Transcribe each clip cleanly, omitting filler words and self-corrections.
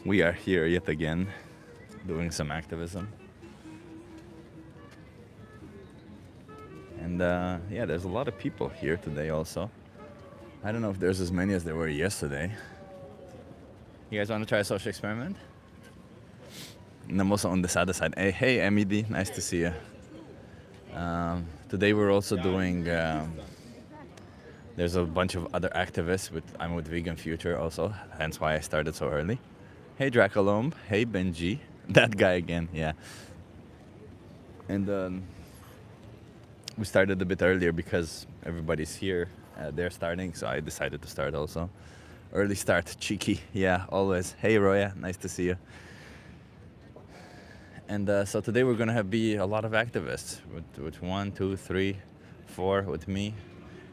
We are here yet again, doing some activism. And yeah, there's a lot of people here today also. I don't know if there's as many as there were yesterday. You guys want to try a social experiment? And I'm also on this other side. Hey, MED, nice to see you. Today we're also doing, there's a bunch of other activists. I'm with Vegan Future also, hence why I started so early. Hey Dracolomb, hey Benji, that guy again, yeah. And we started a bit earlier because everybody's here. They're starting, so I decided to start also. Early start, cheeky, yeah, always. Hey Roya, nice to see you. And so today we're gonna be a lot of activists with 1, 2, 3, 4 with me,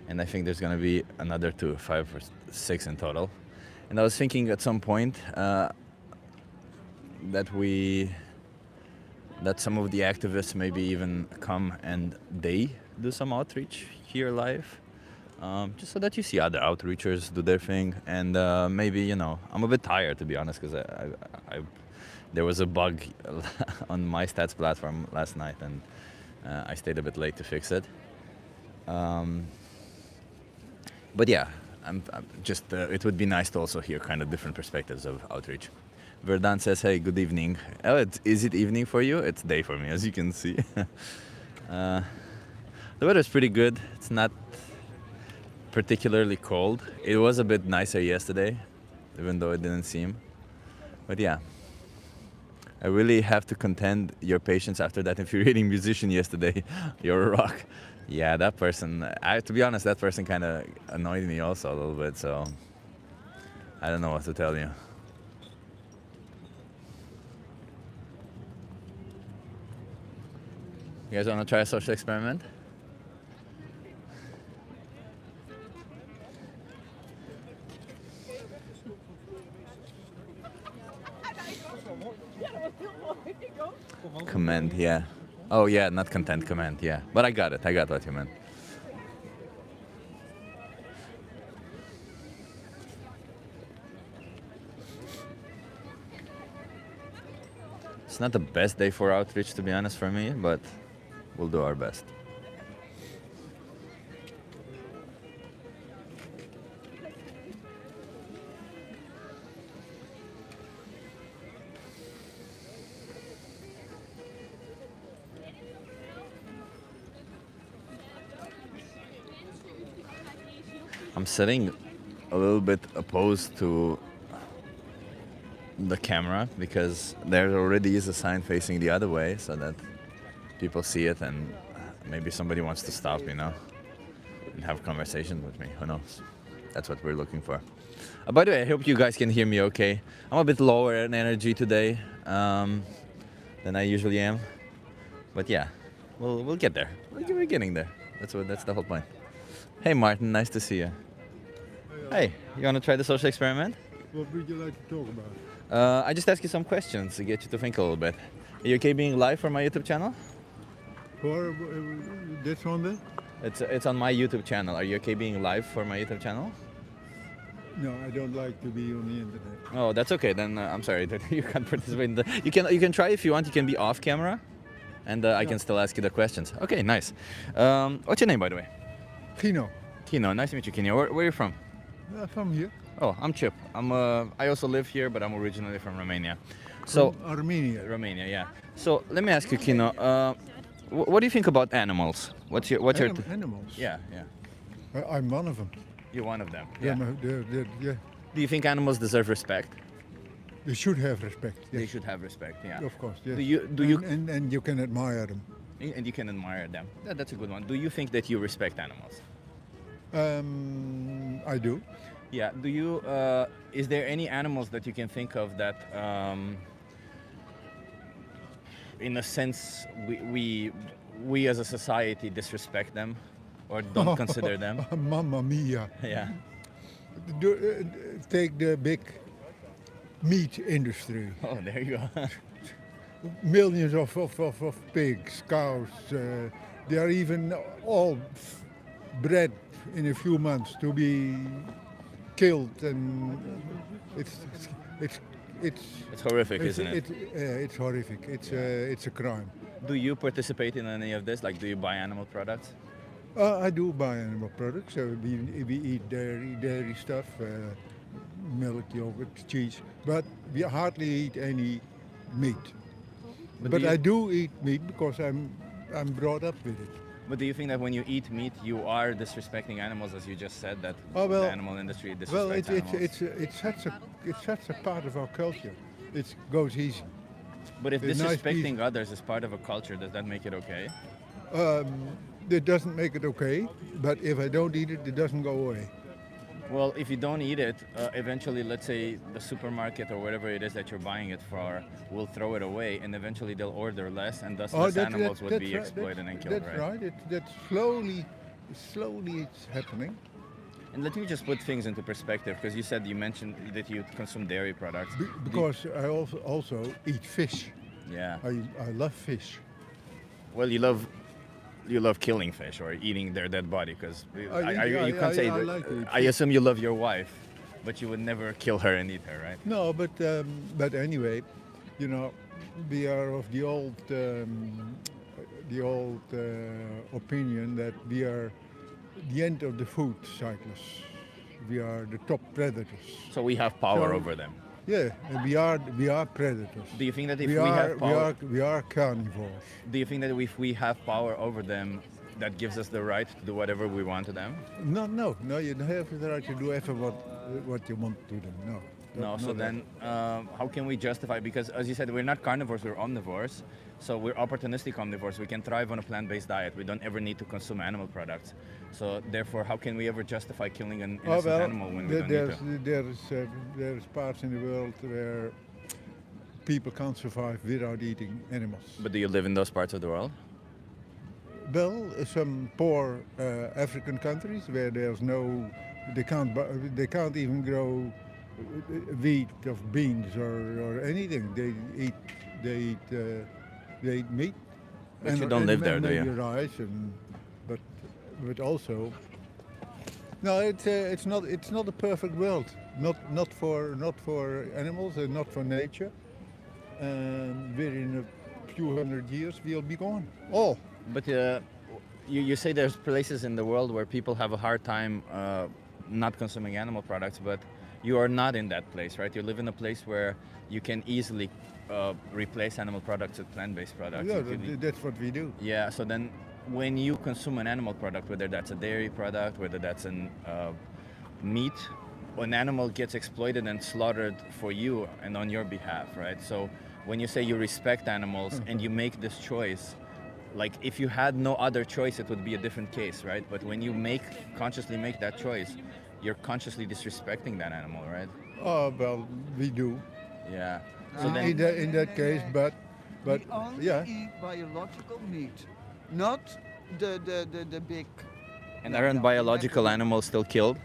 and I think there's gonna be another 2, 5 or 6 in total. And I was thinking at some point that some of the activists maybe even come and they do some outreach here live, just so that you see other outreachers do their thing. And maybe, I'm a bit tired, to be honest, because there was a bug on my stats platform last night, and I stayed a bit late to fix it. But yeah, I'm just it would be nice to also hear kind of different perspectives of outreach. Verdun says, hey, good evening. Oh, is it evening for you? It's day for me, as you can see. The weather's pretty good. It's not particularly cold. It was a bit nicer yesterday, even though it didn't seem. But yeah, I really have to contend your patience after that infuriating musician yesterday. You're a rock. Yeah, that person, to be honest, that person kind of annoyed me also a little bit, so I don't know what to tell you. You guys want to try a social experiment? Command, yeah. Oh yeah, not content, command, yeah. But I got it. I got what you meant. It's not the best day for outreach, to be honest, for me, but we'll do our best. I'm sitting a little bit opposed to the camera because there already is a sign facing the other way so that people see it, and maybe somebody wants to stop, and have a conversation with me. Who knows? That's what we're looking for. By the way, I hope you guys can hear me okay. I'm a bit lower in energy today than I usually am. But yeah, we'll get there. We're getting there. That's the whole point. Hey Martin, nice to see you. Hey, you want to try the social experiment? What would you like to talk about? I just ask you some questions to get you to think a little bit. Are you okay being live for my YouTube channel? For this one then? It's on my YouTube channel. Are you okay being live for my YouTube channel? No, I don't like to be on the internet. Oh, that's okay. Then I'm sorry that you can't participate in the. You can try if you want. You can be off camera, and I can still ask you the questions. Okay, nice. What's your name, by the way? Kino. Kino. Nice to meet you, Kino. Where are you from? From here. Oh, I'm Chip. I also live here, but I'm originally from Romania. So from Armenia. Romania, yeah. So let me ask you, Kino. What do you think about animals? What's your animals? Yeah. I'm one of them. You're one of them. Yeah. Yeah. Do you think animals deserve respect? They should have respect. Yes. They should have respect. Yeah. Of course. Yes. And you can admire them. And you can admire them. That's a good one. Do you think that you respect animals? I do. Yeah. Do you? Is there any animals that you can think of that, in a sense, we as a society disrespect them, or don't consider them? Mamma mia! Yeah. Take the big meat industry. Oh, there you go. Millions of pigs, cows. They are even all bred in a few months to be killed, and It's horrific, isn't it? It's horrific. It's a crime. Do you participate in any of this? Like, do you buy animal products? I do buy animal products. We eat dairy stuff, milk, yogurt, cheese, but we hardly eat any meat. But I do eat meat because I'm brought up with it. But do you think that when you eat meat, you are disrespecting animals, as you just said, that the animal industry disrespects animals? It's such a part of our culture. It goes easy. But if It's nice disrespecting beef. others is part of a culture, does that make it okay? It doesn't make it okay, but if I don't eat it, it doesn't go away. Well, if you don't eat it, eventually, let's say the supermarket or whatever it is that you're buying it for will throw it away, and eventually they'll order less, and thus less animals would be exploited and killed, That's right? right. That's slowly it's happening. And let me just put things into perspective, because you mentioned that you consume dairy products. Because I also eat fish. Yeah. I love fish. Well, you love killing fish or eating their dead body, because you can't say I that. like to eat I assume you love your wife, but you would never kill her and eat her, right? No, but anyway, we are of the old opinion that we are the end of the food cycles. We are the top predators. So we have power So- over them. Yeah, and we are predators. Do you think that if we have power, we are carnivores. do you think that if we have power over them, that gives us the right to do whatever we want to them? No, you don't have the right to do ever what you want to them. No. No. So then, how can we justify? Because as you said, we're not carnivores; we're omnivores. So we're opportunistic omnivores. We can thrive on a plant-based diet. We don't ever need to consume animal products. So therefore, how can we ever justify killing an innocent animal when we don't need to? There's parts in the world where people can't survive without eating animals. But do you live in those parts of the world? Well, some poor African countries where they can't even grow wheat of beans or anything. They eat meat. But you don't live there, do you? Maybe rice, but also. No, it's not a perfect world. Not for animals and not for nature. And within a few hundred years we'll be gone. All. But you say there's places in the world where people have a hard time not consuming animal products, but you are not in that place, right? You live in a place where you can easily replace animal products with plant-based products. Yeah, that's what we do. Yeah, so then when you consume an animal product, whether that's a dairy product, whether that's an meat, an animal gets exploited and slaughtered for you and on your behalf, right? So when you say you respect animals and you make this choice, like if you had no other choice, it would be a different case, right? But when you consciously make that choice, you're consciously disrespecting that animal, right? Oh well, we do. Yeah. So So then, In that case, but we only yeah. eat biological meat, not the big. and aren't biological animals still killed?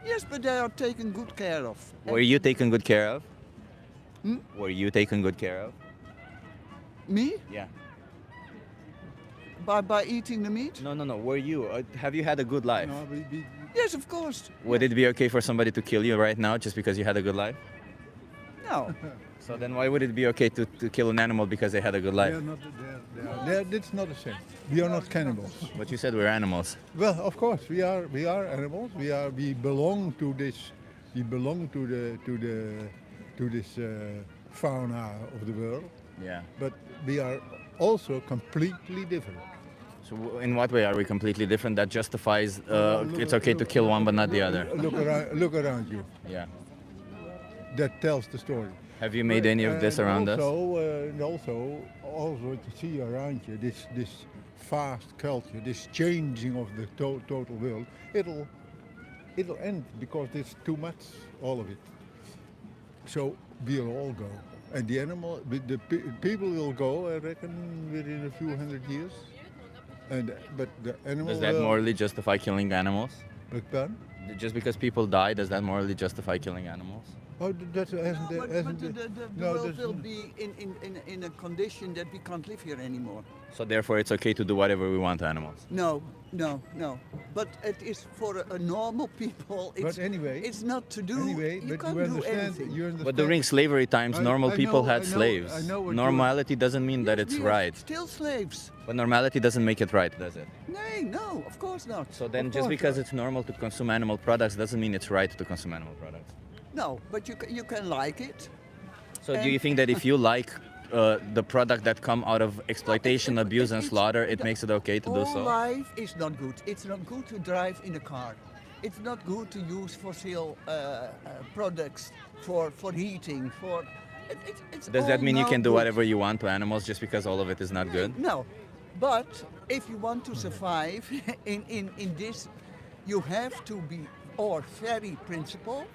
Yes, but they are taken good care of. Were you taken good care of? Hmm? Were you taken good care of? Me? Yeah. By eating the meat? No. Were you? Have you had a good life? No, we Yes, of course. Would it be okay for somebody to kill you right now just because you had a good life? No. So then why would it be okay to kill an animal because they had a good life? That's not the same. We are not cannibals. But you said we're animals. Well, of course, we are animals. We belong to this. We belong to this fauna of the world. Yeah. But we are also completely different. So in what way are we completely different that justifies it's okay to kill one but not the other? Look around you. Yeah. That tells the story. Have you made any of this And around us? And also to see around you this fast culture, this changing of the total world. It'll end because there's too much, all of it. So we'll all go, and the people will go. I reckon within a few hundred years. But the animal. Does that morally justify killing animals? But then, Just because people die, does that morally justify killing animals? Oh, that hasn't, No, but hasn't the no, world that's- will be in a condition that we can't live here anymore. So therefore, it's okay to do whatever we want to animals. No, no, no. But it is for a normal people. It's, But anyway- it's not to do. Anyway, you but can't you do understand. anything. You understand. But during slavery times, I- normal I people know- had I know- slaves. I know what Normality doesn't mean that Yes, it's we are right. Still slaves. But normality doesn't make it right, does it? No, of course not. So then Of just course because not. it's normal to consume animal products doesn't mean it's right to consume animal products. No, but you can like it. So do you think that if you like the product that come out of exploitation, abuse and slaughter, it makes it okay to do All so? life is not good. It's not good to drive in a car. It's not good to use fossil products for heating. It's Does all that mean you not can do good. whatever you want to animals just because all of it is not good? No, but if you want to survive in this, you have to be or very principled,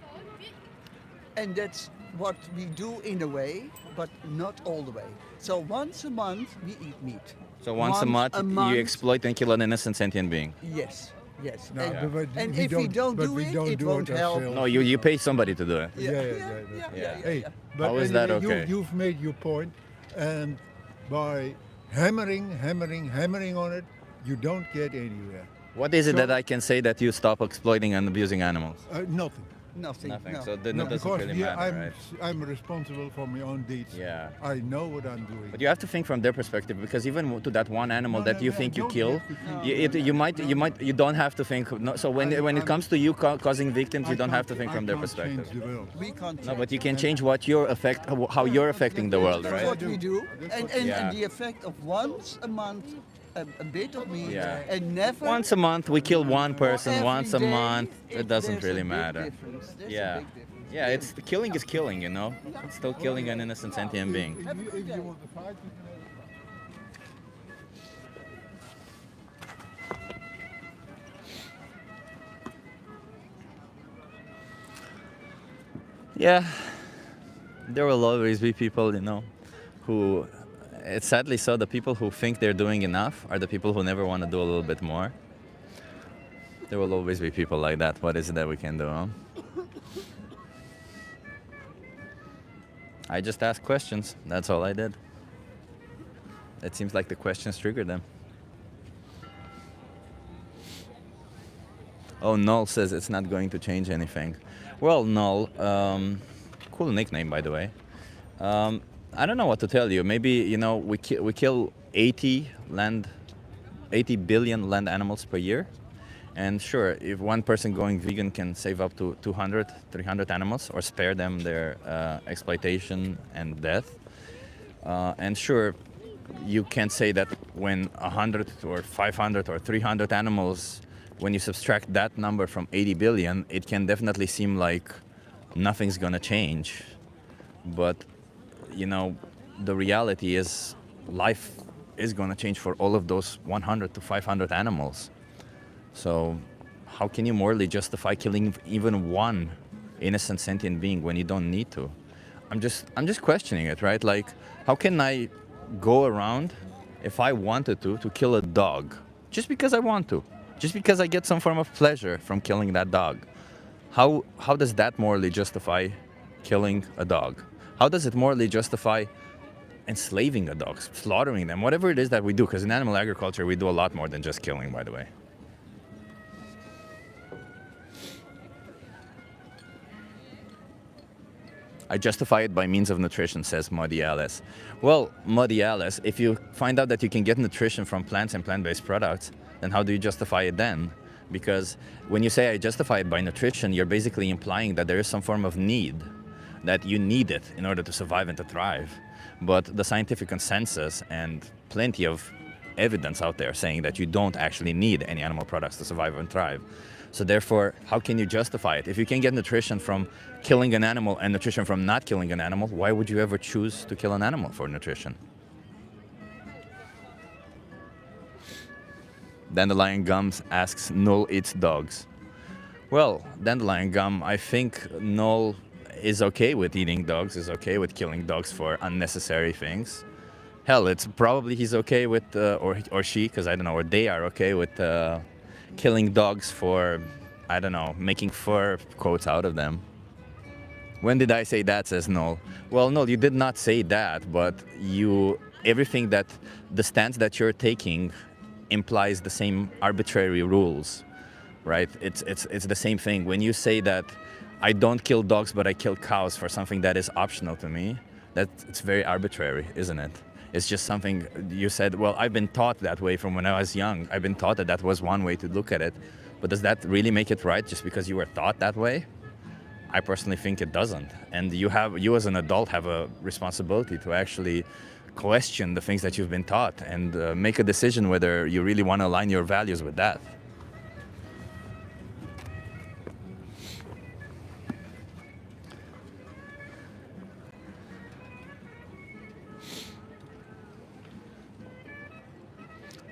and that's what we do in a way, but not all the way. So once a month we eat meat. So once a month, you exploit and kill an innocent sentient being? Yes, yes. No, and but and we if we don't- don't but do we it, don't it do won't it help. ourselves. No, you pay somebody to do it. Yeah. Hey, Yeah. but How is that anyway, okay? You've made your point, and by hammering on it, you don't get anywhere. What is it So- that I can say that you stop exploiting and abusing animals? Nothing. Nothing. Nothing. No. So then No, it doesn't because really here matter, right? I'm responsible for my own deeds. Yeah. I know what I'm doing. But you have to think from their perspective, because even to that one animal No, that no, you no, think you don't kill, have to think you don't have to think. No, so when it comes to you causing victims, you don't have to think from their perspective. Change the world. We can't. No, but you can change what you're how you're affecting the world, That's right? what we do, and Yeah. the effect of once a month, a bit of meat, Yeah. and never. Once a month we kill one or person. every Once a day, month, it doesn't there's a really big matter. difference. There's a Yeah. big difference. Yeah, it's the killing is killing, you know. It's still killing an innocent sentient being. If you want to fight, you can have Yeah, there will always be people, you know, who, it's sadly so, the people who think they're doing enough are the people who never want to do a little bit more. There will always be people like that. What is it that we can do, huh? I just asked questions. That's all I did. It seems like the questions triggered them. Oh, Null says it's not going to change anything. Well, Null, cool nickname, by the way. I don't know what to tell you. Maybe, you know, we kill 80 billion land animals per year. And sure, if one person going vegan can save up to 200, 300 animals or spare them their exploitation and death. And sure, you can say that when 100 or 500 or 300 animals, when you subtract that number from 80 billion, it can definitely seem like nothing's gonna change. But, you know, the reality is life is gonna change for all of those 100 to 500 animals. So how can you morally justify killing even one innocent sentient being when you don't need to? I'm just questioning it, right? Like, how can I go around, if I wanted to kill a dog, just because I want to, just because I get some form of pleasure from killing that dog? How does that morally justify killing a dog? How does it morally justify enslaving a dog, slaughtering them, whatever it is that we do? Because in animal agriculture, we do a lot more than just killing, by the way. I justify it by means of nutrition, says Muddy Alice. Well, Muddy Alice, if you find out that you can get nutrition from plants and plant-based products, then how do you justify it then? Because when you say I justify it by nutrition, you're basically implying that there is some form of need, that you need it in order to survive and to thrive. But the scientific consensus and plenty of evidence out there saying that you don't actually need any animal products to survive and thrive. So therefore, how can you justify it? If you can get nutrition from killing an animal and nutrition from not killing an animal, why would you ever choose to kill an animal for nutrition? Dandelion Gums asks, Null eats dogs. Well, Dandelion Gum, I think Null is okay with eating dogs, is okay with killing dogs for unnecessary things. Hell, it's probably he's okay with, or she, because I don't know, or they are okay with killing dogs for, I don't know, making fur coats out of them. When did I say that, says Noel. Well, no, you did not say that, but everything that, the stance that you're taking implies the same arbitrary rules, right? It's the same thing. When you say that I don't kill dogs, but I kill cows for something that is optional to me, it's very arbitrary, isn't it? It's just something you said, well, I've been taught that way from when I was young. I've been taught that that was one way to look at it. But does that really make it right just because you were taught that way? I personally think it doesn't. And you as an adult have a responsibility to actually question the things that you've been taught and make a decision whether you really want to align your values with that.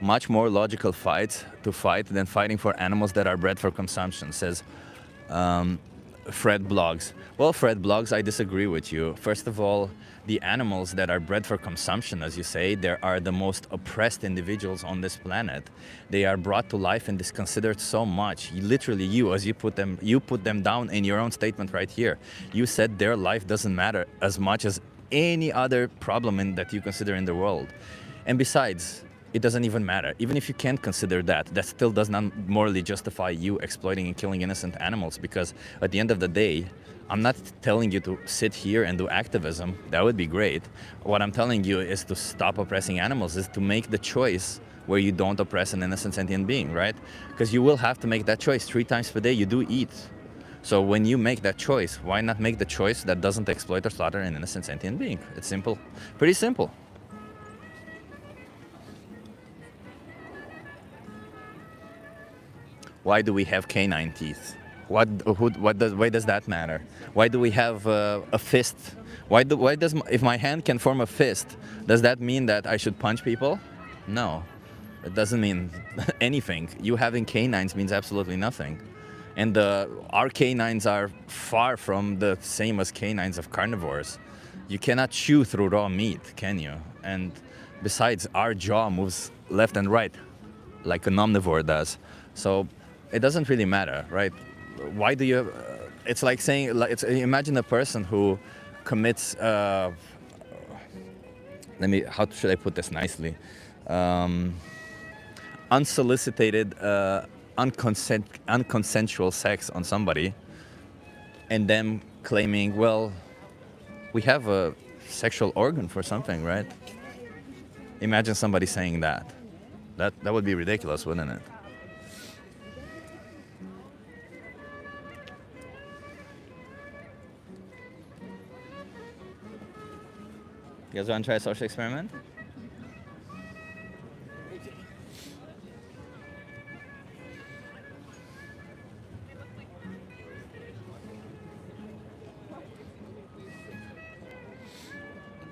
Much more logical fights to fight than fighting for animals that are bred for consumption, says Fred Blogs. Well, Fred Blogs, I disagree with you. First of all, the animals that are bred for consumption, as you say, they are the most oppressed individuals on this planet. They are brought to life and is considered so much. Literally, you put them down in your own statement right here. You said their life doesn't matter as much as any other problem that you consider in the world. And besides, it doesn't even matter. Even if you can't consider that, that still does not morally justify you exploiting and killing innocent animals, because at the end of the day, I'm not telling you to sit here and do activism. That would be great. What I'm telling you is to stop oppressing animals, is to make the choice where you don't oppress an innocent sentient being, right? Because you will have to make that choice 3 times per day. You do eat. So when you make that choice, why not make the choice that doesn't exploit or slaughter an innocent sentient being? It's simple. Pretty simple. Why do we have canine teeth? Why does that matter? Why do we have a fist? If my hand can form a fist, does that mean that I should punch people? No, it doesn't mean anything. You having canines means absolutely nothing. And our canines are far from the same as canines of carnivores. You cannot chew through raw meat, can you? And besides, our jaw moves left and right like an omnivore does. So it doesn't really matter, right? Why do you? It's like saying, imagine a person who commits. How should I put this nicely? Unsolicited, unconsensual sex on somebody, and then claiming, well, we have a sexual organ for something, right? Imagine somebody saying that. That would be ridiculous, wouldn't it? You guys want to try a social experiment?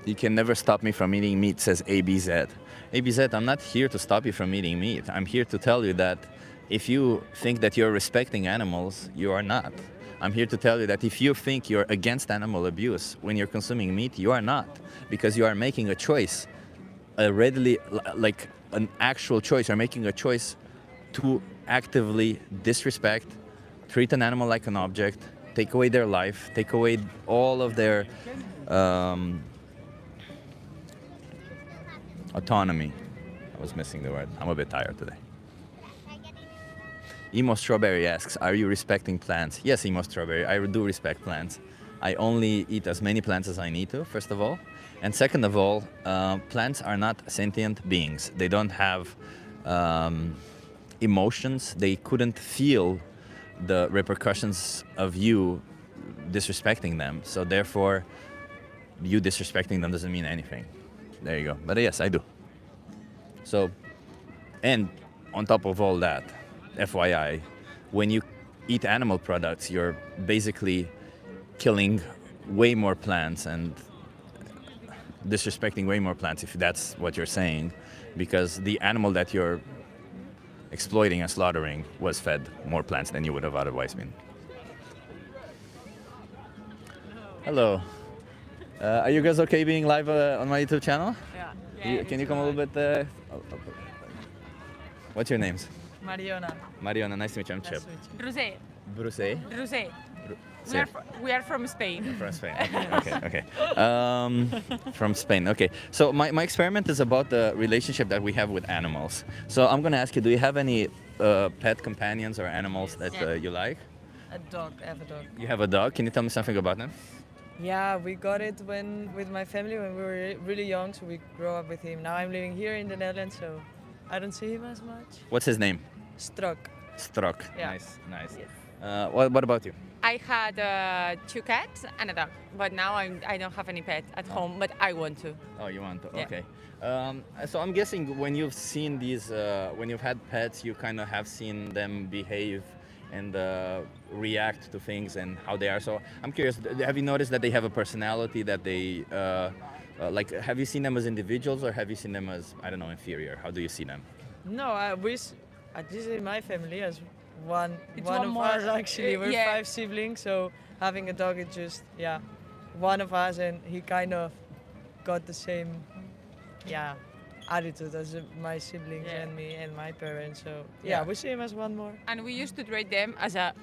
You can never stop me from eating meat, says ABZ. ABZ, I'm not here to stop you from eating meat. I'm here to tell you that if you think that you're respecting animals, you are not. I'm here to tell you that if you think you're against animal abuse when you're consuming meat, you are not. Because you are making a choice, like an actual choice. You're making a choice to actively disrespect, treat an animal like an object, take away their life, take away all of their autonomy. I was missing the word. I'm a bit tired today. Emo Strawberry asks, are you respecting plants? Yes, Emo Strawberry, I do respect plants. I only eat as many plants as I need to, first of all. And second of all, plants are not sentient beings. They don't have emotions. They couldn't feel the repercussions of you disrespecting them. So therefore, you disrespecting them doesn't mean anything. There you go. But yes, I do. So, and on top of all that, FYI, when you eat animal products, you're basically killing way more plants and disrespecting way more plants, if that's what you're saying, because the animal that you're exploiting and slaughtering was fed more plants than you would have otherwise been. Hello. Are you guys okay being live on my YouTube channel? Yeah. Can you come a little bit? What's your names? Mariona. Mariona, nice to meet you. I'm Chip. Rosé. Bruce. Rosé. That's it. We are from Spain. From Spain. Okay. From Spain. Okay. So my experiment is about the relationship that we have with animals. So I'm gonna ask you: do you have any pet companions or animals that you like? A dog, I have a dog. You have a dog. Can you tell me something about them? Yeah, we got it with my family when we were really young, so we grew up with him. Now I'm living here in the Netherlands, so I don't see him as much. What's his name? Struck. Struck. Yeah. Nice. Yes. What about you? I had 2 cats and a dog, but now I don't have any pets at home, but I want to. Oh, you want to? Yeah. Okay. So I'm guessing when you've seen these, when you've had pets, you kind of have seen them behave and react to things and how they are. So I'm curious, have you noticed that they have a personality, that they, like, have you seen them as individuals or have you seen them as, I don't know, inferior? How do you see them? No, I just in my family as one one of more, us actually. We're yeah. 5 siblings, so having a dog is just one of us, and he kind of got the same attitude as my siblings Yeah. and me and my parents. So Yeah. we see him as one more. And we used to treat them as a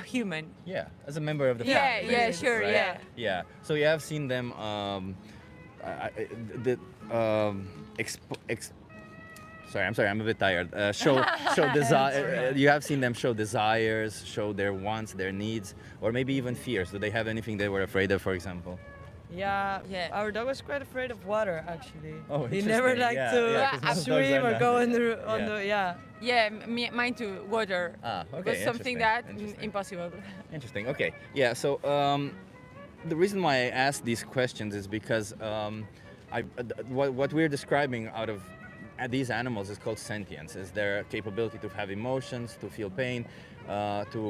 human. Yeah, as a member of the Yeah, family. yeah, sure, right? yeah. Yeah. So you have seen them, sorry, I'm a bit tired. Show desire. You have seen them show desires, show their wants, their needs, or maybe even fears. Do they have anything they were afraid of, for example? Yeah, Yeah. our dog was quite afraid of water actually. Oh, He never interesting. liked Yeah, to yeah, 'cause most dogs swim are or not. go on the Yeah. Yeah, mine too. Water Ah, okay. was something that Interesting. impossible. Interesting. Okay. Yeah. So the reason why I ask these questions is because what we're describing out of these animals is called sentience. Is their capability to have emotions, to feel pain, to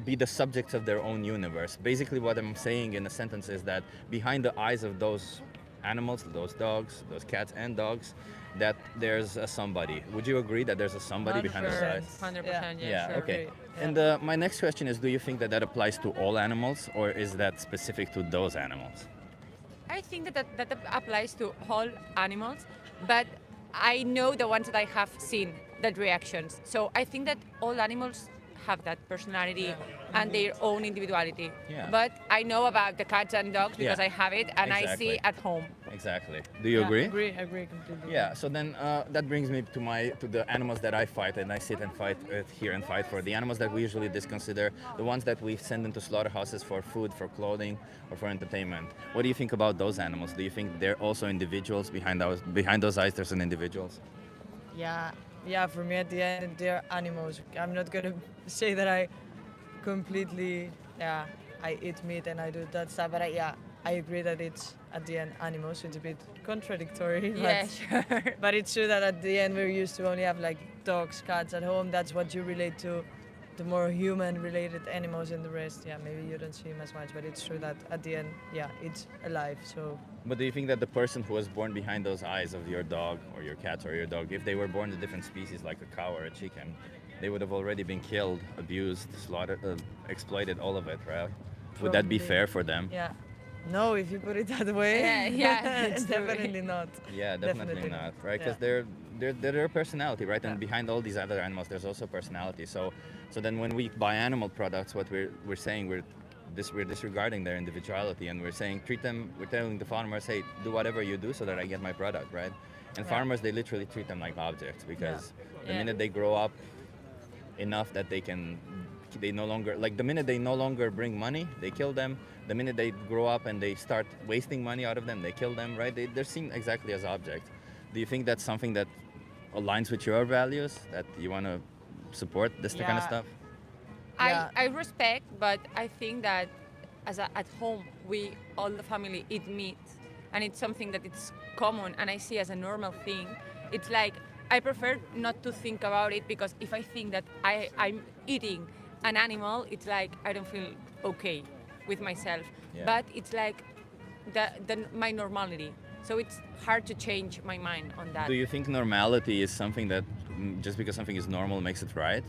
be the subjects of their own universe. Basically, what I'm saying in a sentence is that behind the eyes of those animals, those dogs, those cats and dogs, that there's a somebody. Would you agree that there's a somebody behind those 100%. eyes? 100%. Yeah, Sure. okay. agree. And my next question is, do you think that applies to all animals, or is that specific to those animals? I think that applies to all animals, but I know the ones that I have seen, that reactions. So I think that all animals have that personality and their own individuality. Yeah. But I know about the cats and dogs because Yeah. I have it and I see Exactly. it at home. Exactly. Do you agree? Agree completely. Yeah. So then that brings me to the animals that I fight, and I sit and fight here and fight for. The animals that we usually consider the ones that we send into slaughterhouses for food, for clothing, or for entertainment. What do you think about those animals? Do you think they're also individuals behind those eyes? There's an individuals. Yeah, for me at the end, they're animals. I'm not gonna say that I completely, I eat meat and I do that stuff, but I agree that it's at the end animals. It's a bit contradictory, Yeah, but, sure. but it's true that at the end we're used to only have like dogs, cats at home. That's what you relate to, the more human-related animals, and the rest, maybe you don't see them as much, but it's true that at the end, it's alive. So. But do you think that the person who was born behind those eyes of your dog or your cat or your dog, if they were born a different species like a cow or a chicken, they would have already been killed, abused, slaughtered, exploited, all of it, right? Would that be Probably. fair for them? Yeah. No, if you put it that way. Yeah, it's true. definitely not. Yeah, definitely not, right? Because they're their personality, right? And behind all these other animals, there's also personality. So then when we buy animal products, what we're saying we're disregarding their individuality, and we're saying we're telling the farmers, hey, do whatever you do so that I get my product, right? And farmers, they literally treat them like objects, because the minute they grow up enough that the minute they no longer bring money, they kill them. The minute they grow up and they start wasting money out of them, they kill them, right? They're seen exactly as objects. Do you think that's something that aligns with your values, that you want to support this kind of stuff? Yeah. I respect, but I think that at home, all the family eat meat, and it's something that it's common and I see as a normal thing. It's like, I prefer not to think about it, because if I think that I'm eating an animal, it's like I don't feel okay with myself. Yeah. But it's like my normality. So it's hard to change my mind on that. Do you think normality is something that just because something is normal makes it right?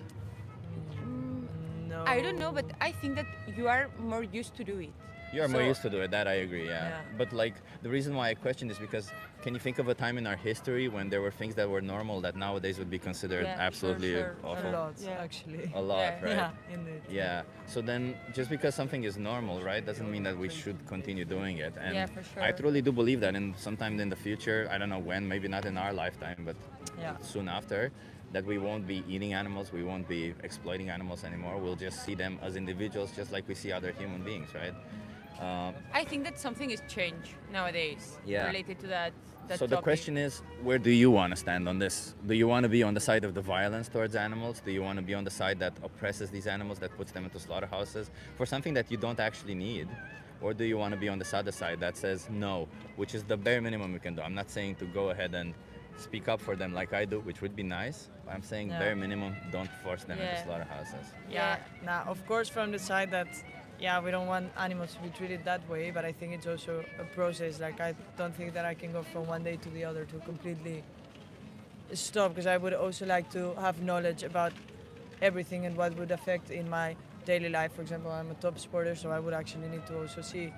No. I don't know, but I think that you are more used to do it. You're more So- used to do it, that I agree, yeah. Yeah. But like the reason why I question is because can you think of a time in our history when there were things that were normal that nowadays would be considered Yeah, sure, absolutely sure. awful? A lot, Yeah. actually. A lot, Yeah. right? Yeah, indeed. Yeah. So then, just because something is normal, right, doesn't mean that we should continue doing it. And Yeah, for sure. I truly do believe that, and sometime in the future, I don't know when, maybe not in our lifetime, but Yeah. soon after, that we won't be eating animals, we won't be exploiting animals anymore. We'll just see them as individuals, just like we see other human beings, right? I think that something is changed nowadays Yeah. related to that. So the topic. question is, where do you want to stand on this? Do you want to be on the side of the violence towards animals? Do you want to be on the side that oppresses these animals, that puts them into slaughterhouses for something that you don't actually need? Or do you want to be on this other side that says no, which is the bare minimum we can do? I'm not saying to go ahead and speak up for them like I do, which would be nice. But I'm saying Yeah. bare minimum, don't force them into Yeah. slaughterhouses. Yeah. Now, of course, from the side that, yeah, we don't want animals to be treated that way, but I think it's also a process. Like, I don't think that I can go from one day to the other to completely stop, because I would also like to have knowledge about everything and what would affect in my daily life. For example, I'm a top sporter, so I would actually need to also see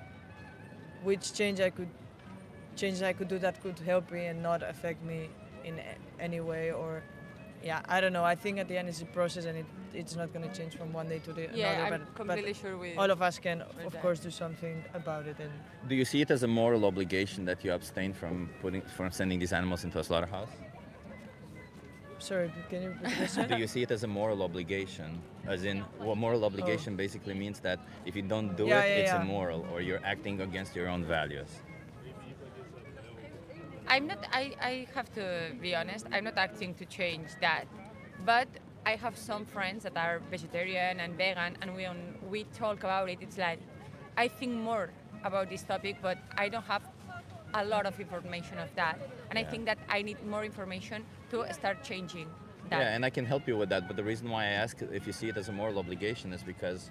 which changes I could do that could help me and not affect me in any way. Or yeah, I don't know. I think at the end it's a process, and it's not going to change from one day to the Yeah, another. I'm completely sure with all of us can, with of that. course, do something about it. And Do you see it as a moral obligation that you abstain from sending these animals into a slaughterhouse? sorry, can you repeat the question? Do you see it as a moral obligation? As in, well, moral obligation basically means that if you don't do Yeah, it, yeah, it's yeah. immoral, or you're acting against your own values. I'm not. I have to be honest. I'm not acting to change that, but I have some friends that are vegetarian and vegan, and when we talk about it, it's like I think more about this topic, but I don't have a lot of information of that, and I Yeah. think that I need more information to start changing that. Yeah, and I can help you with that. But the reason why I ask if you see it as a moral obligation is because,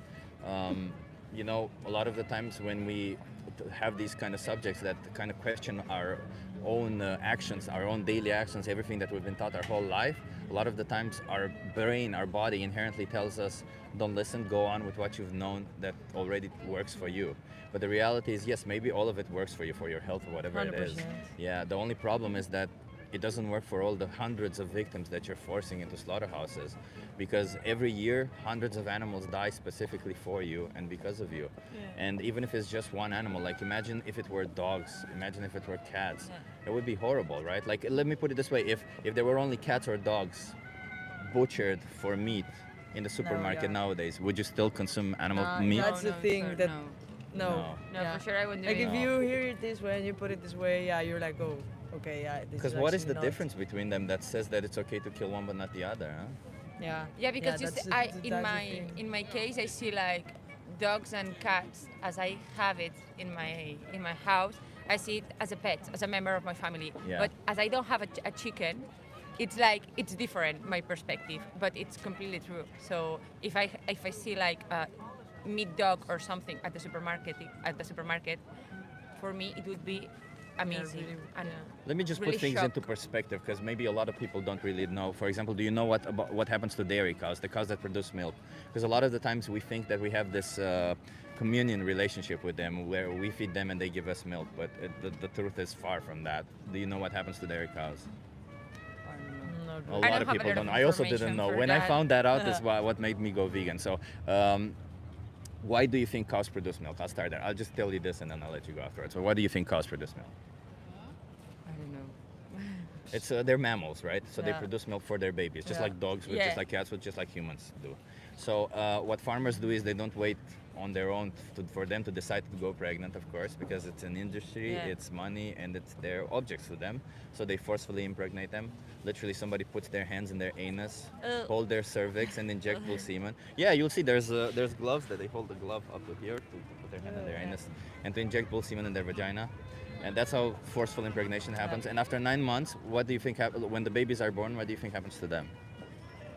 you know, a lot of the times when we have these kind of subjects that kind of question our own actions, our own daily actions, everything that we've been taught our whole life, a lot of the times our brain, our body inherently tells us, don't listen, go on with what you've known that already works for you. But the reality is, yes, maybe all of it works for you, for your health or whatever it is. 100%. Yeah, the only problem is that it doesn't work for all the hundreds of victims that you're forcing into slaughterhouses, because every year hundreds of animals die specifically for you and because of you. And even if it's just one animal, like imagine if it were dogs, imagine if it were cats, it would be horrible, right? Like, let me put it this way, if there were only cats or dogs butchered for meat in the supermarket yeah. nowadays, would you still consume animal Nah, meat? That's the thing sure, that- no. No. No. No, Yeah. for sure I wouldn't do Like it. if you hear it this way and you put it this way, yeah, you're like, oh, okay, yeah. Because what is the difference between them that says that it's okay to kill one but not the other, huh? Yeah. Yeah, because you that's see, that's the thing. in my case, I see like dogs and cats as I have it in my house. I see it as a pet, as a member of my family. Yeah. But as I don't have a chicken, it's like it's different my perspective, but it's completely true. So if I see like a meat dog or something at the supermarket, for me it would be amazing. really, and yeah. Let me just really put things shocked. into perspective, because maybe a lot of people don't really know. For example, do you know what happens to dairy cows, the cows that produce milk? Because a lot of the times we think that we have this communion relationship with them, where we feed them and they give us milk, but the truth is far from that. Do you know what happens to dairy cows? Not A really. lot I don't of have a people lot don't of know. I also information didn't know. for When I that. found that out, is what made me go vegan. So, why do you think cows produce milk? I'll start there. I'll just tell you this and then I'll let you go afterwards. So, why do you think cows produce milk? I don't know. It's they're mammals, right? So they Yeah. produce milk for their babies, just Yeah. like dogs would, Yeah. just like cats would, just like humans do. So what farmers do is they don't wait on their own for them to decide to go pregnant, of course, because it's an industry, Yeah. it's money, and it's their objects to them. So they forcefully impregnate them. Literally, somebody puts their hands in their anus, hold their cervix, and inject bull semen. Yeah, you'll see there's gloves that they hold the glove up to here to put their hand in their anus and to inject bull semen in their vagina. And that's how forceful impregnation happens. And after 9 months, what do you think when the babies are born? What do you think happens to them?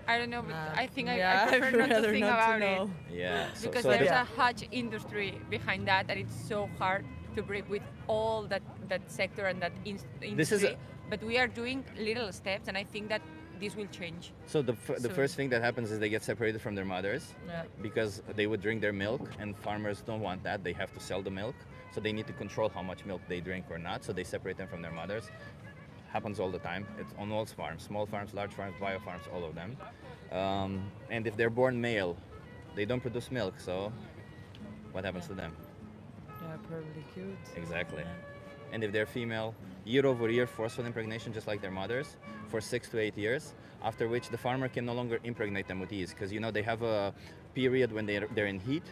I don't know, but I think yeah, I prefer I'd not to rather think not about to it. know. Yeah. So, Because so there's the- a huge industry behind that it's so hard to break with all that sector and that industry. This is a- But we are doing little steps, and I think that this will change. So the So- first thing that happens is they get separated from their mothers Yeah. because they would drink their milk, and farmers don't want that. They have to sell the milk, so they need to control how much milk they drink or not. So they separate them from their mothers. Happens all the time. It's on all farms, small farms, large farms, bio farms, all of them. And if they're born male, they don't produce milk. So what happens to them? Yeah, probably cute. Exactly. Yeah. And if they're female, year over year, forceful impregnation, just like their mothers, for 6 to 8 years, after which the farmer can no longer impregnate them with ease, because they have a period when they're in heat,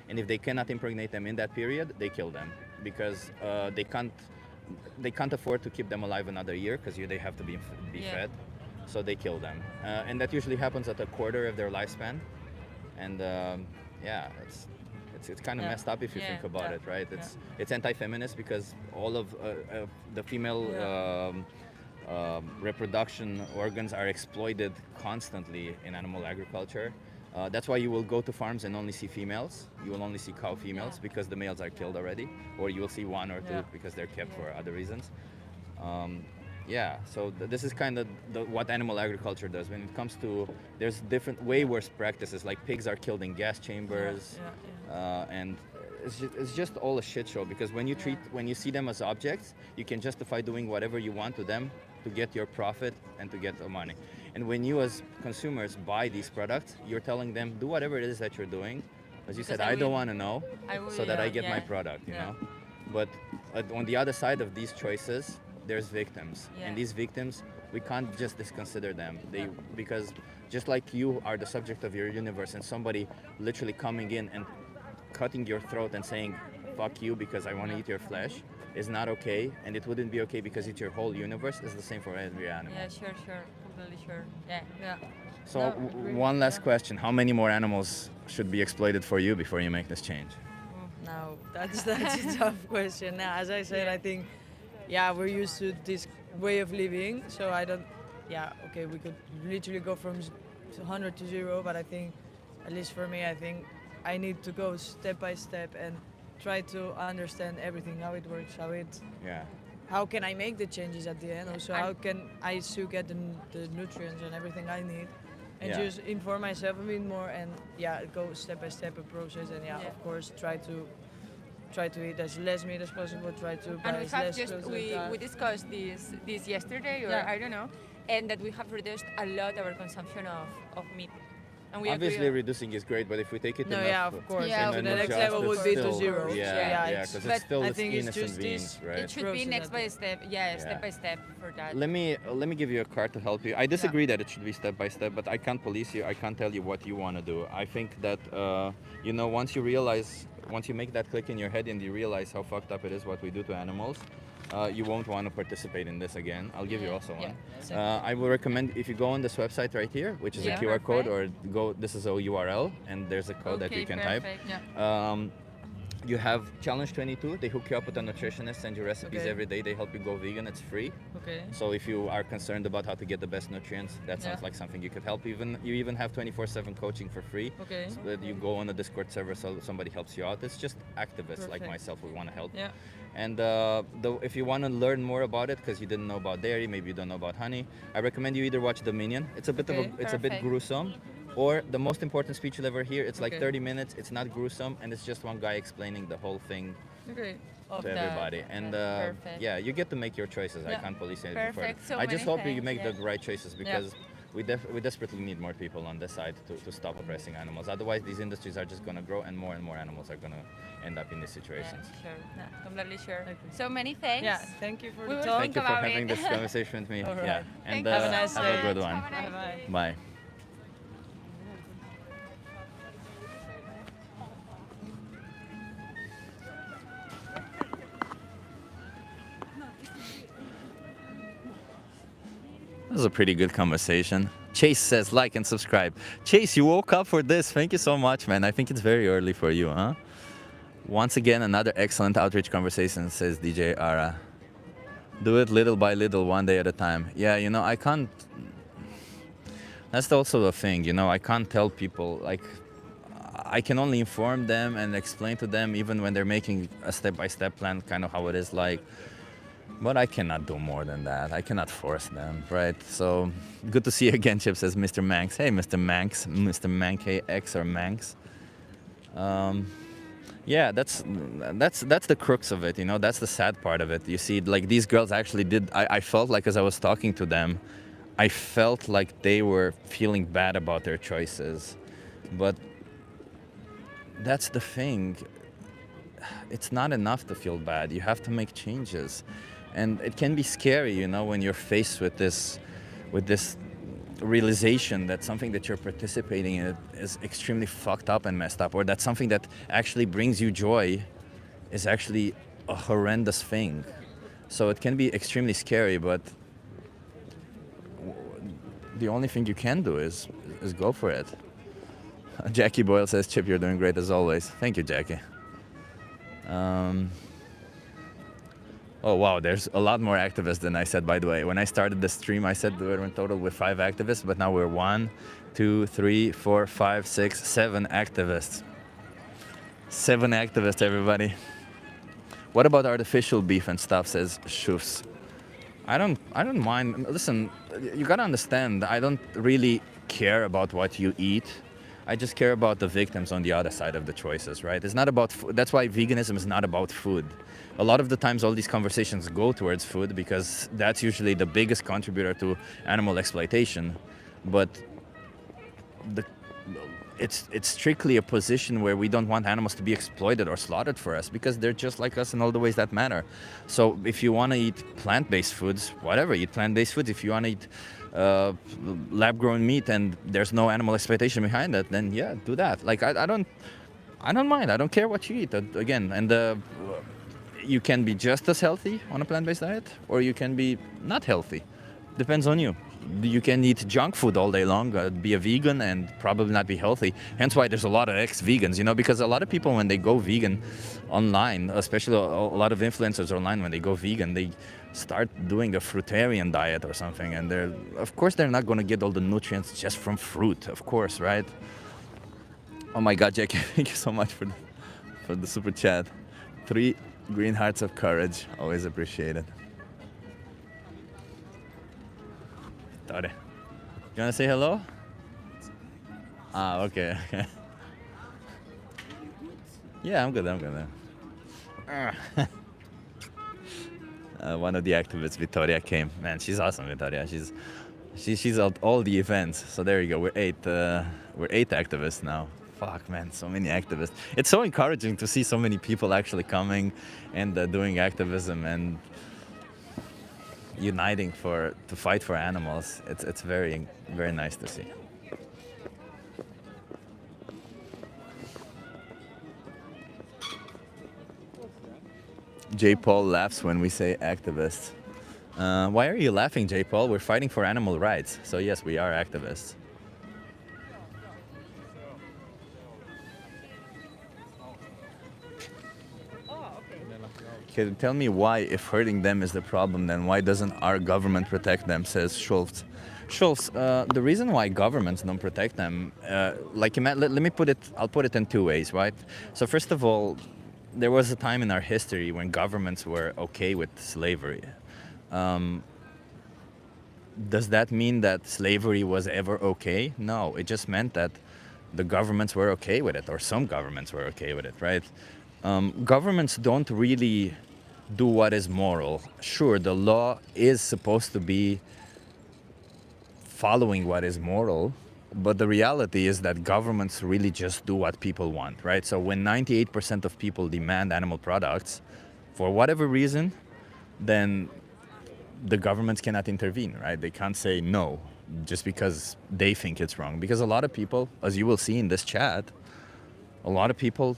and if they cannot impregnate them in that period, they kill them, because they can't afford to keep them alive another year, because they have to be Yeah. fed, so they kill them, and that usually happens at a quarter of their lifespan, and it's kind of Yeah. messed up if you Yeah. think about Yeah. it, right? It's anti-feminist because all of the female reproduction organs are exploited constantly in animal agriculture. That's why you will go to farms and only see females. You will only see cow females Yeah. because the males are killed already, or you will see one or two Yeah. because they're kept for other reasons. So this is kind of what animal agriculture does. When it comes to, there's different, way worse practices, like pigs are killed in gas chambers, and it's just all a shit show, because when you see them as objects, you can justify doing whatever you want to them to get your profit and to get the money. And when you as consumers buy these products, you're telling them, do whatever it is that you're doing. As you Because said, I I don't will- want to know, I will, so that I get my yeah. product, you Yeah. know? But on the other side of these choices, there's victims. Yeah. And these victims, we can't just disconsider them. Because just like you are the subject of your universe, and somebody literally coming in and cutting your throat and saying, fuck you because I want to eat your flesh, is not okay, and it wouldn't be okay because it's your whole universe. Is the same for every animal. Yeah, sure, completely sure. Yeah. Yeah. So No, agree. one last Yeah. question: how many more animals should be exploited for you before you make this change? Now that's a tough question. Now, as I said, I think, we're used to this way of living, so I don't. Yeah, okay, we could literally go from 100 to 0, but I think, at least for me, I think I need to go step by step and try to understand everything, how it works, Yeah. how can I make the changes at the end. Also, I'm- how can I still get the nutrients and everything I need, and Yeah. just inform myself a bit more and go step by step a process, and Yeah. of course try to eat as less meat as possible, try to buy And we as have less just clothes we discussed this yesterday, or Yeah. I don't know, and that we have reduced a lot our consumption of meat. And we Obviously, agree reducing is great, but if we take it No, enough, yeah, of course. Yeah, in to an the next adjust, level it's would be to still- zero. Yeah, Yeah, yeah, it's- because but it's still I it's think it's innocent just beings, this- right? it should be process next at by the- step. Step by step for that. Let me give you a card to help you. I disagree that it should be step by step, but I can't police you. I can't tell you what you want to do. I think that once you make that click in your head and you realize how fucked up it is what we do to animals, you won't want to participate in this again. I'll give you also one. I will recommend, if you go on this website right here, which is a Yeah. QR code, or Perfect. this is a URL, and there's a code that you can type. Yeah. You have Challenge 22. They hook you up with a nutritionist, send you recipes Okay. every day. They help you go vegan. It's free. Okay. So if you are concerned about how to get the best nutrients, that sounds Yeah. like something you could help. You even have 24/7 coaching for free. Okay. So that you go on a Discord server, so somebody helps you out. It's just activists like Perfect. myself who want to help. Yeah. And if you want to learn more about it, because you didn't know about dairy, maybe you don't know about honey, I recommend you either watch Dominion. It's a bit Okay. it's a bit Perfect. gruesome, or the most important speech you'll ever hear. It's like Okay. 30 minutes. It's not gruesome, and it's just one guy explaining the whole thing Okay. Of to that. everybody. And Perfect. you get to make your choices. I Yeah. can't police anything further. Perfect. So I just many hope you thanks, make yeah. the right choices, because we desperately need more people on this side to stop oppressing animals. Otherwise, these industries are just going to grow, and more animals are going to end up in these situations. Yeah, sure. Completely sure. Okay. So many thanks. Yeah. Thank you for We the will talk. Thank you for about having it. this conversation with me. All Yeah, right. and Thank you Have a so nice have day. a good much. one. Have a nice day. Bye. Bye. That was a pretty good conversation. Chase says like and subscribe. Chase, you woke up for this. Thank you so much, man. I think it's very early for you, huh? Once again, another excellent outreach conversation, says DJ Ara. Do it little by little, one day at a time. Yeah, I can't. That's also the thing, I can't tell people, like, I can only inform them and explain to them, even when they're making a step-by-step plan, kind of how it is like. But I cannot do more than that. I cannot force them, right? So good to see you again, Chip, says Mr. Manx. Hey, Mr. Manx, Mr. Mank, X or Manx. Yeah, that's the crux of it, you know. That's the sad part of it. You see, like these girls actually did. I felt like as I was talking to them, I felt like they were feeling bad about their choices, but that's the thing. It's not enough to feel bad. You have to make changes, and it can be scary, you know, when you're faced with this realization that something that you're participating in is extremely fucked up and messed up, or that something that actually brings you joy is actually a horrendous thing. So it can be extremely scary, but the only thing you can do is go for it. Jackie Boyle says, Chip, you're doing great as always. Thank you, Jackie. Oh wow, there's a lot more activists than I said, by the way. When I started the stream, I said we were in total with 5 activists, but now we're 1, 2, 3, 4, 5, 6, 7 activists. 7 activists, everybody. What about artificial beef and stuff, says Shufs. I don't mind. Listen, you gotta understand, I don't really care about what you eat. I just care about the victims on the other side of the choices, right? It's not about food. That's why veganism is not about food. A lot of the times all these conversations go towards food because that's usually the biggest contributor to animal exploitation. But it's strictly a position where we don't want animals to be exploited or slaughtered for us because they're just like us in all the ways that matter. So if you want to eat plant-based foods, whatever, eat plant-based foods. If you want to eat lab-grown meat and there's no animal exploitation behind it, then yeah, do that. Like I don't mind. I don't care what you eat. Again, and you can be just as healthy on a plant-based diet, or you can be not healthy. Depends on you. You can eat junk food all day long, be a vegan, and probably not be healthy. Hence why there's a lot of ex-vegans, you know, because a lot of people, when they go vegan online, especially a lot of influencers online, when they go vegan, they start doing a fruitarian diet or something, and of course they're not going to get all the nutrients just from fruit, of course, right? Oh my God, Jackie, thank you so much for the super chat. 3 green hearts of courage, always appreciated. Tore, you wanna say hello? Ah, okay. Yeah, I'm good. One of the activists, Victoria, came. Man, she's awesome, Victoria. She's at all the events. So there you go. We're 8 activists now. Fuck, man, so many activists. It's so encouraging to see so many people actually coming and doing activism and uniting to fight for animals. It's very, very nice to see. J. Paul laughs when we say activists. Why are you laughing, J. Paul? We're fighting for animal rights. So yes, we are activists. Okay, tell me why, if hurting them is the problem, then why doesn't our government protect them, says Schultz. Schultz, the reason why governments don't protect them, I'll put it in 2 ways, right? So first of all, there was a time in our history when governments were okay with slavery. Does that mean that slavery was ever okay? No, it just meant that the governments were okay with it, or some governments were okay with it, right? Governments don't really do what is moral. Sure, the law is supposed to be following what is moral, but the reality is that governments really just do what people want, right? So when 98% of people demand animal products, for whatever reason, then the governments cannot intervene, right? They can't say no just because they think it's wrong. Because a lot of people, as you will see in this chat, a lot of people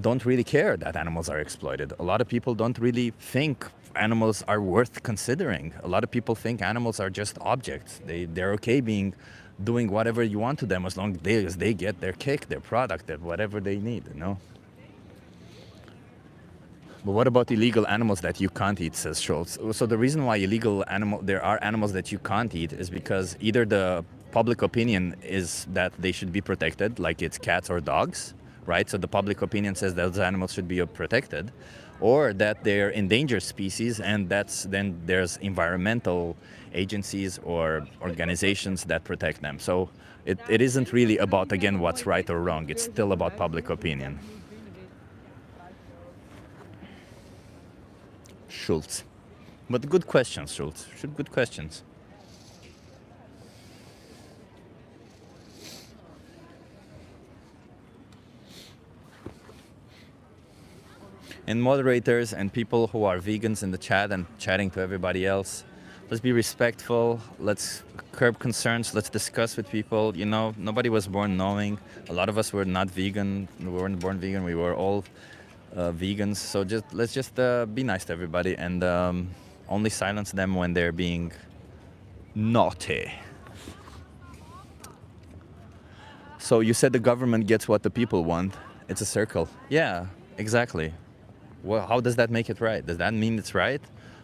don't really care that animals are exploited. A lot of people don't really think animals are worth considering. A lot of people think animals are just objects. They're okay doing whatever you want to them as long as they get their cake, their product, whatever they need, you know? But what about illegal animals that you can't eat, says Schultz. So the reason why there are animals that you can't eat is because either the public opinion is that they should be protected, like it's cats or dogs, right? So the public opinion says that those animals should be protected, or that they're endangered species, and then there's environmental agencies or organizations that protect them. So it isn't really about, again, what's right or wrong. It's still about public opinion. Schultz. But good questions, Schultz. Good questions. And moderators and people who are vegans in the chat and chatting to everybody else, let's be respectful. Let's curb concerns. Let's discuss with people. You know, nobody was born knowing. A lot of us were not vegan. We weren't born vegan. We were all vegans. So let's just be nice to everybody and only silence them when they're being naughty. So you said the government gets what the people want. It's a circle. Yeah, exactly. Well, how does that make it right? Does that mean it's right?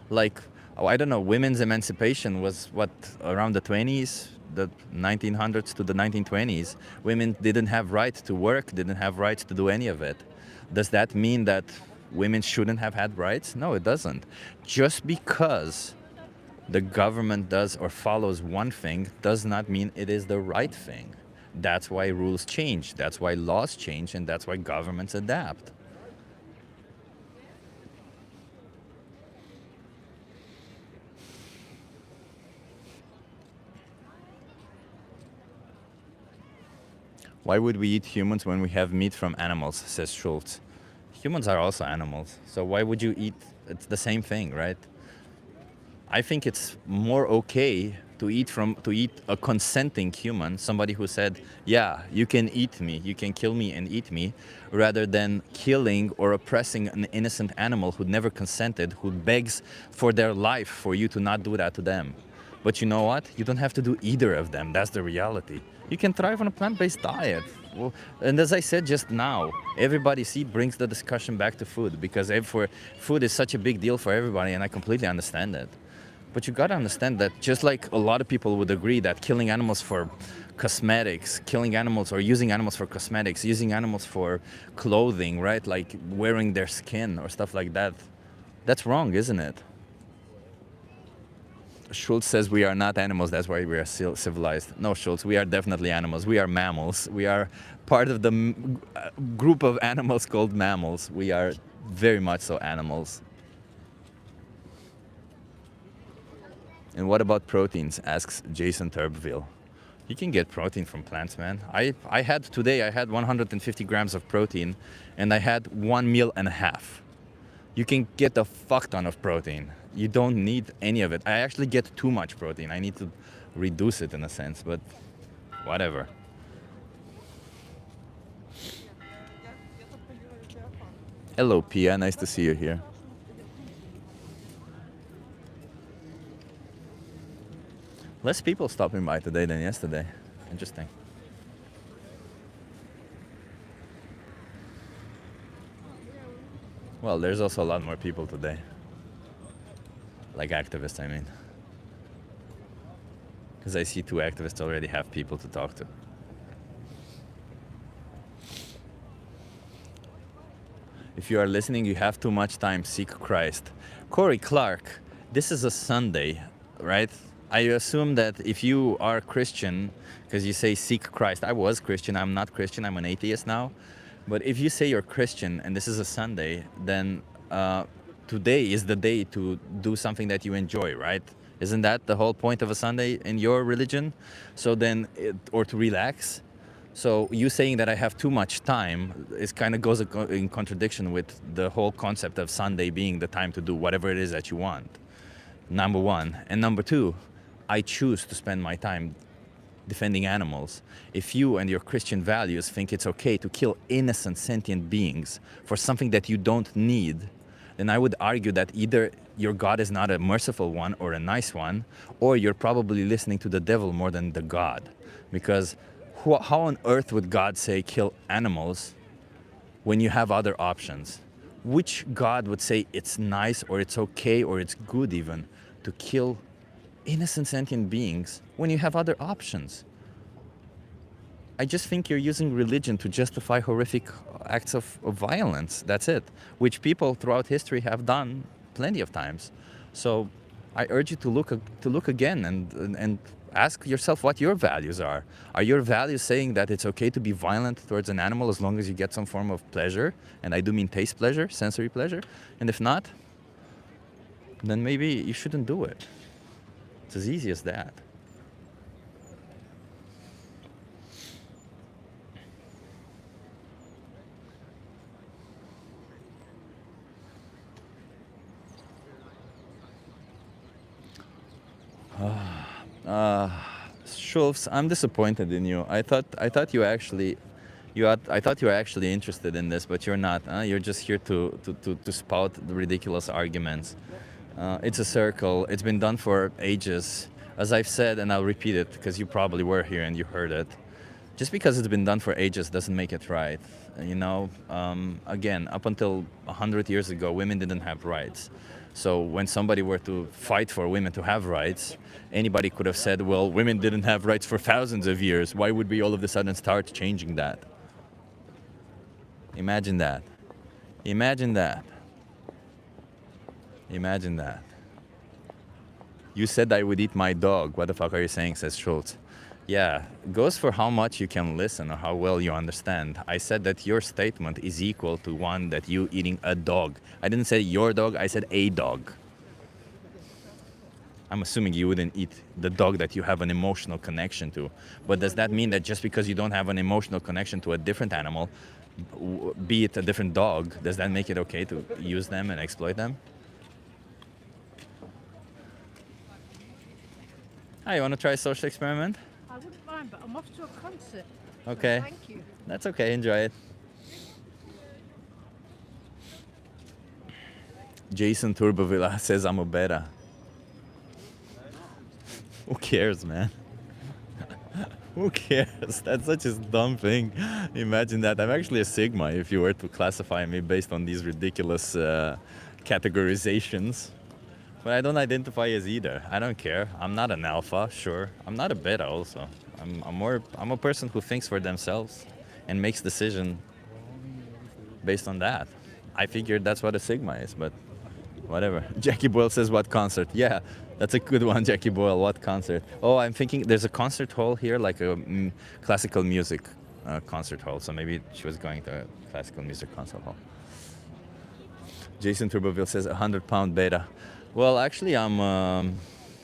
Like, I don't know, women's emancipation was what, around the 20s, the 1900s to the 1920s. Women didn't have right to work, didn't have rights to do any of it. Does that mean that women shouldn't have had rights? No, it doesn't. Just because the government does or follows one thing does not mean it is the right thing. That's why rules change, that's why laws change, and that's why governments adapt. Why would we eat humans when we have meat from animals, says Schultz. Humans are also animals, so why would you eat? It's the same thing, right? I think it's more okay to eat a consenting human, somebody who said, yeah, you can eat me, you can kill me and eat me, rather than killing or oppressing an innocent animal who never consented, who begs for their life for you to not do that to them. But you know what? You don't have to do either of them. That's the reality. You can thrive on a plant-based diet. Well, and as I said just now, everybody brings the discussion back to food, because food is such a big deal for everybody, and I completely understand it. But you gotta understand that just like a lot of people would agree that killing animals for cosmetics, killing animals or using animals for cosmetics, using animals for clothing, right? Like wearing their skin or stuff like that, that's wrong, isn't it? Schultz says we are not animals, that's why we are still civilized. No, Schultz, we are definitely animals. We are mammals. We are part of the group of animals called mammals. We are very much so animals. And what about proteins, asks Jason Turbeville. You can get protein from plants, man. I had 150 grams of protein, and I had 1 meal and a half. You can get a fuck ton of protein. You don't need any of it. I actually get too much protein. I need to reduce it in a sense, but whatever. Hello, Pia. Nice to see you here. Less people stopping by today than yesterday. Interesting. Well, there's also a lot more people today. Like activists, I mean. Because I see 2 activists already have people to talk to. If you are listening, you have too much time, seek Christ. Corey Clark, this is a Sunday, right? I assume that if you are Christian, because you say seek Christ, I was Christian, I'm not Christian, I'm an atheist now. But if you say you're Christian and this is a Sunday, then today is the day to do something that you enjoy, right? Isn't that the whole point of a Sunday in your religion? So then, or to relax. So you saying that I have too much time kind of goes in contradiction with the whole concept of Sunday being the time to do whatever it is that you want. Number one. And number two, I choose to spend my time defending animals. If you and your Christian values think it's okay to kill innocent sentient beings for something that you don't need, then I would argue that either your God is not a merciful one or a nice one, or you're probably listening to the devil more than the God. Because how on earth would God say kill animals when you have other options? Which God would say it's nice or it's okay or it's good even to kill innocent sentient beings when you have other options? I just think you're using religion to justify horrific acts of violence. That's it, which people throughout history have done plenty of times. So I urge you to look again and ask yourself what your values are. Are your values saying that it's okay to be violent towards an animal as long as you get some form of pleasure? And I do mean taste pleasure, sensory pleasure. And if not, then maybe you shouldn't do it. It's as easy as that. Schultz, I'm disappointed in you. I thought you actually, I thought you were actually interested in this, but you're not. Huh? You're just here to spout the ridiculous arguments. It's a circle. It's been done for ages. As I've said, and I'll repeat it because you probably were here and you heard it. Just because it's been done for ages doesn't make it right. You know, again, up until 100 years ago, women didn't have rights. So when somebody were to fight for women to have rights, anybody could have said, well, women didn't have rights for thousands of years. Why would we all of a sudden start changing that? Imagine that. Imagine that. Imagine that. You said I would eat my dog. What the fuck are you saying, says Schultz. Yeah, goes for how much you can listen or how well you understand. I said that your statement is equal to one that you eating a dog. I didn't say your dog, I said a dog. I'm assuming you wouldn't eat the dog that you have an emotional connection to. But does that mean that just because you don't have an emotional connection to a different animal, be it a different dog, does that make it okay to use them and exploit them? Hi, you want to try a social experiment? I wouldn't mind, but I'm off to a concert. Okay. Thank you. That's okay, enjoy it. Jason Turbovilla says I'm a beta. Who cares, man? Who cares? That's such a dumb thing. Imagine that. I'm actually a Sigma if you were to classify me based on these ridiculous categorizations. But I don't identify as either. I don't care. I'm not an alpha, sure. I'm not a beta also. I'm a person who thinks for themselves and makes decision based on that. I figured that's what a Sigma is, but whatever. Jackie Boyle says, what concert? Yeah, that's a good one, Jackie Boyle. What concert? Oh, I'm thinking there's a concert hall here, like a classical music concert hall. So maybe she was going to a classical music concert hall. Jason Turboville says 100-pound beta. Well, actually, I'm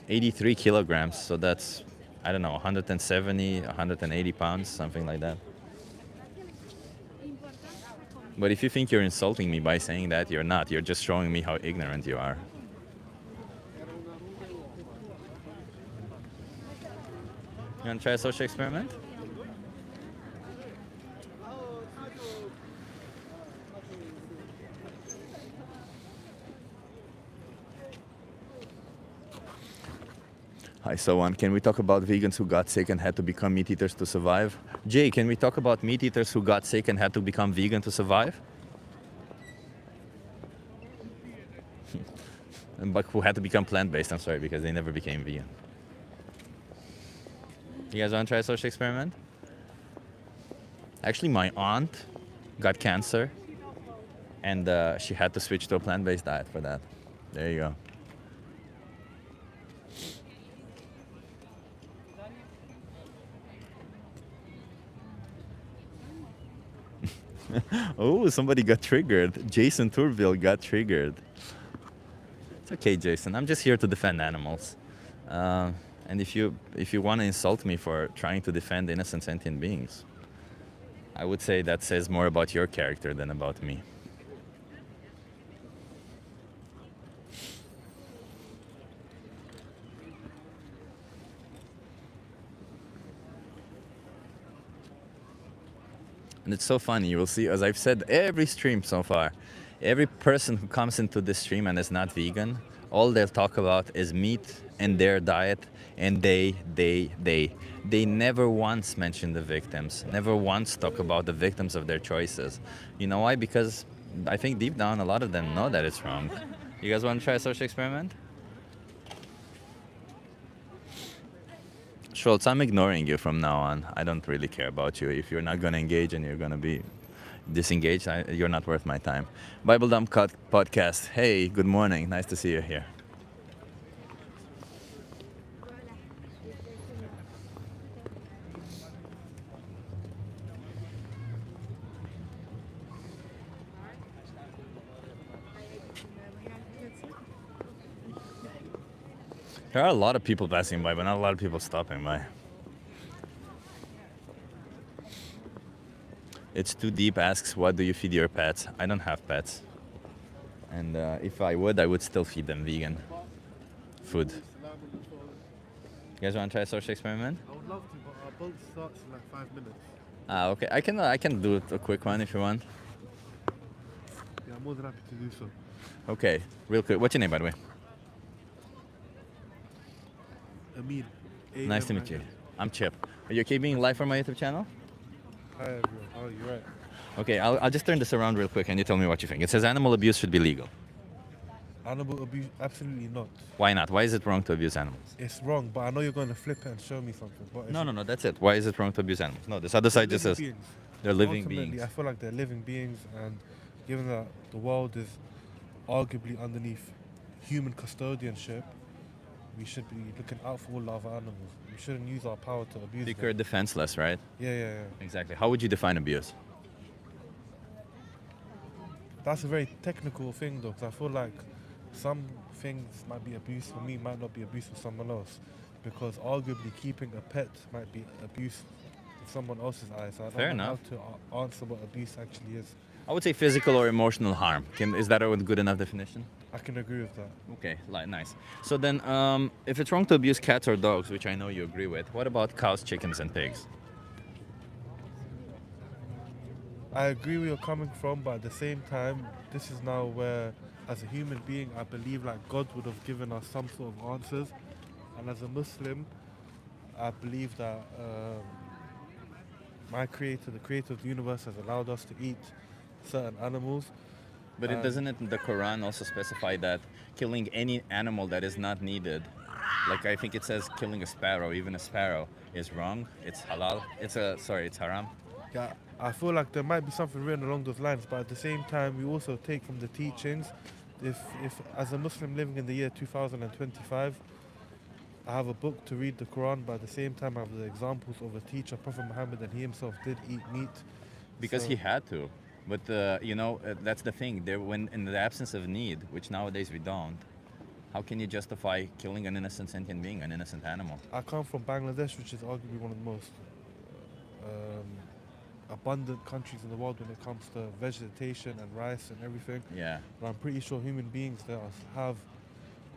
83 kilograms, so that's, I don't know, 170, 180 pounds, something like that. But if you think you're insulting me by saying that, you're not. You're just showing me how ignorant you are. You want to try a social experiment? Hi, Sowan. Can we talk about vegans who got sick and had to become meat eaters to survive? Jay, can we talk about meat eaters who got sick and had to become vegan to survive? But who had to become plant-based, I'm sorry, because they never became vegan. You guys want to try a social experiment? Actually, my aunt got cancer, and she had to switch to a plant-based diet for that. There you go. Oh, somebody got triggered. Jason Turville got triggered. It's okay, Jason. I'm just here to defend animals. And if you want to insult me for trying to defend innocent sentient beings, I would say that says more about your character than about me. And it's so funny, you will see, as I've said every stream so far, every person who comes into this stream and is not vegan, all they'll talk about is meat and their diet, and they never once mention the victims, never once talk about the victims of their choices. You know why? Because I think deep down a lot of them know that it's wrong. You guys want to try a social experiment? Schultz, I'm ignoring you from now on. I don't really care about you. If you're not going to engage and you're going to be disengaged, you're not worth my time. Bible Dump Podcast. Hey, good morning. Nice to see you here. There are a lot of people passing by, but not a lot of people stopping by. It's Too Deep asks, what do you feed your pets? I don't have pets. And if I would still feed them vegan food. You guys want to try a social experiment? I would love to, but our boat starts in like 5 minutes. Okay. I can do a quick one if you want. Yeah, I'm more than happy to do so. Okay, real quick. What's your name, by the way? Amir. Nice to meet you. I'm Chip. Are you okay being live on my YouTube channel? Hi everyone. How are you? Right. Okay, I'll just turn this around real quick and you tell me what you think. It says animal abuse should be legal. Animal abuse? Absolutely not. Why not? Why is it wrong to abuse animals? It's wrong, but I know you're going to flip it and show me something. But No, that's it. Why is it wrong to abuse animals? No, this other side just says beings. they're living Ultimately, beings. I feel like they're living beings, and given that the world is arguably underneath human custodianship, we should be looking out for all other animals. We shouldn't use our power to abuse Because them. you're defenseless, right? Yeah. Exactly. How would you define abuse? That's a very technical thing though, because I feel like some things might be abuse for me, might not be abuse for someone else. Because arguably keeping a pet might be abuse in someone else's eyes. So I don't Fair know enough. how to answer what abuse actually is. I would say physical or emotional harm. Is that a good enough definition? I can agree with that. Okay, nice. So then, if it's wrong to abuse cats or dogs, which I know you agree with, what about cows, chickens, and pigs? I agree where you're coming from, but at the same time, this is now where, as a human being, I believe like God would have given us some sort of answers. And as a Muslim, I believe that my creator, the creator of the universe, has allowed us to eat certain animals. But doesn't the Quran also specify that killing any animal that is not needed, like I think it says killing a sparrow, even a sparrow, is wrong. It's halal. It's haram. Yeah, I feel like there might be something written along those lines, but at the same time, we also take from the teachings. If as a Muslim living in the year 2025, I have a book to read the Quran, but at the same time, I have the examples of a teacher, Prophet Muhammad, and he himself did eat meat. Because So- he had to. But that's the thing. When in the absence of need, which nowadays we don't, how can you justify killing an innocent sentient being, an innocent animal? I come from Bangladesh, which is arguably one of the most abundant countries in the world when it comes to vegetation and rice and everything. Yeah. And I'm pretty sure human beings there have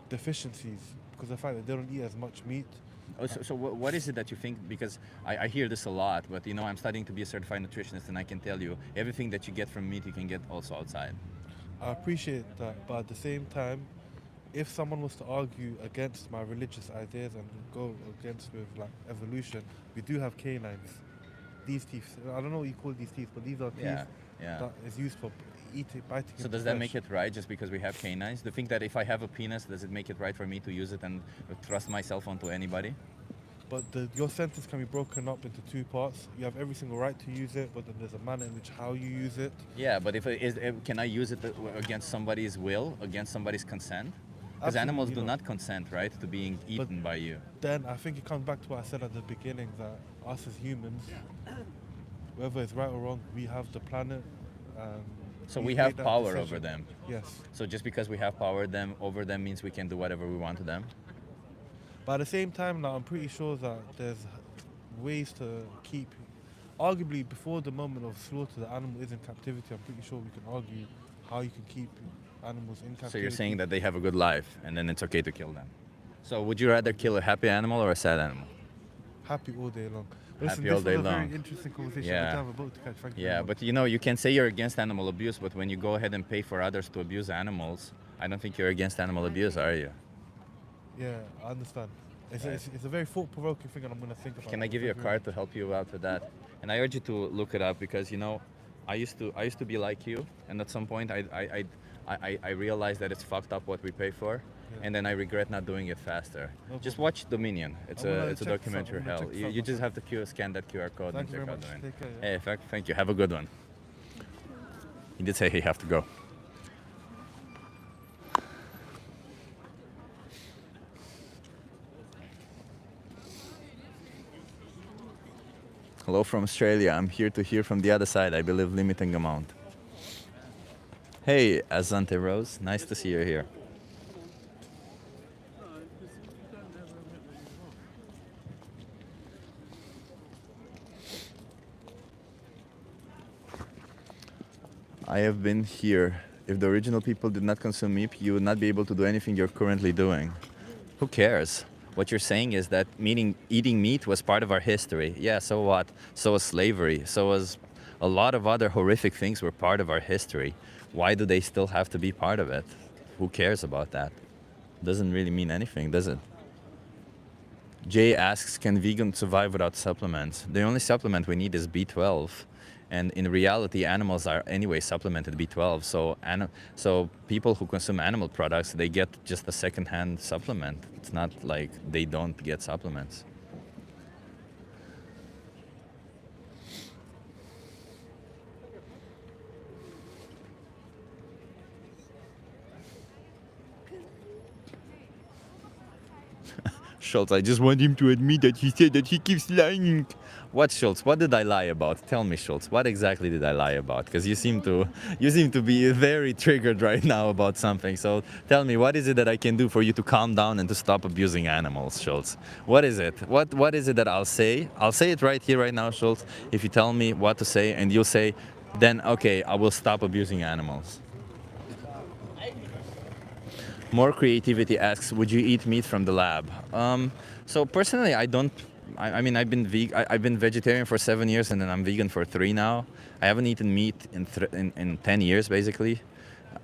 deficiencies because of the fact that they don't eat as much meat. Oh, so what is it that you think? Because I hear this a lot, but I'm studying to be a certified nutritionist, and I can tell you everything that you get from meat, you can get also outside. I appreciate that, but at the same time, if someone was to argue against my religious ideas and go against with like evolution, we do have canines. These teeth, I don't know what you call these teeth, but these are teeth Yeah. that is used for biting. So into does that flesh. make it right just because we have canines? Do you think that if I have a penis, does it make it right for me to use it and trust myself onto anybody? But your sentence can be broken up into two parts. You have every single right to use it, but then there's a manner in which how you use it. Yeah, but can I use it against somebody's will, against somebody's consent? Because animals do Absolutely not consent, right, to being eaten by you. Then I think it comes back to what I said at the beginning, that us as humans, whether it's right or wrong, we have the planet. So we've we have made that power decision. over them. Yes. So just because we have power over them means we can do whatever we want to them? But at the same time, now I'm pretty sure that there's ways to keep. Arguably, before the moment of slaughter, the animal is in captivity. I'm pretty sure we can argue how you can keep animals in captivity. So you're saying that they have a good life and then it's okay to kill them. So would you rather kill a happy animal or a sad animal? Happy all day long. Happy all day this was a long. very interesting conversation. Yeah. I do have a boat to catch. Thank you. Yeah, very much. but you can say you're against animal abuse, but when you go ahead and pay for others to abuse animals, I don't think you're against animal abuse, are you? Yeah, I understand. It's a very thought-provoking thing, and I'm going to think about it. Can I give you a card to help you out with that? And I urge you to look it up because I used to be like you, and at some point I realized that it's fucked up what we pay for. and then I regret not doing it faster. No Just problem. watch Dominion. It's I'm gonna a check documentary some- I'm gonna hell. check You some just out. have to scan that QR code Thank and you check very out much. Dominion. Take care. Yeah. Hey, thank you. Have a good one. He did say he have to go. Hello from Australia. I'm here to hear from the other side. I believe limiting amount. Hey, Azante Rose. Nice to see you here. I have been here. If the original people did not consume meat, you would not be able to do anything you're currently doing. Who cares? What you're saying is that eating meat was part of our history. Yeah, so what? So was slavery. So was a lot of other horrific things were part of our history. Why do they still have to be part of it? Who cares about that? Doesn't really mean anything, does it? Jay asks, can vegans survive without supplements? The only supplement we need is B12. And in reality, animals are anyway supplemented B12. So people who consume animal products, they get just a second-hand supplement. It's not like they don't get supplements. Schultz, I just want him to admit that he said that he keeps lying. What, Schultz? What did I lie about? Tell me, Schultz. What exactly did I lie about? Because you seem to be very triggered right now about something. So tell me, what is it that I can do for you to calm down and to stop abusing animals, Schultz? What is it? What is it that I'll say? I'll say it right here, right now, Schultz. If you tell me what to say and you'll say, then okay, I will stop abusing animals. More Creativity asks, would you eat meat from the lab? So personally, I don't. I mean, I've been vegetarian for 7 years, and then I'm vegan for 3 now. I haven't eaten meat in 10 years, basically.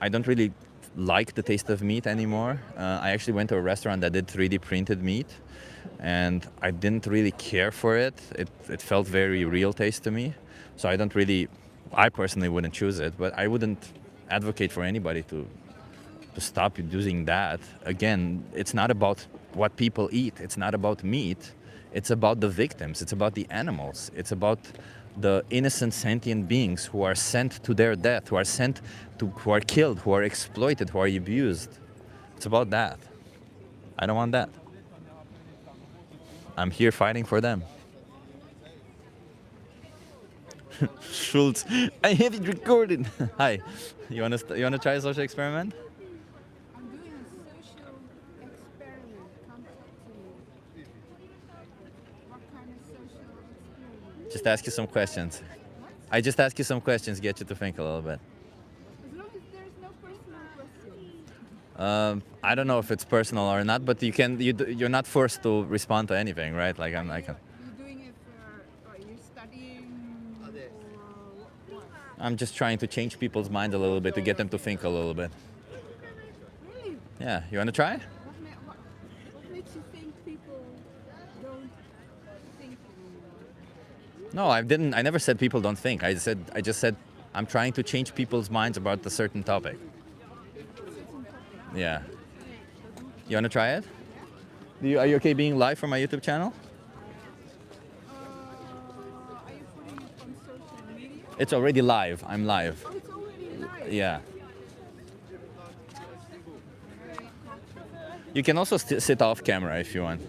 I don't really like the taste of meat anymore. I actually went to a restaurant that did 3D printed meat, and I didn't really care for it. It felt very real taste to me. So I personally wouldn't choose it, but I wouldn't advocate for anybody to stop using that. Again, it's not about what people eat. It's not about meat. It's about the victims. It's about the animals. It's about the innocent sentient beings who are sent to their death, who are killed, who are exploited, who are abused. It's about that. I don't want that. I'm here fighting for them. Schultz, I have it recorded. Hi, you wanna try a social experiment? I'm doing a social experiment. Come talk to me. What kind of social experiment? Just ask you some questions. I just ask you some questions, get you to think a little bit. As long as there's no personal questions. I don't know if it's personal or not, but you're not forced to respond to anything, right? Like I'm like. You're doing it for, you're studying or what? I'm just trying to change people's mind a little bit to get them to think a little bit. Really? Yeah, you want to try? What makes you think people don't think anymore? No, I didn't. I never said people don't think. I just said I'm trying to change people's minds about a certain topic. Yeah. You want to try it? Are you okay being live from my YouTube channel? Are you putting it on social media? It's already live. I'm live. Oh, it's already live. Yeah. You can also sit off camera if you want.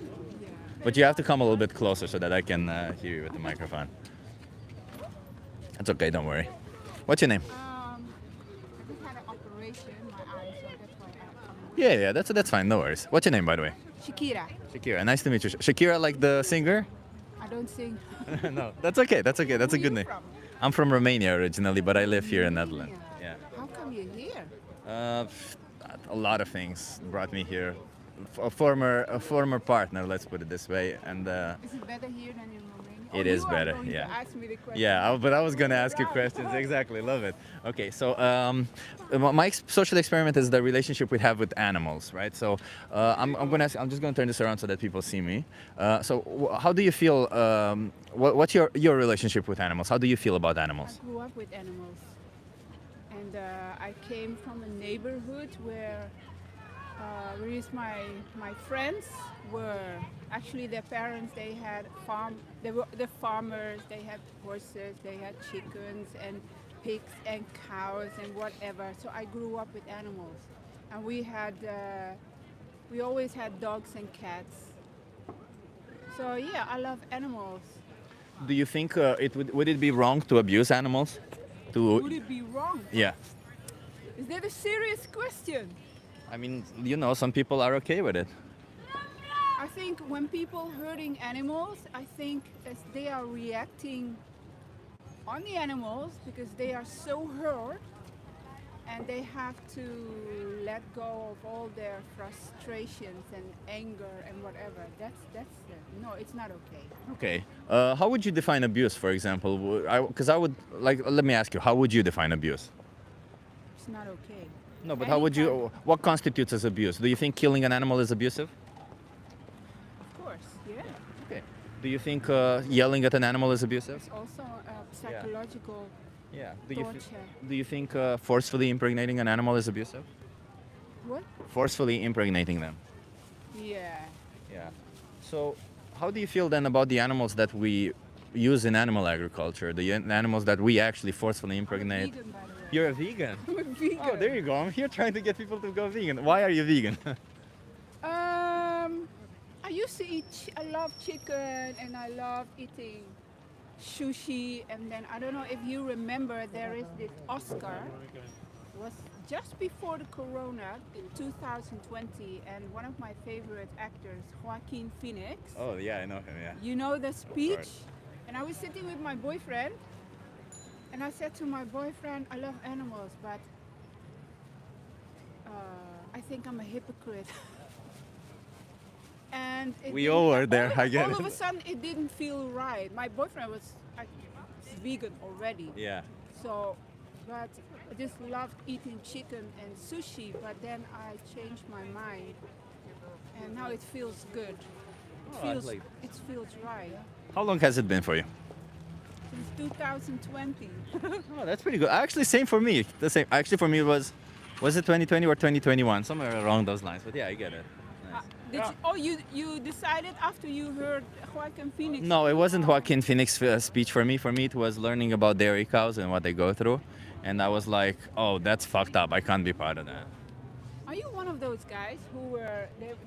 But you have to come a little bit closer so that I can hear you with the microphone. It's okay, don't worry. What's your name? I just had an operation, my eye, so that's why I'm Yeah, that's fine, no worries. What's your name, by the way? Shakira. Shakira, nice to meet you. Shakira, like the singer? I don't sing. No, that's okay, that's a Where good you name. from? I'm from Romania originally, but I live here in Netherlands. Yeah. How come you're here? A lot of things brought me here. A former partner, let's put it this way, and Is it better here than in Romania? It is better, You are going yeah. to ask me the question. yeah, but I was gonna ask you Right. questions. Exactly, love it. Okay, so my social experiment is the relationship we have with animals, right? So I'm just gonna turn this around so that people see me. How do you feel? What's your relationship with animals? How do you feel about I animals? grew up with animals. And I came from a neighborhood where whereas my friends were actually their parents. They had farm. They were the farmers. They had horses. They had chickens and pigs and cows and whatever. So I grew up with animals, and we always had dogs and cats. So yeah, I love animals. Do you think would it be wrong to abuse animals? Would it be wrong? Yeah. Is that a serious question? I mean, some people are okay with it. I think when people hurting animals, I think as they are reacting on the animals because they are so hurt and they have to let go of all their frustrations and anger and whatever. No, it's not okay. Okay. How would you define abuse, for example? Because I would let me ask you, how would you define abuse? It's not okay. No, but how would you? What constitutes as abuse? Do you think killing an animal is abusive? Of course, yeah. Okay. Do you think yelling at an animal is abusive? It's also psychological Yeah. torture. Do you think forcefully impregnating an animal is abusive? What? Forcefully impregnating them. Yeah. Yeah. So, how do you feel then about the animals that we use in animal agriculture? The animals that we actually forcefully impregnate? I'm a vegan, by the way. You're a vegan. I'm a vegan. Oh, there you go. I'm here trying to get people to go vegan. Why are you vegan? I used to eat. I love chicken, and I love eating sushi. And then I don't know if you remember, there is this Oscar. Was just before the Corona in 2020, and one of my favorite actors, Joaquin Phoenix. Oh yeah, I know him. Yeah. You know the speech? course. And I was sitting with my boyfriend, and I said to my boyfriend, I love animals, but I think I'm a hypocrite. And We all were there, I get all it. of a sudden, it didn't feel right. My boyfriend was vegan already. Yeah. So, but I just loved eating chicken and sushi, but then I changed my mind. And now it feels good. It feels right. How long has it been for you? Since 2020. Oh, that's pretty good. Actually, same for me. The same. Actually, for me, it was it 2020 or 2021? Somewhere along those lines. But yeah, I get it. Nice. You decided after you heard Joaquin Phoenix? No, it wasn't Joaquin Phoenix speech for me. For me, it was learning about dairy cows and what they go through. And I was like, oh, that's fucked up. I can't be part of that. Are you one of those guys who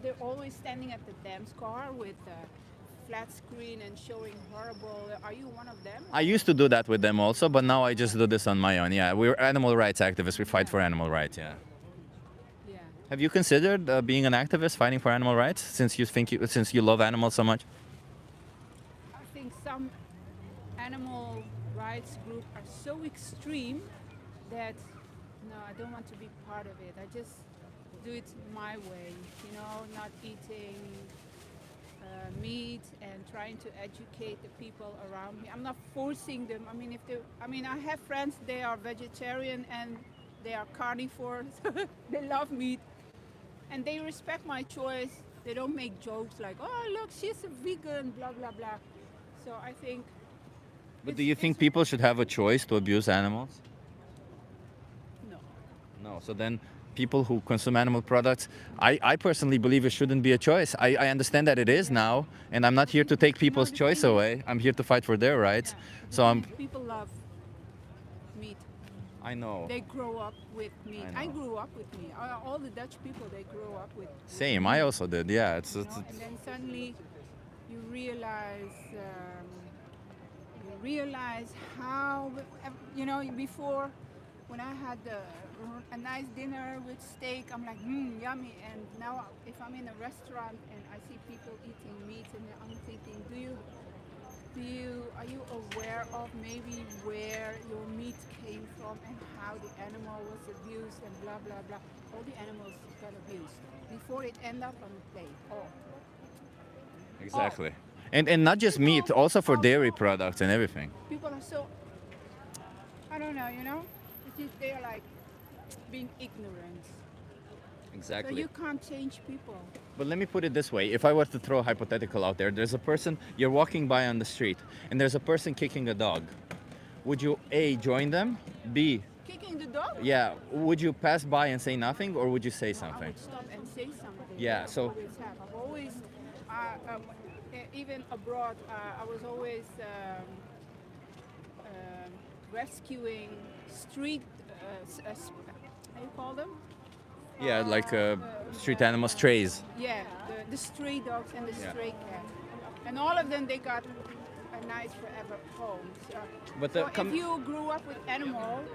they're always standing at the dance car with a flat screen and showing horrible? Are you one of them? I used to do that with them also, but now I just do this on my own. Yeah, we're animal rights activists. We fight for animal rights. Yeah. Yeah. Have you considered being an activist, fighting for animal rights, since you love animals so much? I think some animal rights groups are so extreme that no, I don't want to be part of it. I just do it my way, not eating meat and trying to educate the people around me. I'm not forcing them. I have friends, they are vegetarian and they are carnivores. They love meat and they respect my choice. They don't make jokes like, oh, look, she's a vegan, blah, blah, blah. So I think... But do you think people should have a choice to abuse animals? No. No. So then people who consume animal products, I personally believe it shouldn't be a choice. I understand that it is now, and I'm not here to take people's choice away. I'm here to fight for their rights. Yeah. So People love meat. I know. They grow up with meat. I I know. grew up with meat. All the Dutch people, they grow up with Same. I also did. Yeah. and then suddenly you realize how, before when I had a nice dinner with steak, I'm like, yummy. And now if I'm in a restaurant and I see people eating meat, and I'm thinking, are you aware of maybe where your meat came from and how the animal was abused and blah, blah, blah. All the animals got abused before it ended up on the plate. Oh. Exactly. And not just meat, also for dairy products and everything. People are so, I don't know, they are like being ignorant. So Exactly. you can't change people. But let me put it this way. If I were to throw a hypothetical out there, there's a person, you're walking by on the street, and there's a person kicking a dog. Would you A, join them, B, Kicking walking the dog. Yeah, would you pass by and say nothing, or would you say I something? would stop and say something. Yeah, I so- always have. I've always, even abroad, I was always rescuing street, how you call them? Yeah, like street animals, strays. Yeah, the stray dogs and the Yeah. stray cats. And all of them, they got a nice forever home. So, But so if you grew up with animals,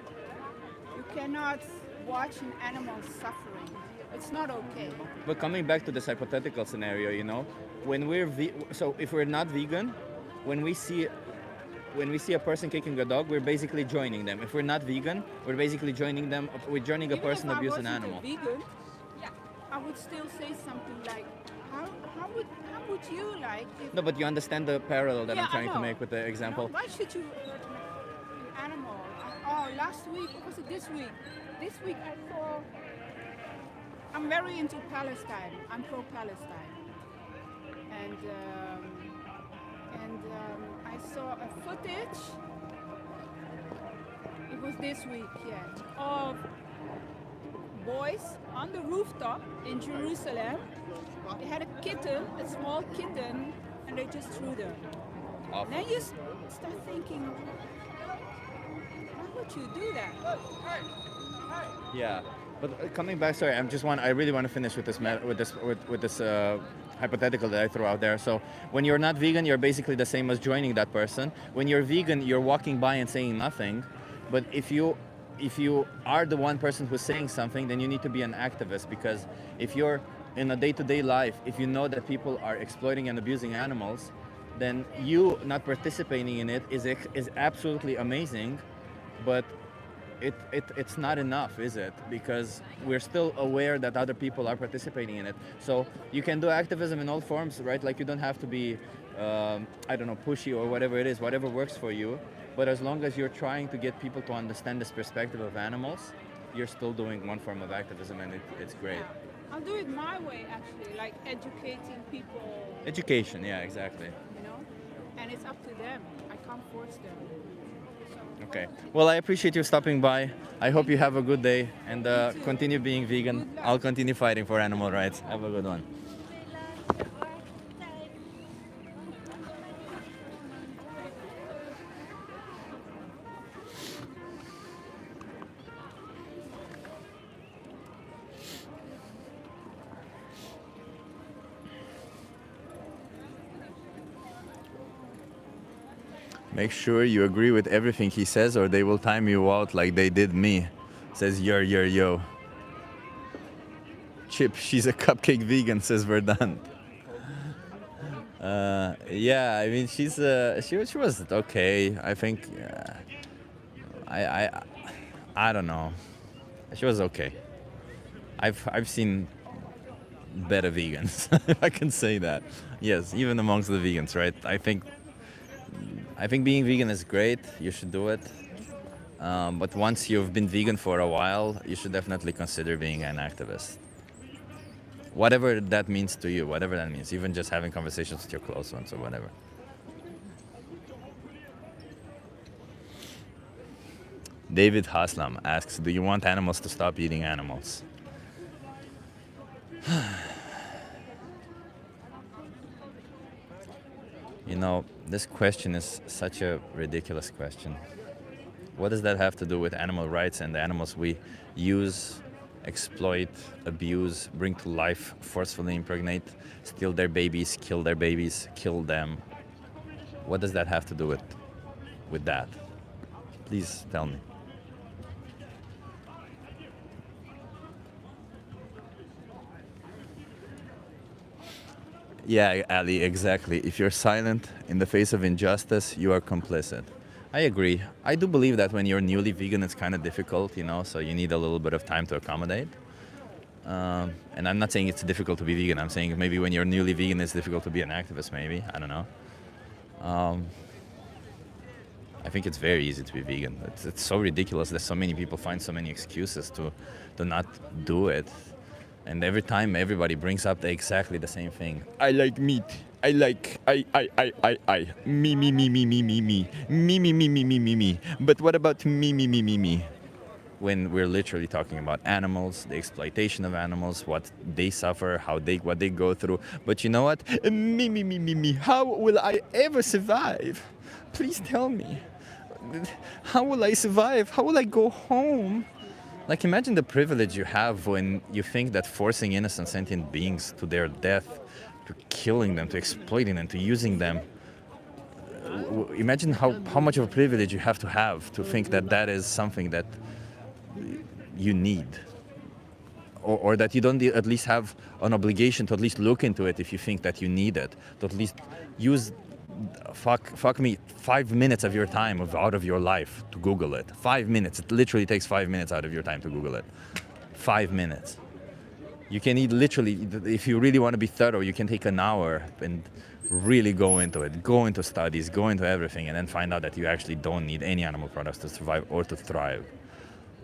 you cannot watch an animal suffering. It's not okay. But coming back to this hypothetical scenario, you know, when we're so if we're not vegan, when we see a person kicking a dog, we're basically joining them. If we're not vegan, we're basically joining them. We're joining a Even person if I abusing an wasn't animal. a vegan, I would still say something like, how would you like if... No, but you understand the parallel that Yeah, I'm I trying to know. make with the example. You know, why should you hurt an animal? Oh, last week, or was it this week? This week I saw... I'm very into Palestine. I'm pro-Palestine. And I saw a footage, it was this week, yeah, of boys on the rooftop in Jerusalem. They had a kitten, a small kitten, and they just threw them. Awful. Then you start thinking, why would you do that? Yeah, but coming back, sorry, I really want to finish with this hypothetical that I threw out there. So when you're not vegan, you're basically the same as joining that person. When you're vegan, you're walking by and saying nothing. But if you are the one person who's saying something, then you need to be an activist, because if you're in a day-to-day life, if you know that people are exploiting and abusing animals, then you not participating in it is absolutely amazing, but it's not enough, is it? Because we're still aware that other people are participating in it. So you can do activism in all forms, right? Like you don't have to be, I don't know, pushy or whatever it is, whatever works for you. But as long as you're trying to get people to understand this perspective of animals, you're still doing one form of activism, and it's great. I'll do it my way, actually, like educating people, Education, yeah, exactly. you know? And it's up to them. I can't force them. So, Okay. Well, I appreciate you stopping by. I hope you have a good day and continue being vegan. Good luck. I'll continue fighting for animal rights. Have a good one. Make sure you agree with everything he says, or they will time you out like they did me. Says yo. Chip, she's a cupcake vegan, says Verdant. Yeah, I mean she was okay. I think I don't know. She was okay. I've seen better vegans, if I can say that. Yes, even amongst the vegans, right? I think being vegan is great. You should do it. But once you've been vegan for a while, you should definitely consider being an activist. Whatever that means to you, whatever that means, even just having conversations with your close ones or whatever. David Haslam asks, do you want animals to stop eating animals? You know, this question is such a ridiculous question. What does that have to do with animal rights and the animals we use, exploit, abuse, bring to life, forcefully impregnate, steal their babies, kill them? What does that have to do with that? Please tell me. Yeah, Ali, exactly. If you're silent in the face of injustice, you are complicit. I agree. I do believe that when you're newly vegan, it's kind of difficult, you know, so you need a little bit of time to accommodate. And I'm not saying it's difficult to be vegan. I'm saying maybe when you're newly vegan, it's difficult to be an activist, maybe. I don't know. I think it's very easy to be vegan. It's so ridiculous that so many people find so many excuses to not do it. And every time everybody brings up exactly the same thing. I like meat. I. Me. Me. But what about me? when we're literally talking about animals, the exploitation of animals, what they suffer, what they go through. But you know what? Me. How will I ever survive? Please tell me. How will I survive? How will I go home? Like, imagine the privilege you have when you think that forcing innocent sentient beings to their death, to killing them, to exploiting them, to using them. Imagine how much of a privilege you have to think that that is something that you need. Or that you don't at least have an obligation to at least look into it if you think that you need it. To at least use, fuck me, 5 minutes of your time out of your life to Google it. 5 minutes. It literally takes 5 minutes out of your time to Google it. 5 minutes. You can literally, if you really want to be thorough, you can take an hour and really go into it. Go into studies, go into everything, and then find out that you actually don't need any animal products to survive or to thrive.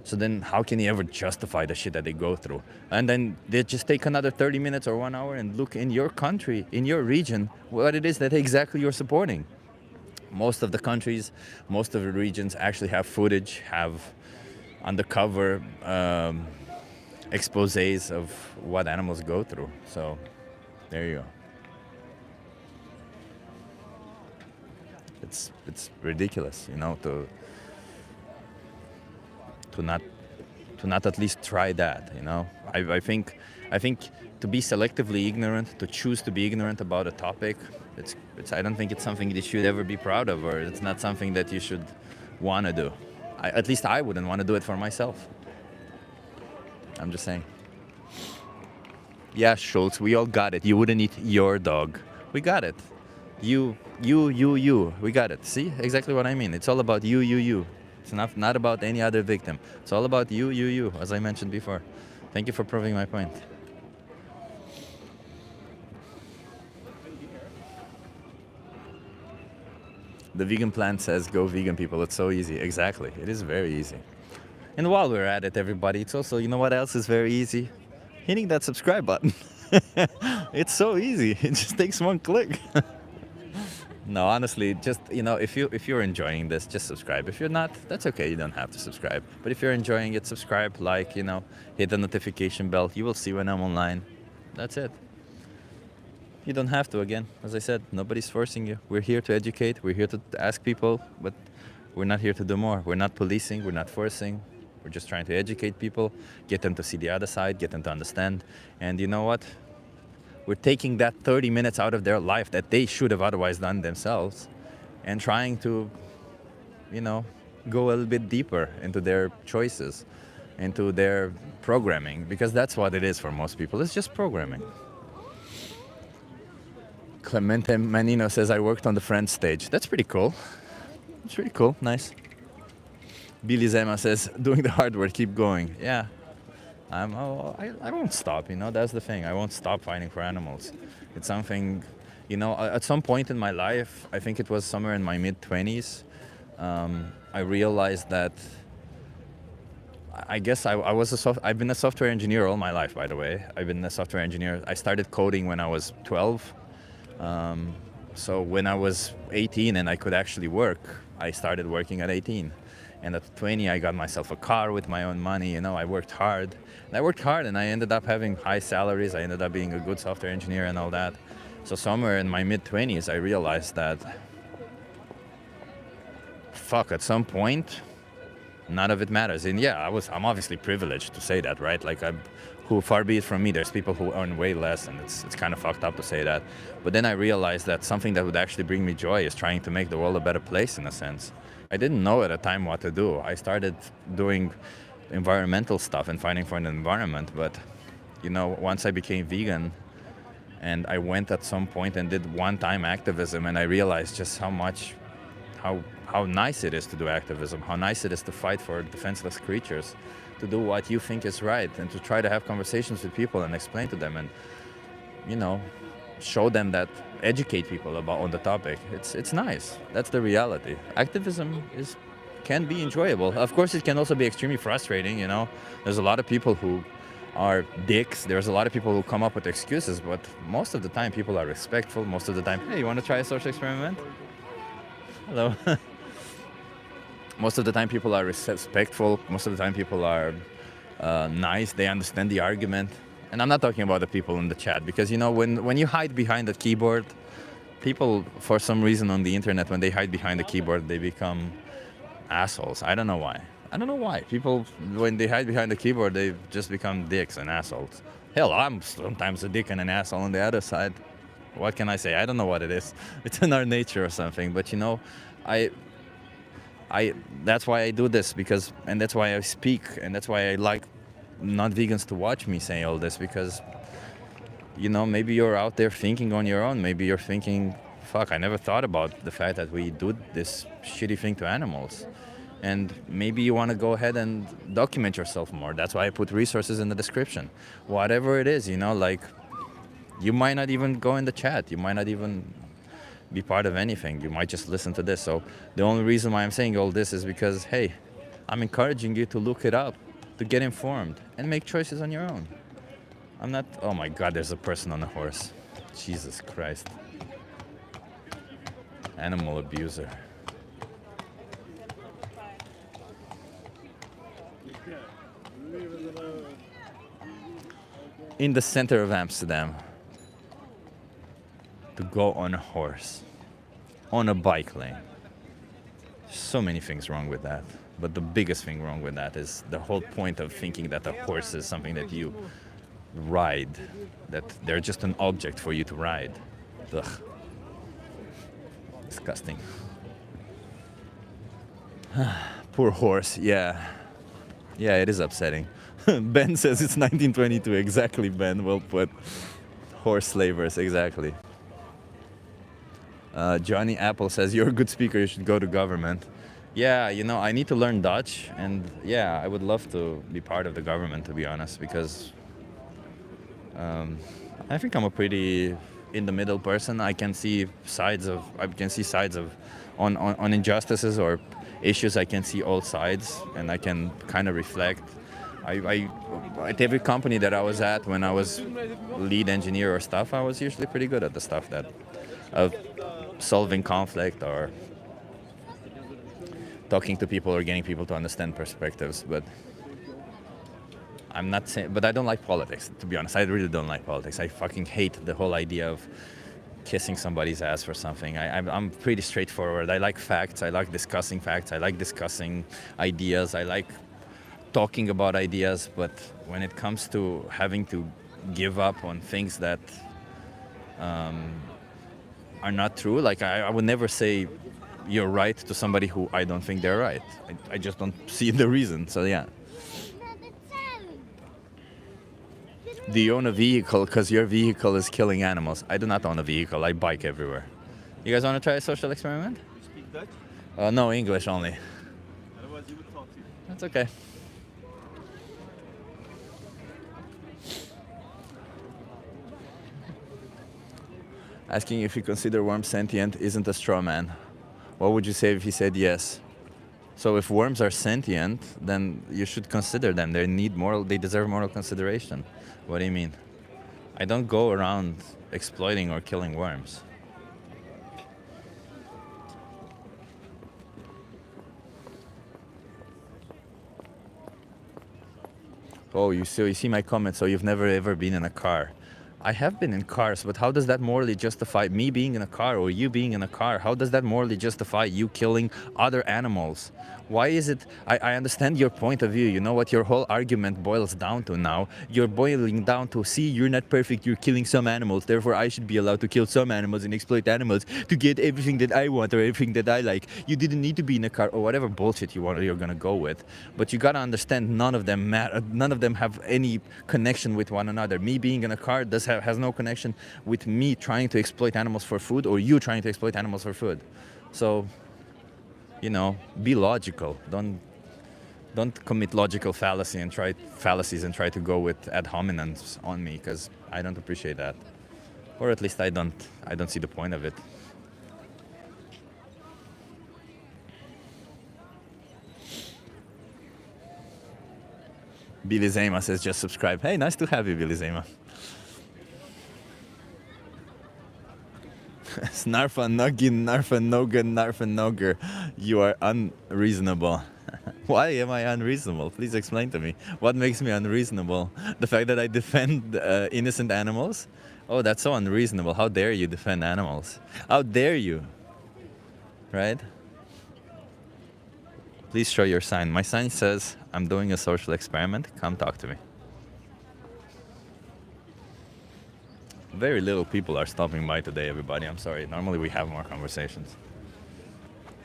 So then how can you ever justify the shit that they go through? And then they just take another 30 minutes or 1 hour and look in your country, in your region, what it is that exactly you're supporting. Most of the countries, most of the regions actually have footage, have undercover exposés of what animals go through. So there you go. It's ridiculous, you know, to not at least try that, you know. I think to be selectively ignorant, to choose to be ignorant about a topic, I don't think it's something that you should ever be proud of, or it's not something that you should want to do. At least I wouldn't want to do it for myself. I'm just saying. Yeah, Schultz, we all got it. You wouldn't eat your dog. We got it. You. We got it. See? Exactly what I mean. It's all about you. It's not about any other victim. It's all about you, as I mentioned before. Thank you for proving my point. The vegan plant says, go vegan, people. It's so easy. Exactly. It is very easy. And while we're at it, everybody, it's also, you know what else is very easy? Hitting that subscribe button. It's so easy. It just takes one click. No, honestly, just, you know, if you're enjoying this, just subscribe. If you're not, that's okay. You don't have to subscribe. But if you're enjoying it, subscribe, like, you know, hit the notification bell. You will see when I'm online. That's it. You don't have to, again. As I said, nobody's forcing you. We're here to educate. We're here to ask people, but we're not here to do more. We're not policing. We're not forcing. We're just trying to educate people, get them to see the other side, get them to understand. And you know what? We're taking that 30 minutes out of their life that they should have otherwise done themselves and trying to, you know, go a little bit deeper into their choices, into their programming, because that's what it is for most people. It's just programming. Clemente Manino says, I worked on the Friends stage. That's pretty cool. It's pretty cool. Nice. Billy Zema says, doing the hard work, keep going. Yeah. I won't stop, you know, that's the thing. I won't stop fighting for animals. It's something, you know, at some point in my life, I think it was somewhere in my mid-20s, I realized that I guess I've been a software engineer all my life, by the way. I've been a software engineer. I started coding when I was 12. So when I was 18 and I could actually work, I started working at 18. And at 20, I got myself a car with my own money. You know, I worked hard. And I ended up having high salaries. I ended up being a good software engineer and all that. So somewhere in my mid-20s, I realized that, at some point, none of it matters. And yeah, I'm obviously privileged to say that, right? Like, who far be it from me, there's people who earn way less, and it's kind of fucked up to say that. But then I realized that something that would actually bring me joy is trying to make the world a better place, in a sense. I didn't know at the time what to do. I started doing environmental stuff and fighting for an environment, but, you know, once I became vegan, and I went at some point and did one-time activism, and I realized just how nice it is to do activism, how nice it is to fight for defenseless creatures, to do what you think is right, and to try to have conversations with people and explain to them and, you know, show them that, educate people on the topic. It's nice. That's the reality. Activism can be enjoyable. Of course, it can also be extremely frustrating, you know. There's a lot of people who are dicks. There's a lot of people who come up with excuses, but most of the time people are respectful. Most of the time, hey, you want to try a social experiment? Hello. most of the time people are respectful. Most of the time people are nice. They understand the argument. And I'm not talking about the people in the chat, because when you hide behind the keyboard, people for some reason on the internet, when they hide behind the keyboard, they become assholes. I don't know why. People, when they hide behind the keyboard, they just become dicks and assholes. Hell, I'm sometimes a dick and an asshole on the other side. What can I say? I don't know what it is. It's in our nature or something. But that's why I do this, and that's why I speak, and that's why I like non-vegans to watch me say all this, because maybe you're out there thinking on your own. Maybe you're thinking, fuck, I never thought about the fact that we do this shitty thing to animals. And maybe you want to go ahead and document yourself more. That's why I put resources in the description. Whatever it is, like, you might not even go in the chat. You might not even be part of anything. You might just listen to this. So the only reason why I'm saying all this is because, hey, I'm encouraging you to look it up, to get informed, and make choices on your own. I'm not... Oh my God, there's a person on a horse. Jesus Christ. Animal abuser. In the center of Amsterdam, to go on a horse, on a bike lane. So many things wrong with that. But the biggest thing wrong with that is the whole point of thinking that a horse is something that you ride, that they're just an object for you to ride. Ugh. Disgusting. Poor horse, yeah. Yeah, it is upsetting. Ben says it's 1922. Exactly, Ben. Well put. Horse slavers, exactly. Johnny Apple says, you're a good speaker, you should go to government. Yeah, I need to learn Dutch, and yeah, I would love to be part of the government, to be honest, because I think I'm a pretty in the middle person. I can see sides of on injustices or issues. I can see all sides, and I can kind of reflect. I at every company that I was at, when I was lead engineer or stuff, I was usually pretty good at the stuff that of solving conflict or talking to people or getting people to understand perspectives. But I'm not saying, but I don't like politics, to be honest. I really don't like politics. I fucking hate the whole idea of kissing somebody's ass for something. I'm pretty straightforward. I like facts. I like discussing facts. I like discussing ideas. I like talking about ideas. But when it comes to having to give up on things that are not true, like I would never say you're right to somebody who I don't think they're right. I just don't see the reason. So yeah. Do you own a vehicle because your vehicle is killing animals? I do not own a vehicle. I bike everywhere. You guys want to try a social experiment? You speak Dutch? No, English only. Otherwise you would talk to you. That's okay. Asking if you consider worms sentient isn't a straw man. What would you say if he said yes? So if worms are sentient, then you should consider them. They deserve moral consideration. What do you mean? I don't go around exploiting or killing worms. Oh, you see my comment, so you've never ever been in a car. I have been in cars, but how does that morally justify me being in a car or you being in a car? How does that morally justify you killing other animals? Why is it? I understand your point of view. You know what your whole argument boils down to now? You're boiling down to, see, you're not perfect, you're killing some animals, therefore I should be allowed to kill some animals and exploit animals to get everything that I want or everything that I like. You didn't need to be in a car, or whatever bullshit you're gonna go with. But you gotta understand, none of them matter. None of them have any connection with one another. Me being in a car has no connection with me trying to exploit animals for food, or you trying to exploit animals for food. So, be logical. Don't commit logical fallacies and try to go with ad hominems on me, because I don't appreciate that, or at least I don't see the point of it. Billy Zema says just subscribe. Hey, nice to have you, Billy Zema. Snarfa Nuggin, Narfa Nogan, Narfa Nogger. You are unreasonable. Why am I unreasonable? Please explain to me. What makes me unreasonable? The fact that I defend innocent animals? Oh, that's so unreasonable. How dare you defend animals? How dare you? Right? Please show your sign. My sign says, I'm doing a social experiment. Come talk to me. Very little people are stopping by today, everybody. I'm sorry. Normally we have more conversations.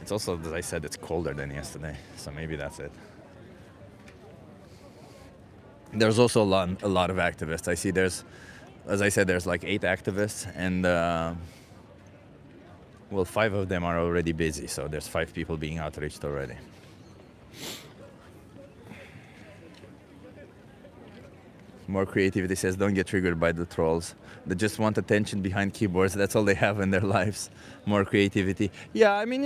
It's also, as I said, it's colder than yesterday. So maybe that's it. There's also a lot of activists. I see as I said, there's like 8 activists. And, well, 5 of them are already busy. So there's 5 people being outreached already. More creativity says, don't get triggered by the trolls. They just want attention behind keyboards. That's all they have in their lives. More creativity. Yeah, I mean,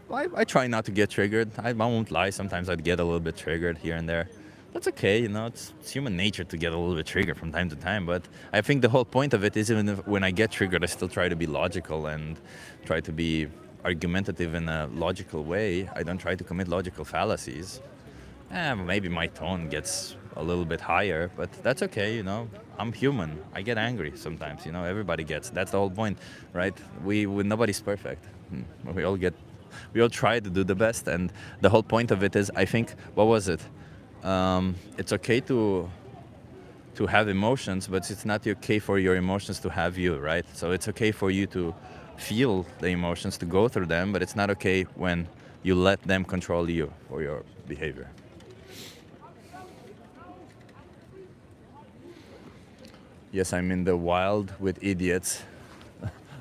I try not to get triggered. I won't lie. Sometimes I'd get a little bit triggered here and there. That's okay, it's human nature to get a little bit triggered from time to time. But I think the whole point of it is even when I get triggered, I still try to be logical and try to be argumentative in a logical way. I don't try to commit logical fallacies. Maybe my tone gets a little bit higher, but that's okay, I'm human. I get angry sometimes, everybody gets. That's the whole point, right? Nobody's perfect. We all try to do the best, and the whole point of it is, I think, what was it? It's okay to have emotions, but it's not okay for your emotions to have you, right? So it's okay for you to feel the emotions, to go through them, but it's not okay when you let them control you or your behavior. Yes, I'm in the wild with idiots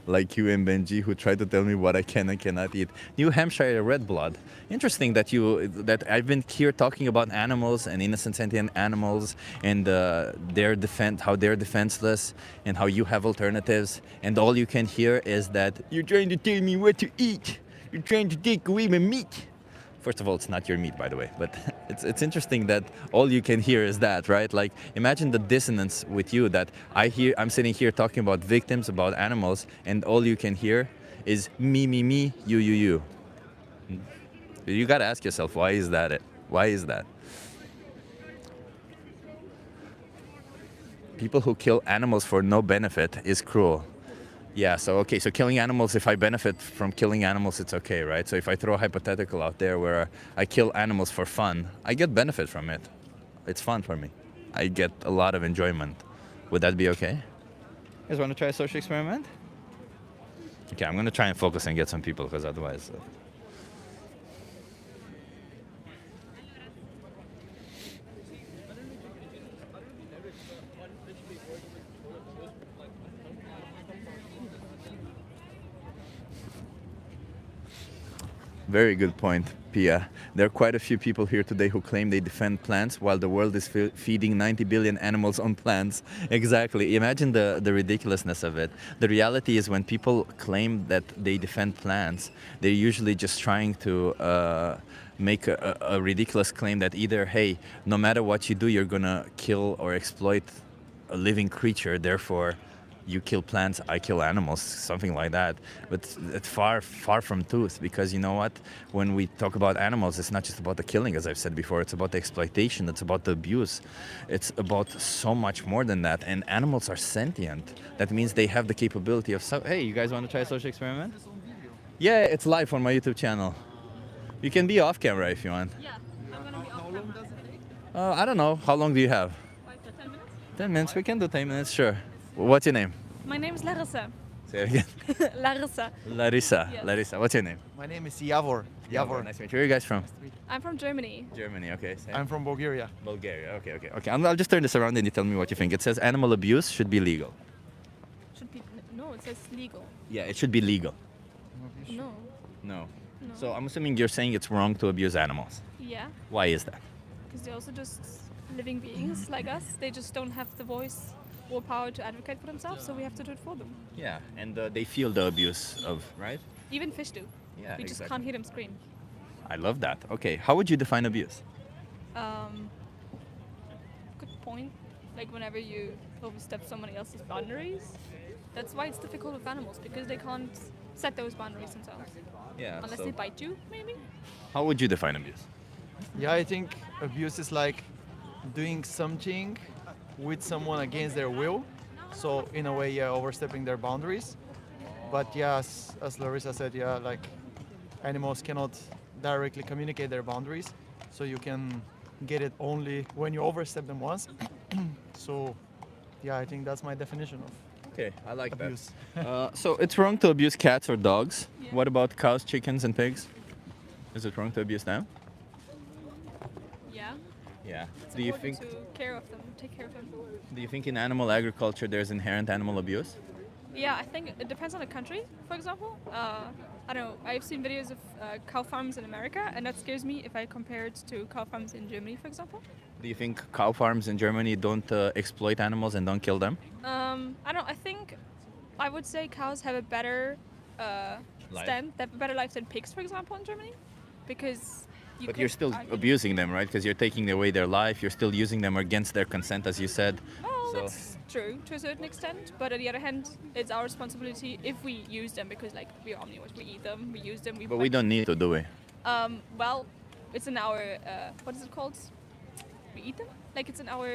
like you and Benji who try to tell me what I can and cannot eat. New Hampshire red blood. Interesting that I've been here talking about animals and innocent sentient animals and how they're defenseless and how you have alternatives, and all you can hear is that you're trying to tell me what to eat. You're trying to take away my meat. First of all, it's not your meat, by the way, but it's interesting that all you can hear is that, right? Like, imagine the dissonance with you that I'm sitting here talking about victims, about animals, and all you can hear is me, you. You gotta ask yourself, why is that? Why is that? People who kill animals for no benefit is cruel. Yeah, so killing animals, if I benefit from killing animals, it's okay, right? So if I throw a hypothetical out there where I kill animals for fun, I get benefit from it. It's fun for me. I get a lot of enjoyment. Would that be okay? You guys want to try a social experiment? Okay, I'm going to try and focus and get some people, because otherwise... Very good point, Pia. There are quite a few people here today who claim they defend plants while the world is feeding 90 billion animals on plants. Exactly. Imagine the ridiculousness of it. The reality is when people claim that they defend plants, they're usually just trying to make a ridiculous claim that either, hey, no matter what you do, you're going to kill or exploit a living creature, therefore you kill plants, I kill animals, something like that. But it's far from truth, because you know what? When we talk about animals, it's not just about the killing, as I've said before. It's about the exploitation. It's about the abuse. It's about so much more than that. And animals are sentient. That means they have the capability of... Hey, you guys want to try a social experiment? Yeah, it's live on my YouTube channel. You can be off camera if you want. Yeah, I'm going to be off camera. How long does it take? I don't know. How long do you have? 5 to 10 minutes. 10 minutes? We can do 10 minutes, sure. What's your name? My name is Larissa. Say it again. Larissa. Larissa. Yes. Larissa. What's your name? My name is Javor. Nice to meet you. Where are you guys from? I'm from Germany. Germany, okay. Same. I'm from Bulgaria. Bulgaria, okay. I'll just turn this around and you tell me what you think. It says animal abuse should be legal. Should be no, it says legal. Yeah, it should be legal. No. No. So I'm assuming you're saying it's wrong to abuse animals. Yeah. Why is that? Because they're also just living beings like us. They just don't have the voice or power to advocate for themselves, so we have to do it for them. Yeah, and they feel the abuse of, right? Even fish do. Yeah, We just can't hear them scream. I love that. Okay, how would you define abuse? Good point. Like whenever you overstep somebody else's boundaries. That's why it's difficult with animals, because they can't set those boundaries themselves. Yeah. Unless so they bite you, maybe. how would you define abuse? Yeah, I think abuse is like doing something with someone against their will. So in a way, yeah, overstepping their boundaries. But yeah, as Larissa said, yeah, like animals cannot directly communicate their boundaries. So you can get it only when you overstep them once. So yeah, I think that's my definition of Okay, I like abuse. that. So it's wrong to abuse cats or dogs. Yeah. What about cows, chickens, and pigs? Is it wrong to abuse them? Yeah. Yeah. It's Do you important think? to care of them, take care of them. Do you think in animal agriculture there's inherent animal abuse? Yeah, I think it depends on the country. For example, I don't know. I've seen videos of cow farms in America, and that scares me if I compare it to cow farms in Germany, for example. Do you think cow farms in Germany don't exploit animals and don't kill them? I don't. I think I would say cows have a better Life. they have a better life than pigs, for example, in Germany, because. But could you're still argue- abusing them, right? Because you're taking away their life. You're still using them against their consent, as you said. Well, So- that's true to a certain extent, but on the other hand, it's our responsibility if we use them because, like, we're omnivores, we eat them, we use them, we. But we don't need to, do we? Well, it's in our what is it called? We eat them. Like it's in our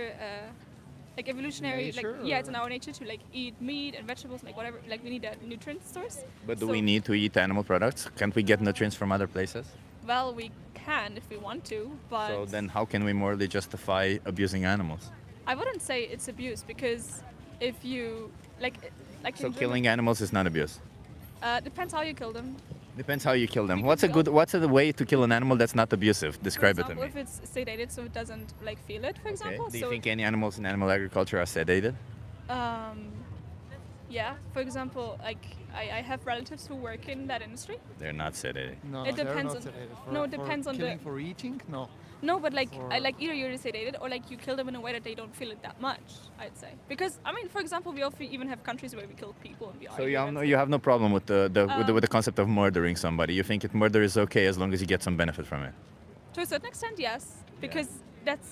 like evolutionary. Nature, like yeah, it's or- in our nature to like eat meat and vegetables, like whatever. Like we need a nutrient source. But do So- we need to eat animal products? Can't we get nutrients from other places? Well, we can if we want to, but So then how can we morally justify abusing animals? I wouldn't say it's abuse because if you like So in killing animals is not abuse. depends how you kill them. Depends how you kill them. We What's a can good kill- what's a way to kill an animal that's not abusive? Describe For it to example, me. if it's sedated so it doesn't like feel it, for Okay. example. Do you so think any animals in animal agriculture are sedated? yeah, for example, like I have relatives who work in that industry. They're not sedated. No, It they're depends not on- sedated. no, it For depends on the- killing for eating. No. No, but like For- like either you're sedated or like you kill them in a way that they don't feel it that much. I'd say because I mean, for example, we also even have countries where we kill people and we So argue you have that's no you have no problem with with the Um, concept of murdering somebody. You think that murder is okay as long as you get some benefit from it. to a certain extent, yes, because that's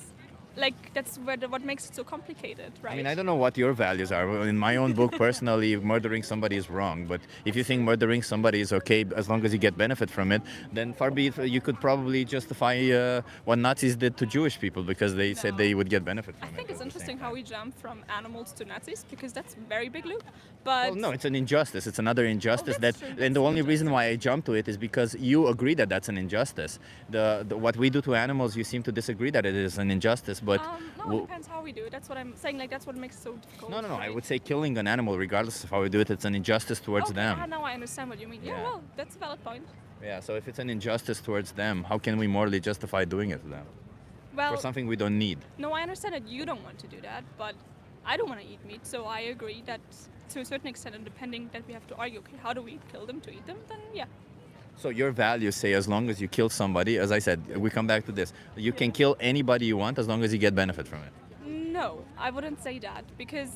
what makes it so complicated, right? I mean, I don't know what your values are. In my own book, personally, murdering somebody is wrong. But if you think murdering somebody is okay as long as you get benefit from it, then far be it, you could probably justify what Nazis did to Jewish people because they said No. they would get benefit I from it. think at it's the same interesting time. how we jump from animals to Nazis because that's a very big loop. But Well, no, it's an injustice. It's another injustice that's that, true. and the That's only reason why I jump to it is because you agree that that's an injustice. The what we do to animals, you seem to disagree that it is an injustice. But no, w- it depends how we do it. That's what I'm saying. Like that's what makes it so difficult. no, I right? would say killing an animal, regardless of how we do it, it's an injustice towards Okay, them. now I understand what you mean. Yeah, Yeah. well, that's a valid point. Yeah. So if it's an injustice towards them, how can we morally justify doing it to them Well, for something we don't need? no, I understand that you don't want to do that, but I don't want to eat meat, so I agree that to a certain extent, and depending that we have to argue, okay, how do we kill them to eat them? Then yeah. So your values say as long as you kill somebody, as I said, we come back to this. You can kill anybody you want as long as you get benefit from it. No, I wouldn't say that because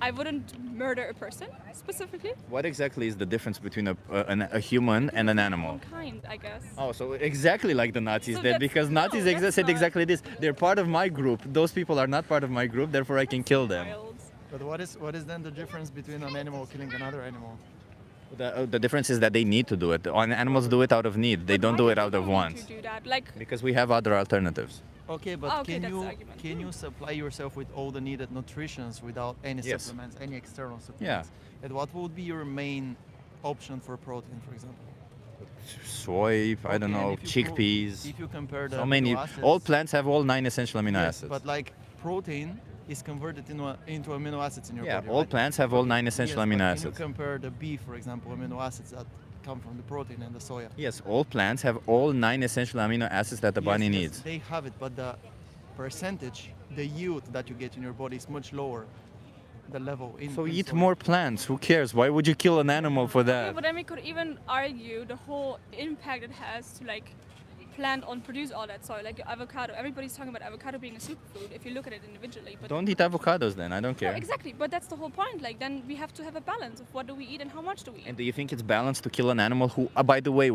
I wouldn't murder a person specifically. What exactly is the difference between a human and an animal? One kind, I guess. Oh, so exactly like the Nazis So did, that's- because no, Nazis that's said not- exactly this. They're part of my group. Those people are not part of my group, therefore I can kill them. Wild. But what is then the difference between an animal killing another animal? The difference is that they need to do it. Animals do it out of need. They But don't why do it do out of we need want. to do that? Like, Because we have other alternatives. Okay, but Ah, okay, can that's you the argument. can you supply yourself with all the needed nutritions without any Yes. supplements, any external supplements? And what would be your main option for protein, for example? Soy, I Okay, don't and know, if you chickpeas. If you compare the So many. amino acids, All plants have all 9 essential amino yes, acids. but like protein is converted into amino acids in your Yeah, body. all right? plants have all 9 essential Yes, but amino can acids. you compare the beef, for example, amino acids that come from the protein and the soya? Yes, all plants have all 9 essential amino acids that the Yes, body yes, needs. They have it, but the percentage, the yield that you get in your body is much lower. The level in. So in eat soy. more plants. Who cares? Why would you kill an animal for yeah, that? but then we could even argue the whole impact it has to like plant on produce all that soy, like avocado. Everybody's talking about avocado being a superfood if you look at it individually. But Don't eat avocados then. I don't no, care. exactly. But that's the whole point. Like then we have to have a balance of what do we eat and how much do we eat. And do you think it's balanced to kill an animal who, by the way,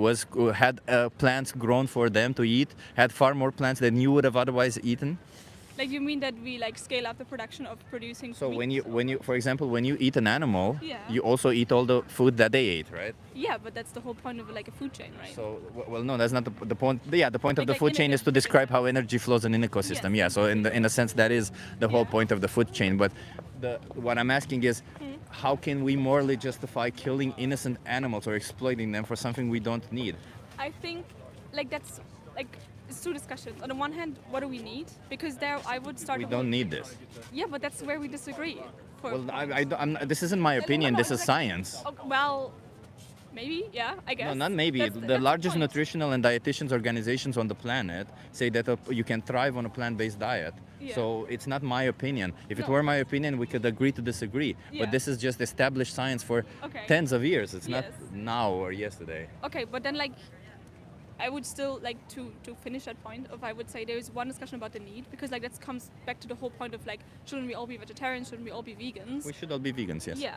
had plants grown for them to eat, had far more plants than you would have otherwise eaten? Like you mean that we like scale up the production of producing So meat? when you, for example, when you eat an animal, Yeah. you also eat all the food that they ate, right? Yeah, but that's the whole point of like a food chain, right? So, well, no, that's not the point. Yeah, the point of the Like food in a chain is to different describe how example. energy flows in an ecosystem. Yes. Yeah, so in a sense, that is the whole Yeah. point of the food chain. But what I'm asking is, how can we morally justify killing innocent animals or exploiting them for something we don't need? I think like that's like it's two discussions. On the one hand, what do we need? Because there I would start. We a whole- don't need this. Yeah, but that's where we disagree. For, Well, this isn't my opinion. no, This is exactly. science. Oh, well, maybe, yeah, I guess. No, not maybe. That's The largest point. nutritional and dietitians organizations on the planet say that you can thrive on a plant-based diet. Yeah. So it's not my opinion. If it No. were my opinion, we could agree to disagree. Yeah. But this is just established science for Okay. tens of years. It's not Yes. now or yesterday. Okay, but then like I would still like to finish that point of I would say there is one discussion about the need because like that comes back to the whole point of like shouldn't we all be vegetarians, shouldn't we all be vegans? We should all be vegans, yes. Yeah.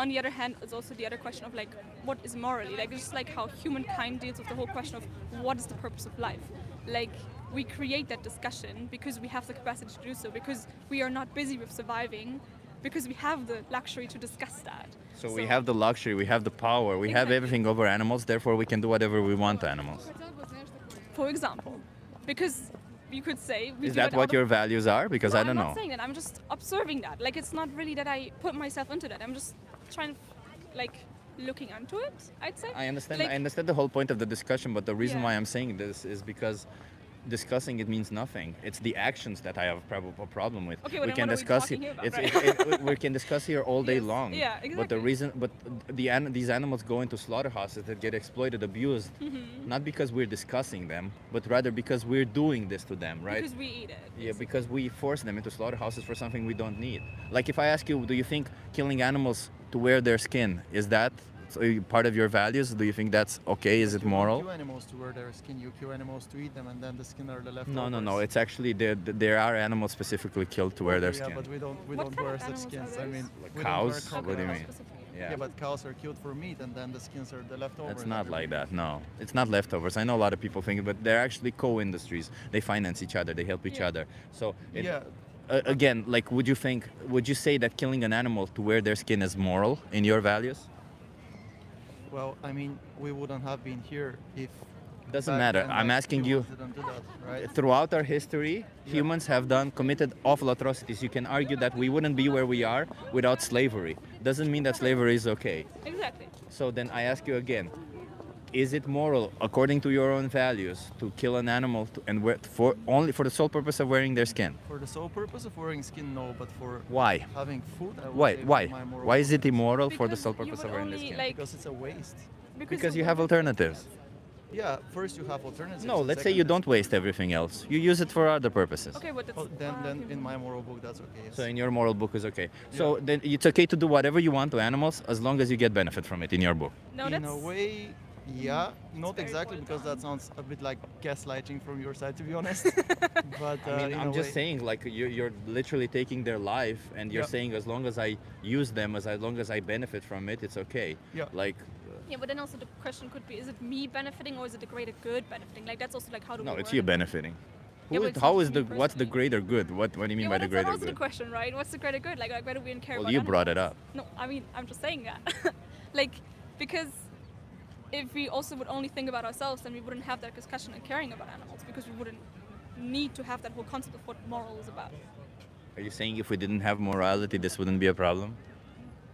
On the other hand, it's also the other question of like what is morally like it's just like how humankind deals with the whole question of what is the purpose of life. Like we create that discussion because we have the capacity to do so because we are not busy with surviving because we have the luxury to discuss that. So we have the luxury, we have the power, we have Exactly. everything over animals, therefore we can do whatever we want to animals. For example, because you could say we Is do that it out what of- your values are? Because No, I don't I'm know. not saying that. I'm just observing that. Like it's not really that I put myself into that. I'm just trying to like looking into it. I'd say. I understand. Like, I understand the whole point of the discussion, but the reason Yeah. why I'm saying this is because discussing it means nothing. It's the actions that I have a problem with. Okay, well, we then can what are we discuss talking here. here about, We can discuss here all day Yes, long. yeah, But the exactly. reason, these animals go into slaughterhouses that get exploited, abused, Mm-hmm. not because we're discussing them, but rather because we're doing this to them, right? Because we eat it. Yeah, because we force them into slaughterhouses for something we don't need. Like if I ask you, do you think killing animals to wear their skin, is that part of your values? Do you think that's okay? Is it You don't moral? kill animals to wear their skin. You kill animals to eat them, and then the skin are the leftovers. No. It's actually there are animals specifically killed to wear their Yeah, skin. but we don't What kind wear of such animals are skins. I those? mean, Like we don't wear cows? What do you crocodiles. mean? Specifically. Yeah, Yeah, but cows are killed for meat, and then the skins are the leftovers. it's not like that. No, it's not leftovers. I know a lot of people think, but they're actually co-industries. They finance each other. They help each Yeah. other. So Yeah. Again, like, would you say that killing an animal to wear their skin is moral in your values? Well, I mean, we wouldn't have been here if. Doesn't back matter. then, I'm like, asking you. humans didn't do that, right? Throughout our history, humans have committed awful atrocities. You can argue that we wouldn't be where we are without slavery. Doesn't mean that slavery is okay. Exactly. So then I ask you again, is it moral, according to your own values, to kill an animal only for the sole purpose of wearing their skin? For the sole purpose of wearing skin, no, but for Why? having food, I would Why? say Why? my moral Why is it compass. immoral for the Because sole you purpose would of wearing their only, skin? like- Because it's a waste. Because you have alternatives. Yeah, first you have alternatives. No, and let's say second you is- don't waste everything else. You use it for other purposes. Okay, but that's. Well, then in my moral book, that's okay. Yes. So in your moral book is okay. So then it's okay to do whatever you want to animals as long as you get benefit from it in your book. No, in that's. a way, yeah, not very exactly boiled because down. that sounds a bit like gaslighting from your side, to be honest. But I mean, in I'm a just way- saying, like, you're literally taking their life, and you're Yeah. saying as long as I use them, as long as I benefit from it, it's okay. Yeah. Like, Yeah, but then also the question could be: is it me benefiting or is it the greater good benefiting? Like that's also like how do no, we it's word you it? benefiting. Yeah, but it's How not is me what's the personally. greater good? What do you mean Yeah, by well, the that's greater also good? the question, right? What's the greater good? Like why do we care Well, about you brought it animals? up. No, I mean, I'm just saying that. Like, because if we also would only think about ourselves, then we wouldn't have that discussion and caring about animals because we wouldn't need to have that whole concept of what moral is about. Are you saying if we didn't have morality, this wouldn't be a problem?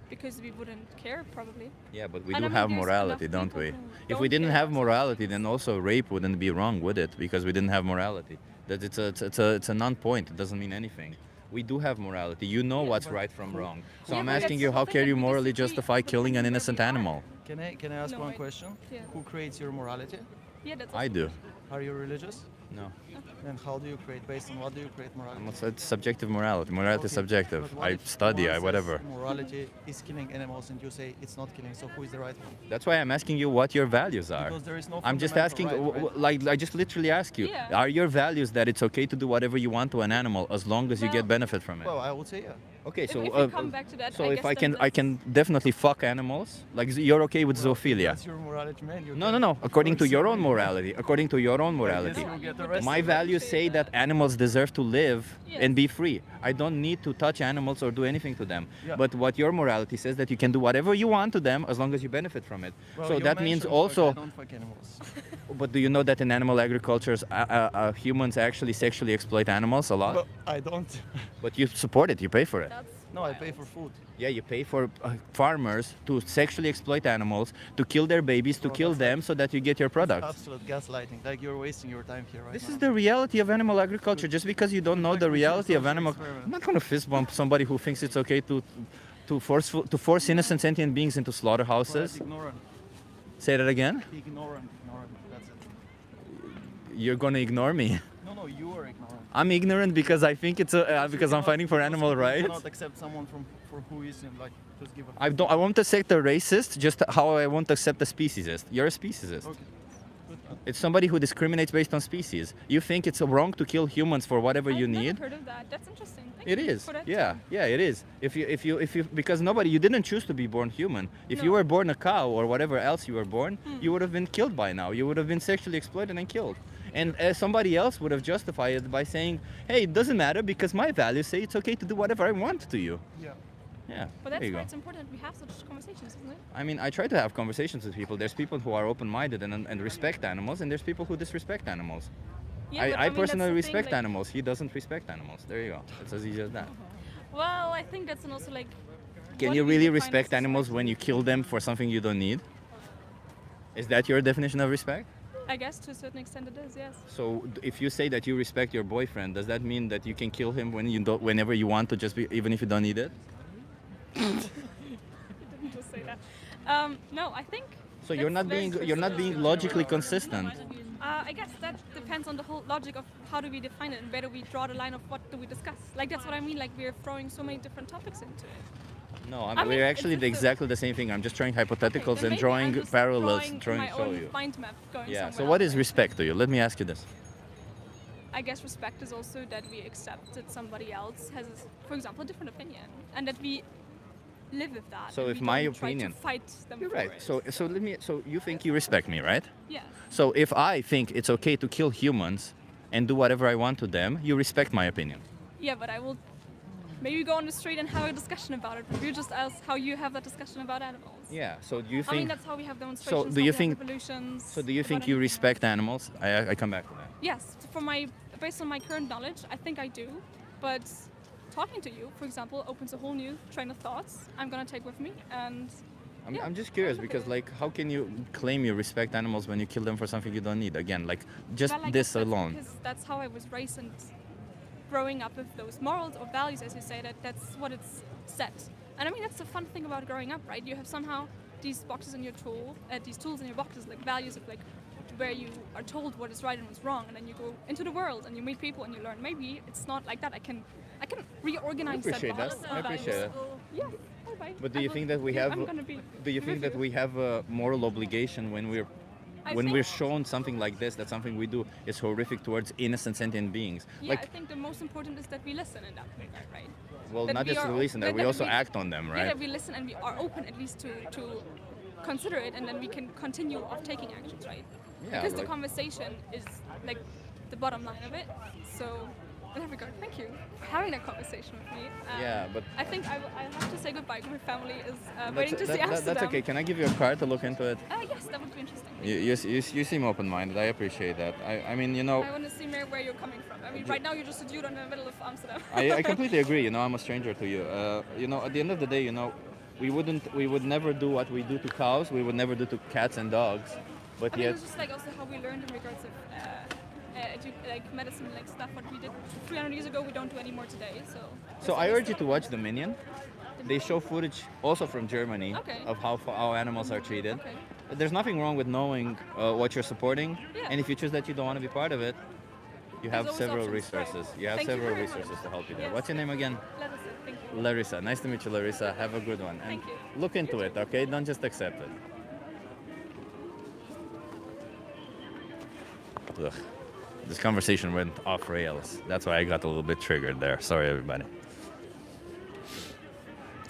Because we wouldn't care, probably. Yeah, but we And do I mean, have there's morality, enough don't people we? who If we don't didn't care have about morality, then also rape wouldn't be wrong, would it? Because we didn't have morality. That it's a non-point. It doesn't mean anything. We do have morality. You know what's right from wrong. So Yeah, I'm but that's asking the you, whole how thing can that you we morally disagree justify killing an depending where innocent we are. animal? Can I ask No, one wait. question? Yeah. Who creates your morality? Yeah, that's I also- do. Are you religious? No. Then how do you create? Based on what do you create morality? It's subjective morality. Morality is Okay, subjective. but what I if study, one I says whatever. Morality is killing animals, and you say it's not killing. So who is the right one? That's why I'm asking you what your values are. Because there is no I'm just fundamental asking, right, right? like, I just literally ask you, Yeah. are your values that it's okay to do whatever you want to an animal as long as you get Well- benefit from it? Well, I would say yeah. Okay, If- so if we come back to that, so I if guess I then can, I can definitely fuck animals. Like you're okay with zoophilia? That's your morality, man. You No, can no, no. According to force your own somebody- morality. According to your own I guess morality. you'll get for rest My of it. values say that animals deserve to live Yes. and be free. I don't need to touch animals or do anything to them. Yeah. But what your morality says that you can do whatever you want to them as long as you benefit from it. Well, So you that means mentioned also. I don't fuck animals. But do you know that in animal agriculture, humans actually sexually exploit animals a lot? Well, I don't. But you support it. You pay for it. That's No, I pay for food. Yeah, you pay for farmers to sexually exploit animals, to kill their babies, to Bro, kill that's them so that you get your products. Absolute gaslighting. Like you're wasting your time here right This now. is the reality of animal agriculture. Just because you don't know the Practicing reality of social animal, experiment. I'm not going to fist bump somebody who thinks it's okay to force innocent sentient beings into slaughterhouses. Right, ignorant. Say that again. Ignorant. That's it. You're going to ignore me. No, you are ignorant. I'm ignorant because I think it's because I'm fighting for animal You rights. cannot accept someone for who is him. Like, just give a. I don't. I won't accept a racist, just how I won't accept a speciesist. You're a speciesist. Okay. Good. It's somebody who discriminates based on species. You think it's wrong to kill humans for whatever you I've never need? heard of that. That's interesting. Thank It you is. for that Yeah, too. yeah, it is. If you because you didn't choose to be born human. If you No. were born a cow or whatever else you were born, Hmm. you would have been killed by now. You would have been sexually exploited and killed. And somebody else would have justified it by saying, "Hey, it doesn't matter because my values say it's okay to do whatever I want to you." Yeah. Yeah. But there that's you why go. it's important that we have such conversations, isn't it? I mean, I try to have conversations with people. There's people who are open-minded and respect animals, and there's people who disrespect animals. Yeah, but I mean, personally that's the thing, respect like- animals. He doesn't respect animals. There you go. It's as easy as that. Well, I think that's also like. Can what you do we really define as respect animals when you kill them for something you don't need? Is that your definition of respect? I guess to a certain extent it is, yes. So if you say that you respect your boyfriend, does that mean that you can kill him whenever you want to, even if you don't need it? Didn't just say that. No, I think. So you're not being logically consistent. I guess that depends on the whole logic of how do we define it and where do we draw the line of what do we discuss. Like that's what I mean. Like we're throwing so many different topics into it. No, I mean, we're it's actually just a- exactly the same thing. I'm just trying hypotheticals Then and maybe drawing I'm just parallels, drawing my show own you. mind map going Yeah. somewhere So what else, is right? respect to you? Let me ask you this. I guess respect is also that we accept that somebody else has, for example, a different opinion, and that we live with that. So and if we my don't try opinion- to fight them You're for right. it. So you think you respect me, right? Yeah. So if I think it's okay to kill humans and do whatever I want to them, you respect my opinion. Yeah, but I will maybe go on the street and have a discussion about it. But you just ask how you have that discussion about animals. Yeah. So do you I mean, think? that's how we have demonstrations. do how you we think? Have revolutions. So do you about think you anything, respect animals? I come back to that. right? Yes. Based on my current knowledge, I think I do. But talking to you, for example, opens a whole new train of thoughts I'm gonna take with me. And yeah, I'm just curious I'll look because at it. how can you claim you respect animals when you kill them for something you don't need? Again, just Well, I this guess that's alone. Because that's how I was raised and growing up with those morals or values, as you say, that's what it's set. And I mean, that's the fun thing about growing up, right? You have somehow these boxes in your these tools in your boxes, like values of like where you are told what is right and what's wrong, and then you go into the world and you meet people and you learn. Maybe it's not like that. I can reorganize appreciate that that. box. I of appreciate values. that. Yeah. Bye-bye. But do I you will- think that we yeah, have? I'm gonna be Do you think with that we have a moral obligation when we're I when think- we're shown something like this, that something we do is horrific towards innocent sentient beings? Yeah, I think the most important is that we listen in that regard, right? Well, that not we just are releasing that, that we also we- act on them, Yeah, right? that we listen and we are open at least to consider it, and then we can continue of taking actions, right? Yeah, Because the like- conversation is like the bottom line of it. So in that regard, thank you for having that conversation with me. Yeah, but- I think I have to say goodbye. My family is waiting to see Amsterdam. That's okay. Can I give you a card to look into it? Yes, that would be interesting. You seem open-minded. I appreciate that. I mean, you know, I want to see where you're coming from. I mean, right now you're just a dude in the middle of Amsterdam. I completely agree. You know, I'm a stranger to you. You know, at the end of the day, you know, we would never do what we do to cows. We would never do to cats and dogs. But I mean, yet, it's just like also how we learned in regards of like medicine, like stuff what we did 300 years ago, we don't do anymore today. So I urge you to watch The Minion. They show footage also from Germany Okay. of how animals are treated. Okay. There's nothing wrong with knowing what you're supporting, Yeah. and if you choose that you don't want to be part of it, you have always several options, right. resources. You have Thank you several very much. resources to help you there. Yes. What's your name again? Let us thank you. Larissa. Nice to meet you, Larissa. Have a good one. And Thank you. look into it, okay? Don't just accept it. Ugh. This conversation went off rails. That's why I got a little bit triggered there. Sorry, everybody.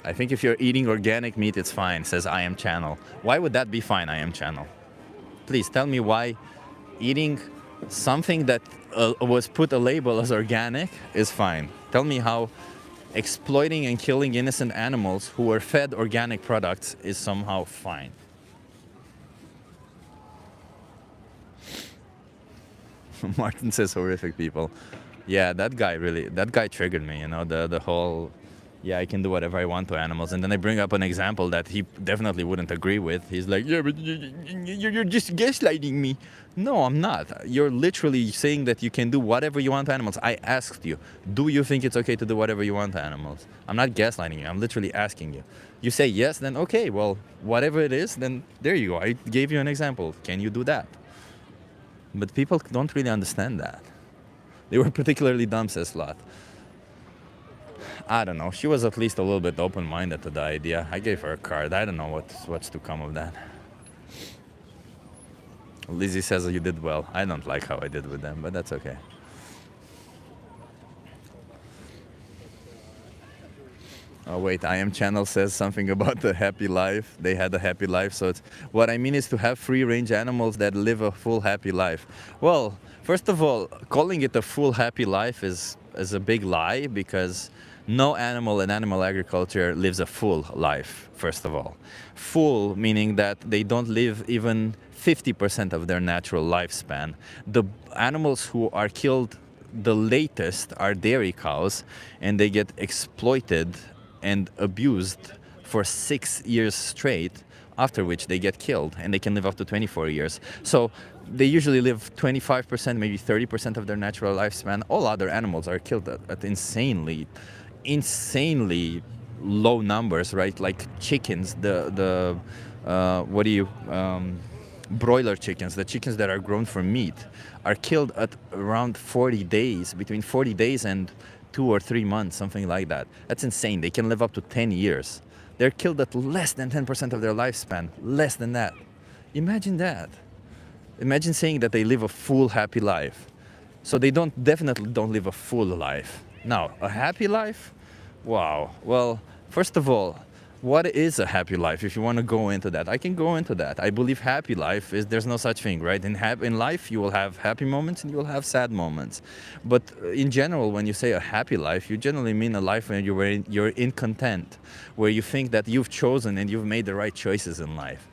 I think if you're eating organic meat, it's fine, says I Am Channel. Why would that be fine, I Am Channel? Please tell me why eating something that was put a label as organic is fine. Tell me how exploiting and killing innocent animals who were fed organic products is somehow fine. Martin says horrific people. Yeah, that guy triggered me, you know, the whole, yeah, I can do whatever I want to animals. And then I bring up an example that he definitely wouldn't agree with. He's like, yeah, but you're just gaslighting me. No, I'm not. You're literally saying that you can do whatever you want to animals. I asked you, do you think it's okay to do whatever you want to animals? I'm not gaslighting you. I'm literally asking you. You say yes, then okay, well, whatever it is, then there you go. I gave you an example. Can you do that? But people don't really understand that. They were particularly dumb, says Lot. I don't know. She was at least a little bit open-minded to the idea. I gave her a card. I don't know what's to come of that. Lizzie says you did well. I don't like how I did with them, but that's okay. Oh wait, I Am Channel says something about the happy life. They had a happy life, so it's, what I mean is to have free-range animals that live a full happy life. Well, first of all, calling it a full happy life is a big lie, because no animal in animal agriculture lives a full life, first of all. Full meaning that they don't live even 50% of their natural lifespan. The animals who are killed the latest are dairy cows, and they get exploited and abused for 6 years straight, after which they get killed, and they can live up to 24 years. So they usually live 25%, maybe 30% of their natural lifespan. All other animals are killed at insanely low numbers, right? Like chickens, broiler chickens, the chickens that are grown for meat, are killed at around 40 days, between 40 days and 2 or 3 months, something like that. That's insane. They can live up to 10 years. They're killed at less than 10% of their lifespan, less than that. Imagine that. Imagine saying that they live a full happy life. So they definitely don't live a full life. Now, a happy life? Wow. Well, first of all, what is a happy life? If you want to go into that, I can go into that. I believe happy life is, there's no such thing, right? In life, you will have happy moments and you will have sad moments. But in general, when you say a happy life, you generally mean a life where you're in content, where you think that you've chosen and you've made the right choices in life.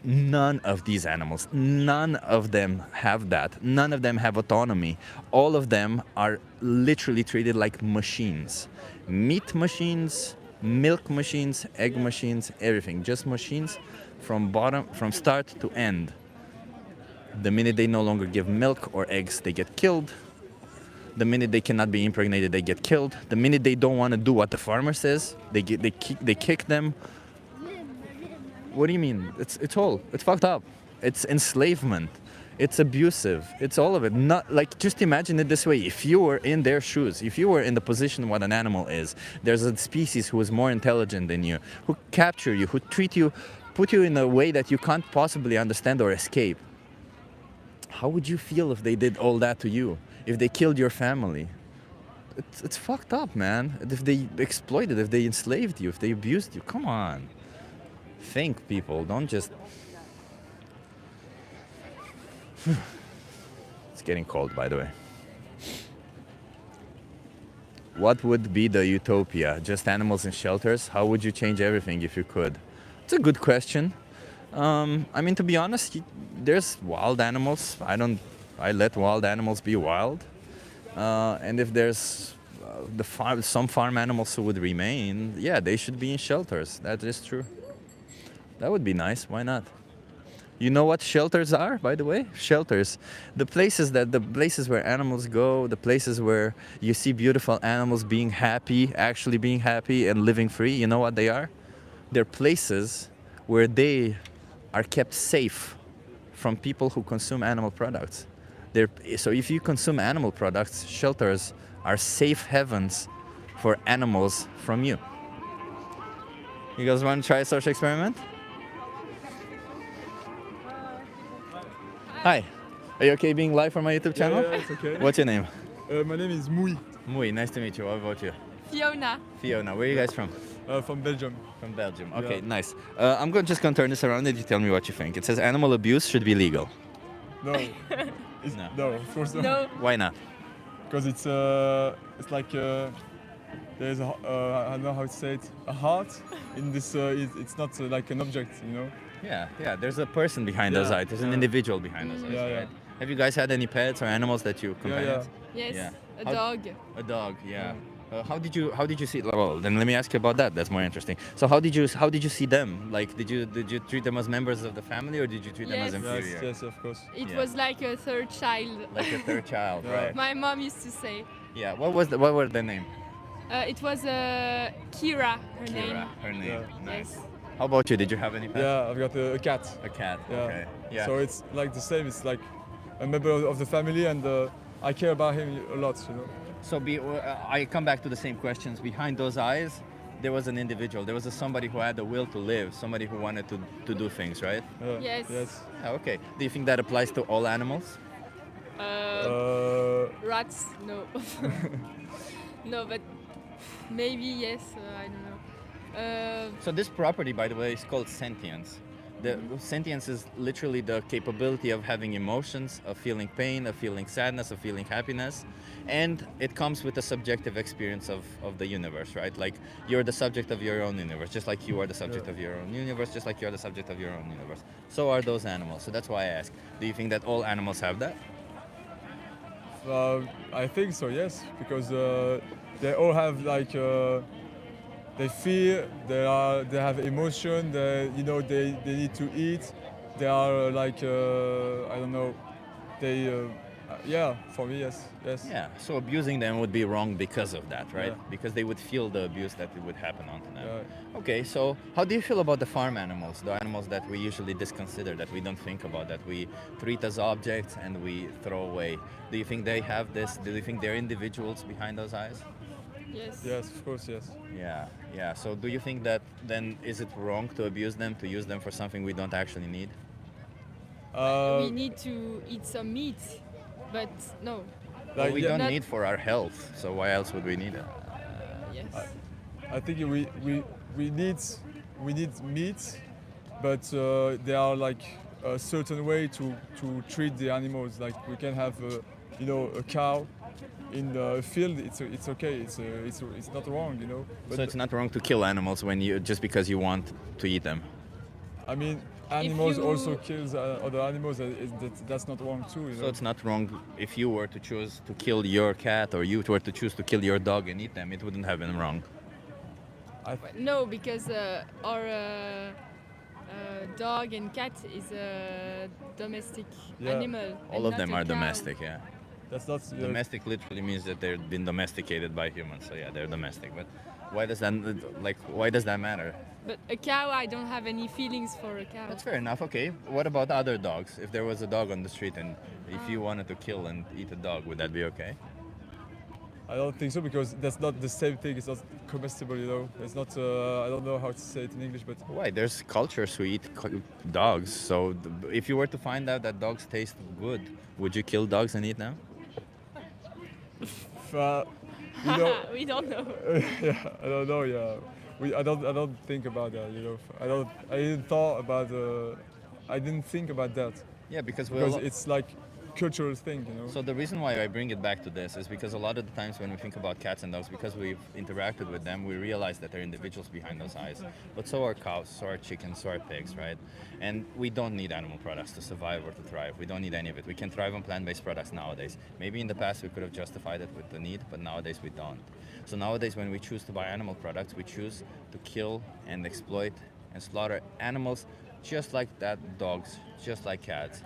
None of these animals, none of them have that. None of them have autonomy. All of them are literally treated like machines. Meat machines, milk machines, egg machines, everything. Just machines from start to end. The minute they no longer give milk or eggs, they get killed. The minute they cannot be impregnated, they get killed. The minute they don't want to do what the farmer says, they kick them. What do you mean? It's fucked up. It's enslavement. It's abusive. It's all of it. Not like, just imagine it this way. If you were in their shoes, if you were in the position what an animal is, there's a species who is more intelligent than you, who capture you, who put you in a way that you can't possibly understand or escape. How would you feel if they did all that to you? If they killed your family? It's fucked up, man. If they exploited, if they enslaved you, if they abused you, come on. Think, people. Don't just... It's getting cold, by the way. What would be the utopia? Just animals in shelters? How would you change everything if you could? It's a good question. I mean, to be honest, there's wild animals. I let wild animals be wild. And if there's some farm animals who would remain, yeah, they should be in shelters. That is true. That would be nice. Why not? You know what shelters are, by the way? Shelters. The places where animals go, the places where you see beautiful animals being happy, actually being happy and living free, you know what they are? They're places where they are kept safe from people who consume animal products. So if you consume animal products, shelters are safe heavens for animals from you. You guys want to try a social experiment? Hi, are you okay being live on my YouTube channel? Yeah, it's okay. What's your name? My name is Mui. Mui, nice to meet you. What about you? Fiona. Fiona, where are you guys from? From Belgium. From Belgium, okay, Yeah. nice. I'm just going to turn this around and you tell me what you think. It says animal abuse should be legal. No. No. No, of course not. No. Why not? Because it's like there's a I don't know how to say it, a heart in this. It's not like an object, you know. Yeah. There's a person behind those Yeah, eyes. There's an yeah. individual behind those eyes, Yeah, yeah. right? Have you guys had any pets or animals that you Yeah, companions? Yes. Yeah. A How- dog. A dog, yeah. How did you see? Well, then let me ask you about that. That's more interesting. So how did you see them? Like, did you treat them as members of the family, or did you treat them as Yes. inferior? Yes, of course. It Yeah. was like a third child. Like a third child, Yeah. right? My mom used to say. Yeah. What were their name? It was Kira, her name. Kira, her name. Yeah. Nice. Yes. How about you? Did you have any pets? Yeah, I've got a cat. A cat. Yeah. Okay. Yeah. So it's like the same. It's like a member of the family, and I care about him a lot, you know. So I come back to the same questions. Behind those eyes, there was an individual. There was somebody who had the will to live, somebody who wanted to do things, right? Yes. Yes. Yeah, okay. Do you think that applies to all animals? Rats, no. No, but maybe yes. I don't know. So this property, by the way, is called sentience. The sentience is literally the capability of having emotions, of feeling pain, of feeling sadness, of feeling happiness. And it comes with a subjective experience of the universe, right? Like you're the subject of your own universe, just like you are the subject of your own universe, just like you're the subject of your own universe. So are those animals. So that's why I ask, do you think that all animals have that? I think so, yes, because they all have like they feel, they have emotion, they need to eat, they are like I don't know, they yeah, for me, yes. Yeah, so abusing them would be wrong because of that, right? Yeah. Because they would feel the abuse that would happen onto them. Yeah. Okay, so how do you feel about the farm animals, the animals that we usually disconsider, that we don't think about, that we treat as objects and we throw away? Do you think they have this? Do you think they're individuals behind those eyes? Yes. Yes, of course, yes. Yeah. So do you think that then is it wrong to abuse them, to use them for something we don't actually need? We need to eat some meat, but no. Well, we don't Not- need for our health, so why else would we need it? Yes. I think we need meat, but there are like a certain way to treat the animals. Like we can have a cow in the field. It's okay. It's not wrong, you know. So it's not wrong to kill animals when you just because you want to eat them. I mean, animals you- also kills other animals. That's not wrong too, you know. So it's not wrong if you were to choose to kill your cat or you were to choose to kill your dog and eat them. It wouldn't have been wrong. No, because our dog and cat is a domestic Yeah. animal. All and of not them a are cow. domestic, yeah. That's not Domestic literally means that they've been domesticated by humans. So yeah, they're domestic. But why does that matter? But a cow, I don't have any feelings for a cow. That's fair enough. Okay. What about other dogs? If there was a dog on the street and if you wanted to kill and eat a dog, would that be okay? I don't think so, because that's not the same thing. It's not comestible, you know. It's not. I don't know how to say it in English, but Why? There's cultures who eat dogs. So if you were to find out that dogs taste good, would you kill dogs and eat them? you know, We don't know. yeah, I don't know. Yeah, I don't think about that. You know, I didn't think about that. Yeah, because It's like cultural thing, you know. So the reason why I bring it back to this is because a lot of the times when we think about cats and dogs, because we've interacted with them, we realize that they're individuals behind those eyes. But so are cows, so are chickens, so are pigs, right? And we don't need animal products to survive or to thrive. We don't need any of it. We can thrive on plant-based products nowadays. Maybe in the past we could have justified it with the need, but nowadays we don't. So nowadays when we choose to buy animal products, we choose to kill and exploit and slaughter animals just like that, dogs, just like cats.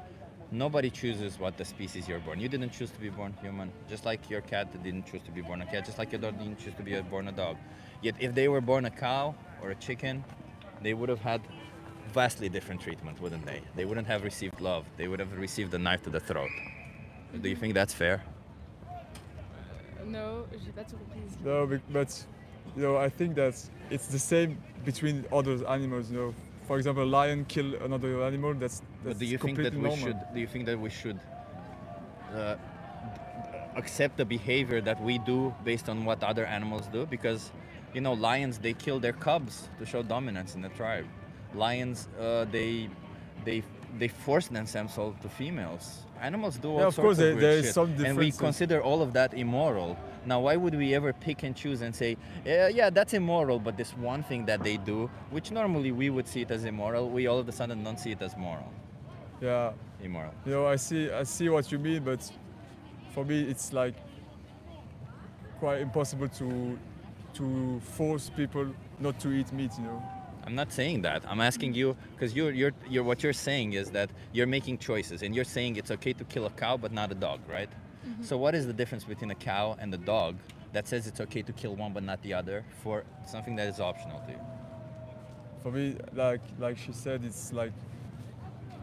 Nobody chooses what the species you're born. You didn't choose to be born human, just like your cat didn't choose to be born a cat, just like your dog didn't choose to be born a dog. Yet if they were born a cow or a chicken, they would have had vastly different treatment, wouldn't they? They wouldn't have received love. They would have received a knife to the throat. Do you think that's fair? No, j'ai pas tout compris. No, but you know, I think that it's the same between other animals. You know, for example, a lion kill another animal. That's But do you think completely that we normal. should? Do you think that we should accept the behavior that we do based on what other animals do? Because, you know, lions, they kill their cubs to show dominance in the tribe. Lions, they they force themselves to females. Animals do all Yeah, of sorts course, of weird there is shit, some and we differences. consider all of that immoral. Now, why would we ever pick and choose and say, yeah, that's immoral, but this one thing that they do, which normally we would see it as immoral, we all of a sudden don't see it as moral, Yeah, immoral. you know, I see what you mean, but for me, it's like quite impossible to force people not to eat meat. You know. I'm not saying that. I'm asking you because you're what you're saying is that you're making choices, and you're saying it's okay to kill a cow but not a dog, right? So what is the difference between a cow and a dog that says it's okay to kill one but not the other for something that is optional to you? For me, like she said, it's like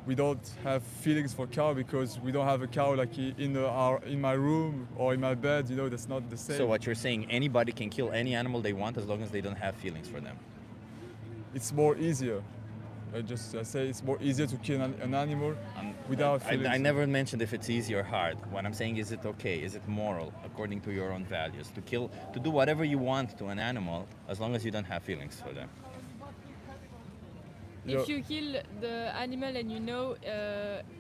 we don't have feelings for cow because we don't have a cow like in my room or in my bed. You know, that's not the same. So what you're saying, anybody can kill any animal they want as long as they don't have feelings for them. It's more easier. I say it's more easier to kill an animal without feelings. I never mentioned if it's easy or hard. What I'm saying is it okay? Is it moral according to your own values to do whatever you want to an animal as long as you don't have feelings for them? If you kill the animal and you know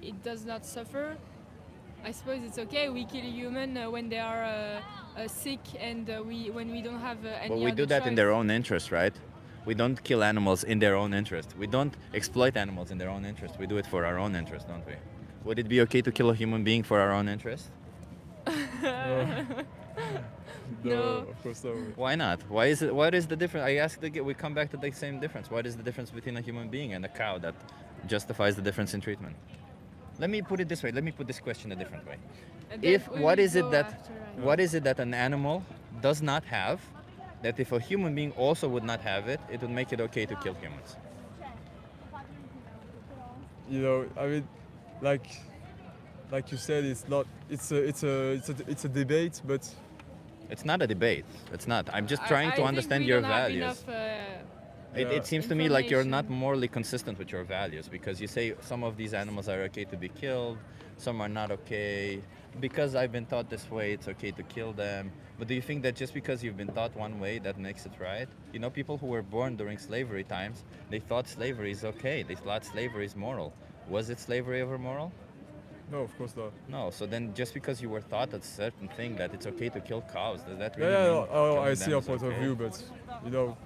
it does not suffer, I suppose it's okay. We kill a human when they are sick and when we don't have any But we do other that in choice. their own interest, right? We don't kill animals in their own interest. We don't exploit animals in their own interest. We do it for our own interest, don't we? Would it be okay to kill a human being for our own interest? No, of course not. Why not? What is the difference? I ask again, we come back to the same difference. What is the difference between a human being and a cow that justifies the difference in treatment? Let me put it this way. Let me put this question a different way. And then we What will is it go that after, what is it that an animal does not have that if a human being also would not have it, it would make it okay to kill humans? You know, I mean, like you said, it's a debate, but It's not a debate. It's not. I'm just I trying to think understand we your don't have values. enough, It seems to me like you're not information. morally consistent with your values because you say some of these animals are okay to be killed, some are not okay. Because I've been taught this way, it's okay to kill them. But do you think that just because you've been taught one way, that makes it right? You know, people who were born during slavery times, they thought slavery is okay. They thought slavery is moral. Was it slavery ever moral? no, of course not. No. So then just because you were taught a certain thing that it's okay to kill cows, does that really Yeah, mean I killing see them your is point of okay? view, but you know,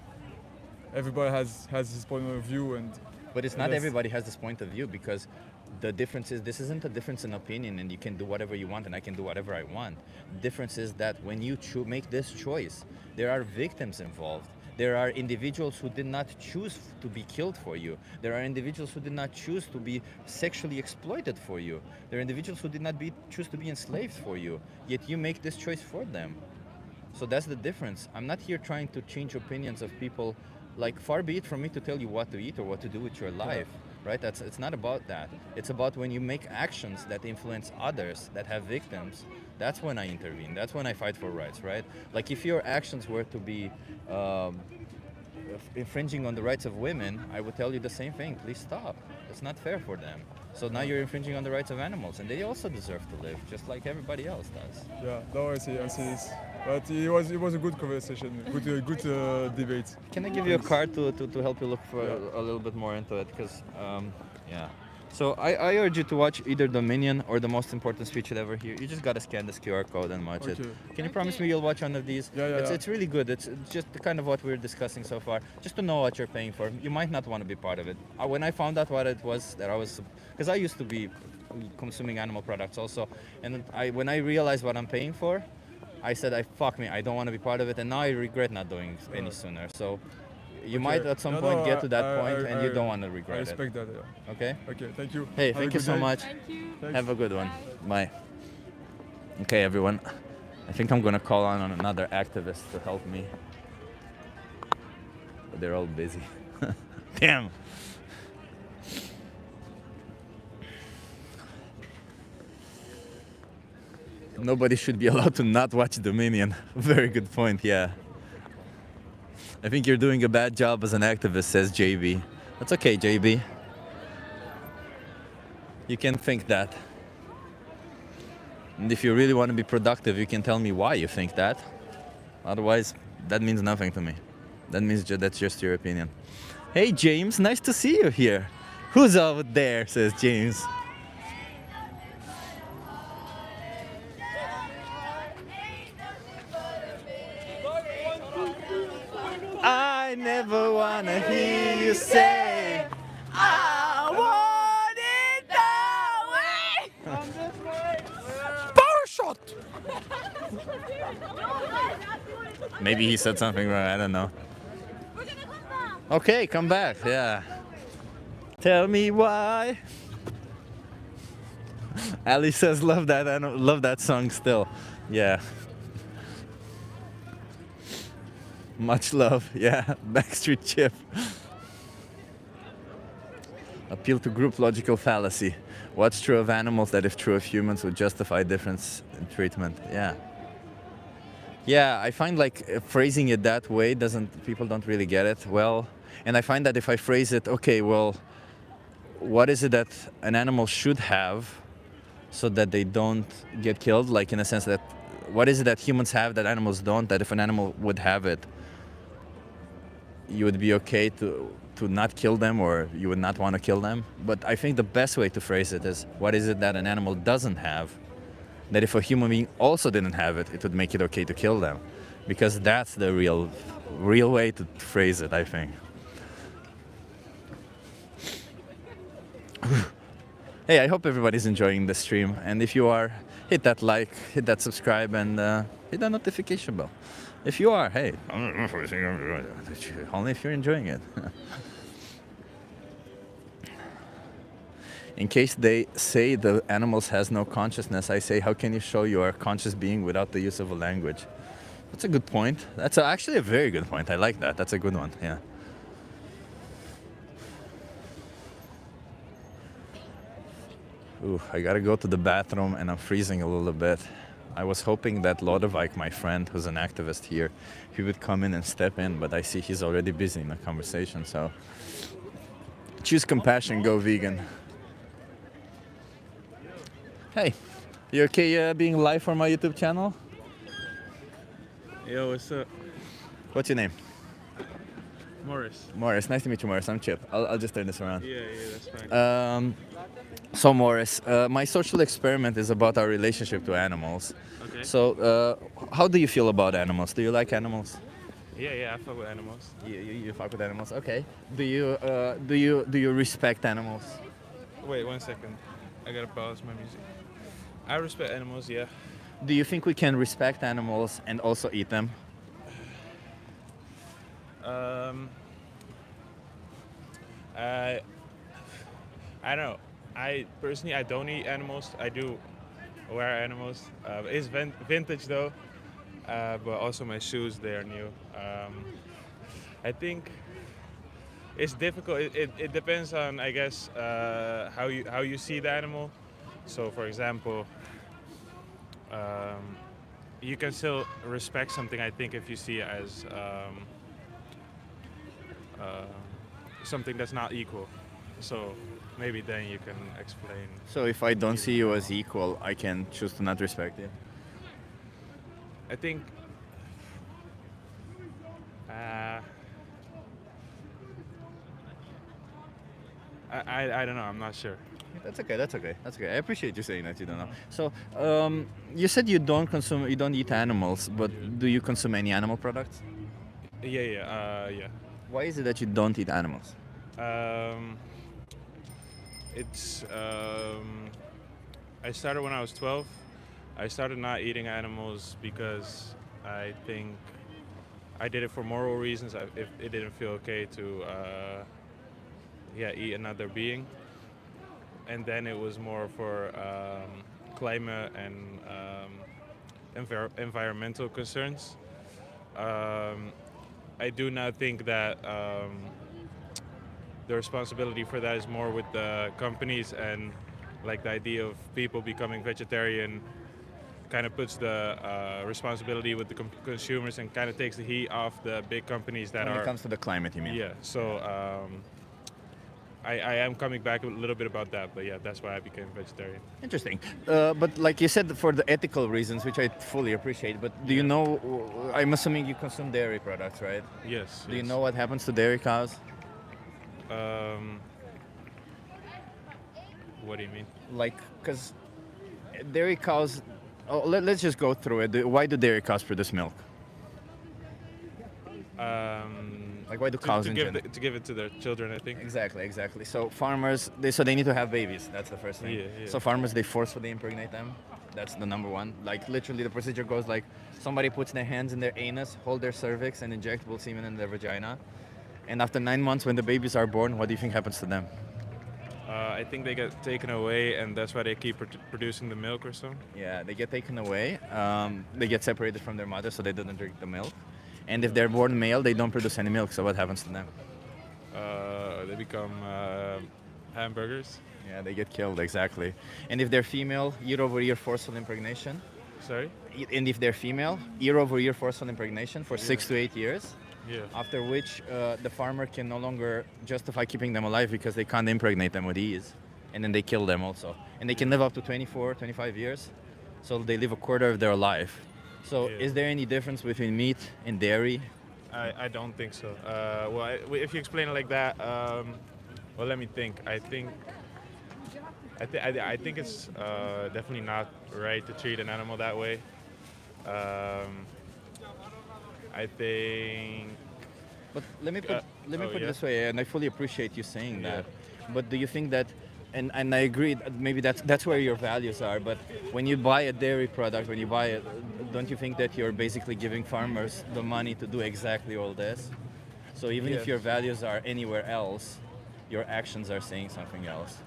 everybody has his point of view, and But it's and not that's- everybody has this point of view because the difference is this isn't a difference in opinion and you can do whatever you want and I can do whatever I want. The difference is that when you make this choice, there are victims involved. There are individuals who did not choose to be killed for you. There are individuals who did not choose to be sexually exploited for you. There are individuals who did not choose to be enslaved for you. Yet you make this choice for them. So that's the difference. I'm not here trying to change opinions of people. Like, far be it from me to tell you what to eat or what to do with your life, right? It's not about that. It's about when you make actions that influence others, that have victims. That's when I intervene. That's when I fight for rights, right? Like, if your actions were to be infringing on the rights of women, I would tell you the same thing. Please stop. It's not fair for them. So now you're infringing on the rights of animals, and they also deserve to live, just like everybody else does. Yeah, no, I see this. But it was a good conversation, good debate. Can I give you a card to help you look for a little bit more into it? Because, yeah. So I urge you to watch either Dominion or The Most Important Speech You'll Ever Hear. You just gotta scan this QR code and watch it. Okay. Can you promise me you'll watch one of these? Yeah. It's really good. It's just the kind of what we're discussing so far. Just to know what you're paying for. You might not want to be part of it. When I found out what it was, that I was, because I used to be consuming animal products also, and when I realized what I'm paying for, I said, I don't want to be part of it, and now I regret not doing any sooner. So you might at some point get to that point, and you don't want to regret it. I respect that, yeah. Okay? Okay, thank you. Hey, Have a thank you good so day. much. Thank you. Thanks. Have a good one. Bye. Okay, everyone. I think I'm gonna call on another activist to help me. But they're all busy. Damn. Nobody should be allowed to not watch Dominion. Very good point, yeah. I think you're doing a bad job as an activist, says JB. That's okay, JB. You can think that. And if you really want to be productive, you can tell me why you think that. Otherwise, that means nothing to me. That means that's just your opinion. Hey, James, nice to see you here. Who's over there? Says James. I never wanna hear you say I want it that way. Power shot. Maybe he said something wrong. I don't know. Okay, come back. Yeah. Tell me why. Ali says, "Love that. I don't love that song still." Yeah. Much love. Yeah. Backstreet Chip. Appeal to group logical fallacy. What's true of animals that, if true of humans, would justify difference in treatment? Yeah. Yeah, I find like phrasing it that way people don't really get it well. And I find that if I phrase it, okay, well, what is it that an animal should have so that they don't get killed? Like in a sense that, what is it that humans have that animals don't, that if an animal would have it, you would be okay to not kill them, or you would not want to kill them? But I think the best way to phrase it is, what is it that an animal doesn't have, that if a human being also didn't have it, it would make it okay to kill them? Because that's the real way to phrase it, I think. Hey, I hope everybody's enjoying the stream, and if you are, hit that like, hit that subscribe, and hit that notification bell. If you are, hey, only if you're enjoying it. In case they say the animals has no consciousness, I say, how can you show you are a conscious being without the use of a language? That's a good point. That's actually a very good point. I like that. That's a good one, yeah. Ooh, I gotta go to the bathroom and I'm freezing a little bit. I was hoping that Lodewijk, my friend, who's an activist here, he would come in and step in, but I see he's already busy in the conversation, so choose compassion, go vegan. Hey, you okay being live for my YouTube channel? Yo, what's up? What's your name? Morris. Morris, nice to meet you, Morris. I'm Chip. I'll just turn this around. Yeah, that's fine. So Morris, my social experiment is about our relationship to animals. Okay. So, how do you feel about animals? Do you like animals? Yeah, I fuck with animals. You fuck with animals? Okay. Do you respect animals? Wait 1 second. I gotta pause my music. I respect animals, yeah. Do you think we can respect animals and also eat them? I don't know. I personally don't eat animals. I do wear animals. It's vintage though, but also my shoes, they are new. I think it's difficult. It depends on, I guess, how you see the animal. So, for example, you can still respect something, I think, if you see it as something that's not equal. So maybe then you can explain. So if I don't see you as equal, I can choose to not respect you? I think I don't know, I'm not sure. That's okay. I appreciate you saying that you don't know. So, you said you don't eat animals, but do you consume any animal products? Yeah. Why is it that you don't eat animals? I started when I was 12. I started not eating animals because I think I did it for moral reasons. It didn't feel okay to eat another being. And then it was more for climate and environmental concerns. I do not think that the responsibility for that is more with the companies, and like the idea of people becoming vegetarian kind of puts the responsibility with the consumers and kind of takes the heat off the big companies that When it comes to the climate, you mean? Yeah, so I am coming back a little bit about that, but yeah, that's why I became vegetarian. Interesting. But like you said, for the ethical reasons, which I fully appreciate, but do you know, I'm assuming you consume dairy products, right? Yes. Do you know what happens to dairy cows? What do you mean? Like, because dairy cows. Oh, let's just go through it. Why do dairy cows produce milk? Like, why do cows in general? To give it to their children, I think. Exactly. So farmers, they need to have babies. That's the first thing. Yeah. So farmers, they forcefully impregnate them. That's the number one. Like literally, the procedure goes like somebody puts their hands in their anus, hold their cervix, and injectable semen in their vagina. And after 9 months, when the babies are born, what do you think happens to them? I think they get taken away, and that's why they keep producing the milk or so. Yeah, they get taken away. They get separated from their mother, so they don't drink the milk. And if they're born male, they don't produce any milk. So what happens to them? They become hamburgers. Yeah, they get killed, exactly. And if they're female, year-over-year forceful impregnation. Sorry? And if they're female, year-over-year forceful impregnation for 6 to 8 years. Yeah. After which the farmer can no longer justify keeping them alive because they can't impregnate them with ease. And then they kill them also. And they can live up to 24, 25 years. So they live a quarter of their life. So is there any difference between meat and dairy? I don't think so. If you explain it like that, well, let me think. I think it's definitely not right to treat an animal that way. I think. But let me put it this way, and I fully appreciate you saying that. But do you think that, and I agree, maybe that's where your values are. But when you buy a dairy product, when you buy it, don't you think that you're basically giving farmers the money to do exactly all this? So even if your values are anywhere else, your actions are saying something else.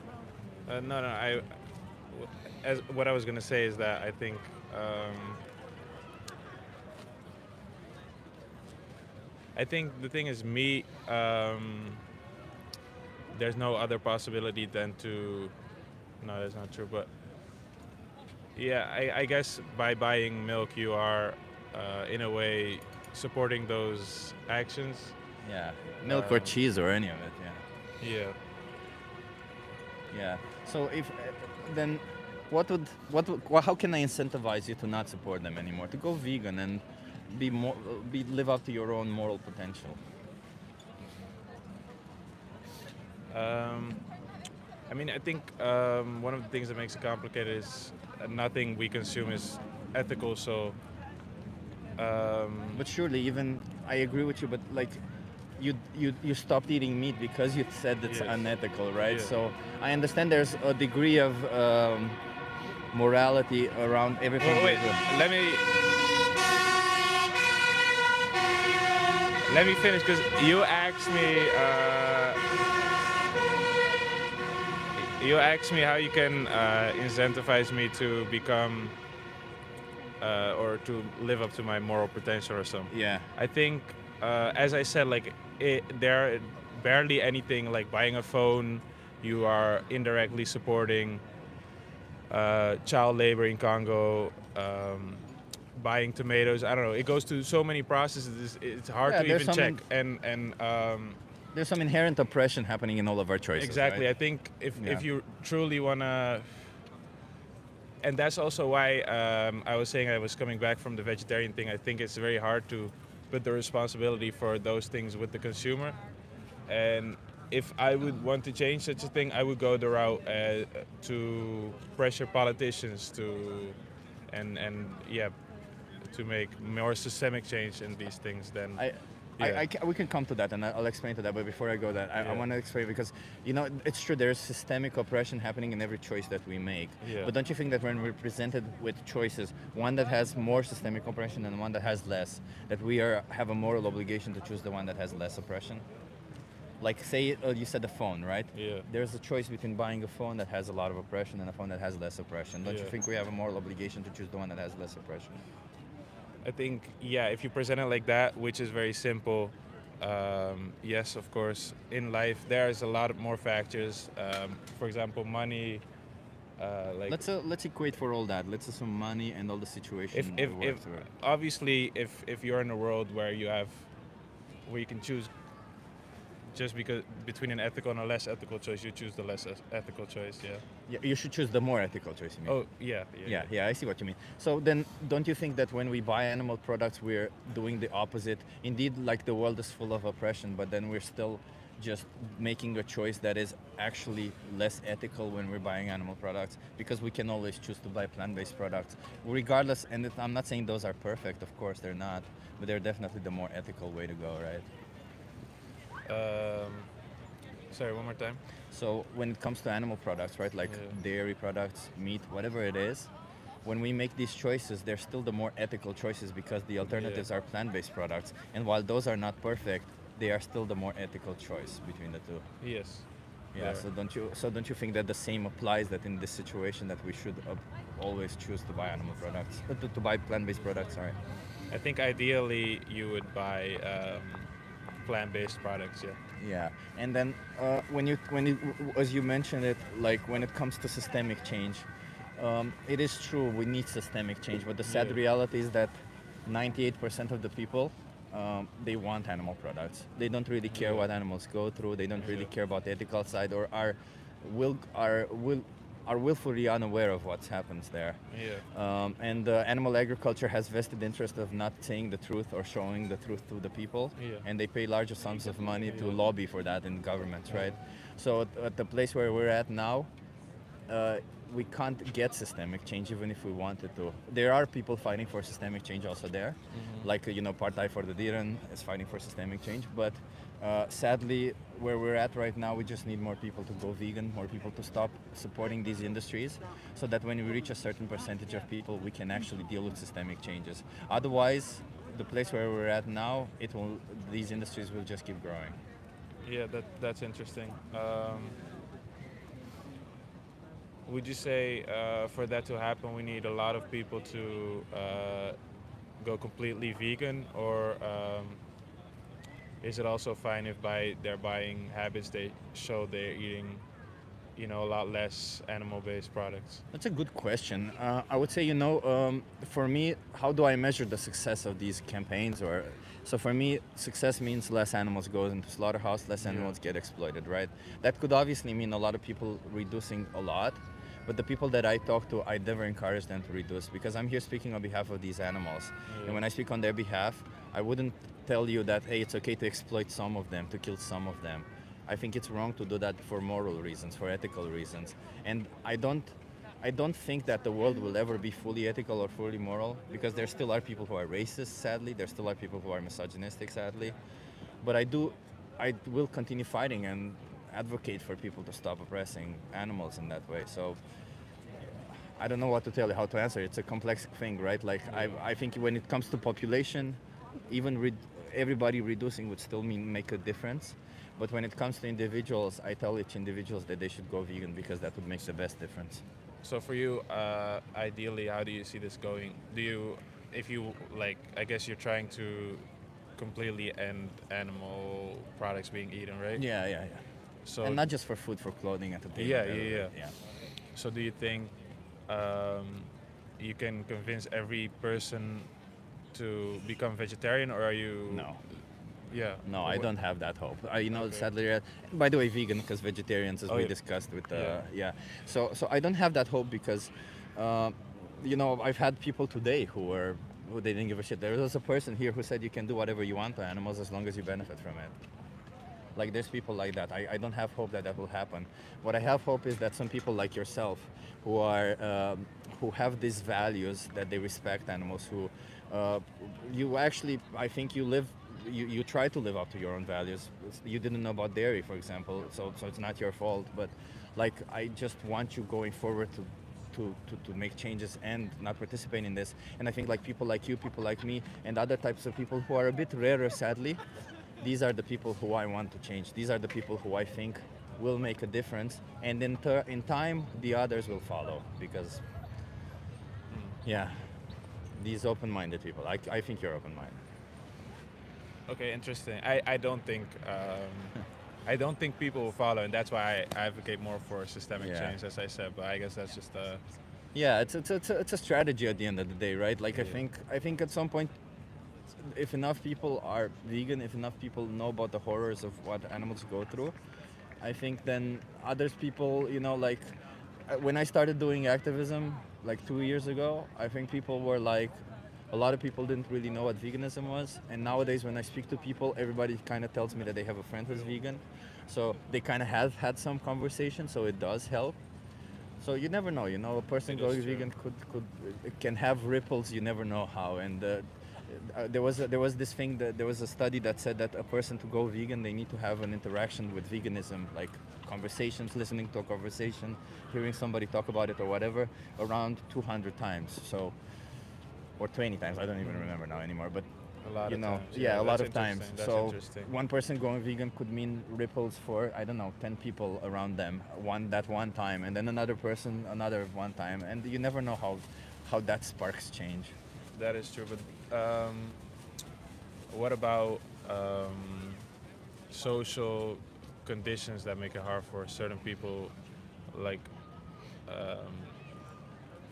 No. What I was gonna say is that I think. I think the thing is meat. There's no other possibility than to. No, that's not true. But yeah, I guess by buying milk, you are, in a way, supporting those actions. Yeah, milk or cheese or any of it. Yeah. Yeah. So if then, how can I incentivize you to not support them anymore? To go vegan and live up to your own moral potential. I mean, I think one of the things that makes it complicated is nothing we consume is ethical. So. But surely, even I agree with you. But like, you stopped eating meat because you said it's unethical, right? Yeah. So I understand there's a degree of morality around everything. Wait, let me finish because you asked me how you can incentivize me to become or to live up to my moral potential or something. Yeah. I think, as I said, like there barely anything like buying a phone. You are indirectly supporting child labor in Congo. Buying tomatoes, I don't know. It goes through so many processes. It's hard to even check. There's some inherent oppression happening in all of our choices. Exactly. Right? I think if you truly wanna, and that's also why I was saying I was coming back from the vegetarian thing. I think it's very hard to put the responsibility for those things with the consumer. And if I would want to change such a thing, I would go the route to pressure politicians to make more systemic change in these things than. We can come to that, and I'll explain to that. But before I go that, I want to explain because it's true. There's systemic oppression happening in every choice that we make. Yeah. But don't you think that when we're presented with choices, one that has more systemic oppression and one that has less, that we have a moral obligation to choose the one that has less oppression? Like say you said the phone, right? Yeah. There's a choice between buying a phone that has a lot of oppression and a phone that has less oppression. Don't you think we have a moral obligation to choose the one that has less oppression? I think, if you present it like that, which is very simple, yes, of course, in life there's a lot more factors. For example, money. Let's equate for all that. Let's assume money and all the situation. Obviously, if you're in a world where you can choose. Just because between an ethical and a less ethical choice, you choose the less ethical choice. Yeah, you should choose the more ethical choice. You mean? Oh, yeah. I see what you mean. So then, don't you think that when we buy animal products, we're doing the opposite? Indeed, like the world is full of oppression, but then we're still just making a choice that is actually less ethical when we're buying animal products, because we can always choose to buy plant-based products regardless. And I'm not saying those are perfect, of course they're not, but they're definitely the more ethical way to go, right? Sorry, one more time. So when it comes to animal products, right, like dairy products, meat, whatever it is, when we make these choices, they're still the more ethical choices because the alternatives are plant-based products. And while those are not perfect, they are still the more ethical choice between the two. Yes. Yeah. So don't you think that the same applies, that in this situation that we should always choose to buy animal products, to buy plant-based products? Sorry. I think ideally you would buy plant-based products. Yeah. Yeah, and then when you, as you mentioned it, like when it comes to systemic change, it is true we need systemic change, but the sad reality is that 98% of the people, they want animal products. They don't really care what animals go through. They don't really care about the ethical side, or are willfully unaware of what happens there. Yeah. And animal agriculture has vested interest of not saying the truth or showing the truth to the people, and they pay larger sums of money to lobby for that in governments, right? So at the place where we're at now, we can't get systemic change even if we wanted to. There are people fighting for systemic change also there, like Partij for de Dieren is fighting for systemic change, but sadly, where we're at right now, we just need more people to go vegan, more people to stop supporting these industries, so that when we reach a certain percentage of people, we can actually deal with systemic changes. Otherwise, the place where we're at now, these industries will just keep growing. Yeah, that's interesting. Would you say for that to happen, we need a lot of people to go completely vegan, or is it also fine if by their buying habits they show they're eating, a lot less animal-based products? That's a good question. I would say, for me, how do I measure the success of these campaigns? So for me, success means less animals go into slaughterhouse, less animals get exploited, right? That could obviously mean a lot of people reducing a lot, but the people that I talk to, I never encourage them to reduce, because I'm here speaking on behalf of these animals. And when I speak on their behalf, I wouldn't tell you that, hey, it's okay to exploit some of them, to kill some of them. I think it's wrong to do that for moral reasons, for ethical reasons. And I don't think that the world will ever be fully ethical or fully moral, because there still are people who are racist, sadly. There still are people who are misogynistic, sadly. But I will continue fighting and advocate for people to stop oppressing animals in that way. So I don't know what to tell you, how to answer. It's a complex thing, right? Like I think when it comes to population, even everybody reducing would still make a difference. But when it comes to individuals, I tell each individuals that they should go vegan, because that would make the best difference. So for you, ideally, how do you see this going? I guess you're trying to completely end animal products being eaten, right? Yeah. So, and not just for food, for clothing, entertainment. Yeah. So do you think you can convince every person to become vegetarian, or are you? No. Yeah. No, I don't have that hope. Sadly, by the way, vegan, because vegetarians, as we discussed with So I don't have that hope, because I've had people today who they didn't give a shit. There was a person here who said you can do whatever you want to animals as long as you benefit from it. Like, there's people like that. I don't have hope that will happen. What I have hope is that some people like yourself, who have these values, that they respect animals, who I think you try to live up to your own values. You didn't know about dairy, for example, so it's not your fault. But I just want you going forward to make changes and not participate in this. And I think people like you, people like me, and other types of people who are a bit rarer, sadly, these are the people who I want to change. These are the people who I think will make a difference. And in time, the others will follow, because, these open-minded people. I think you're open-minded. Okay, interesting. I don't think people will follow, and that's why I advocate more for systemic change, as I said. But I guess that's just it's a strategy at the end of the day, right? I think at some point, if enough people are vegan, if enough people know about the horrors of what animals go through, I think then others people, when I started doing activism 2 years ago, I think people were a a lot of people didn't really know what veganism was, and nowadays when I speak to people, everybody kind of tells me that they have a friend who's vegan, so they kind of have had some conversation, so it does help. So you never know, a person It going is true. vegan can have ripples. You never know how. And there was this thing that there was a study that said that a person to go vegan, they need to have an interaction with veganism, like conversations, listening to a conversation, hearing somebody talk about it or whatever, around 200 times. So, or 20 times. I don't even remember now anymore. But A lot of times. yeah, a lot that's of times. interesting, that's So interesting. one person going vegan could mean ripples for, I don't know, 10 people around them one time, and then another person another one time, and you never know how that sparks change. That is true, but what about social conditions that make it hard for certain people? Like,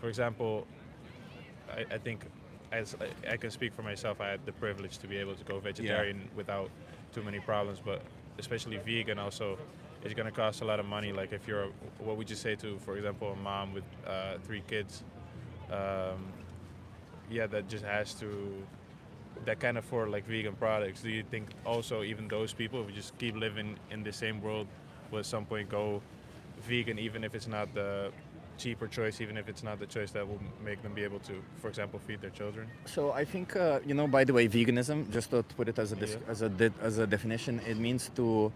for example, I think, as I can speak for myself, I had the privilege to be able to go vegetarian without too many problems, but especially vegan also, it's going to cost a lot of money. Like if you're, what would you say to, for example, a mom with 3 kids, that just has to, that can afford like vegan products. Do you think also even those people who just keep living in the same world will at some point go vegan, even if it's not the cheaper choice, even if it's not the choice that will make them be able to, for example, feed their children? So I think, by the way, veganism, just to put it as a definition, it means to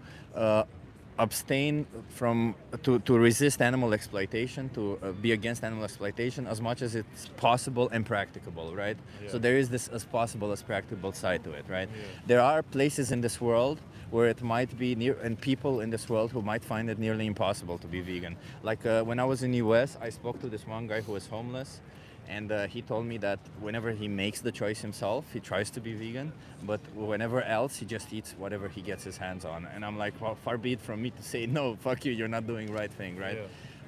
abstain from, to resist animal exploitation, to be against animal exploitation as much as it's possible and practicable, right? Yeah. So there is this as possible as practicable side to it, right? Yeah. There are places in this world where it might be near, and people in this world who might find it nearly impossible to be vegan. Like when I was in the US, I spoke to this one guy who was homeless, and he told me that whenever he makes the choice himself, he tries to be vegan, but whenever else, he just eats whatever he gets his hands on. And I'm like, well, far be it from me to say, no, fuck you, you're not doing the right thing, right?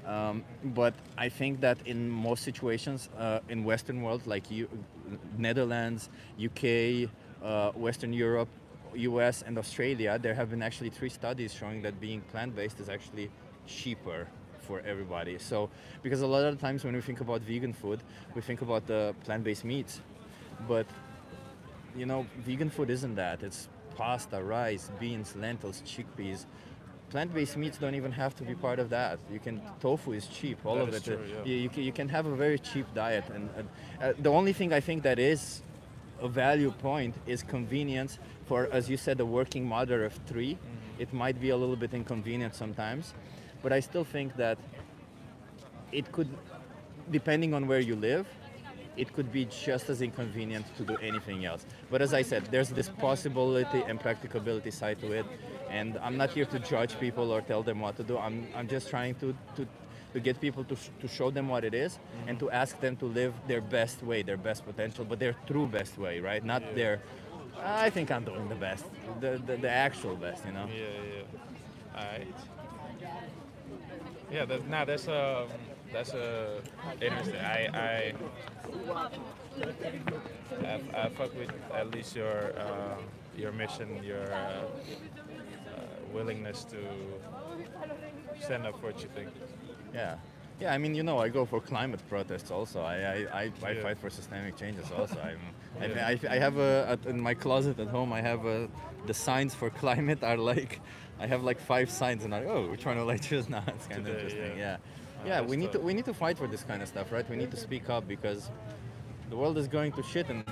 Yeah. But I think that in most situations, in Western world, like Netherlands, UK, Western Europe, US, and Australia, there have been actually 3 studies showing that being plant-based is actually cheaper for everybody. So, because a lot of the times when we think about vegan food, we think about the plant-based meats, but vegan food isn't that. It's pasta, rice, beans, lentils, chickpeas. Plant-based meats don't even have to be part of that. Tofu is cheap, all That of is it. true, yeah. You can have a very cheap diet, and the only thing I think that is a value point is convenience for, as you said, a working mother of 3. It might be a little bit inconvenient sometimes, but I still think that it could, depending on where you live, it could be just as inconvenient to do anything else. But as I said, there's this possibility and practicability side to it, and I'm not here to judge people or tell them what to do. I'm just trying to get people to show them what it is, and to ask them to live their best way, their best potential, but their true best way, right? Not their, I think I'm doing the best, the actual best, Yeah. Alright. Yeah, that's interesting. I fuck with at least your mission, your willingness to stand up for what you think. Yeah, I mean, I go for climate protests also. I fight for systemic changes also. I have in my closet at home, I have the signs for climate are like, I have like 5 signs, and which one will I choose now? It's kind of interesting, yeah. We need to fight for this kind of stuff, right? We need to speak up, because the world is going to shit in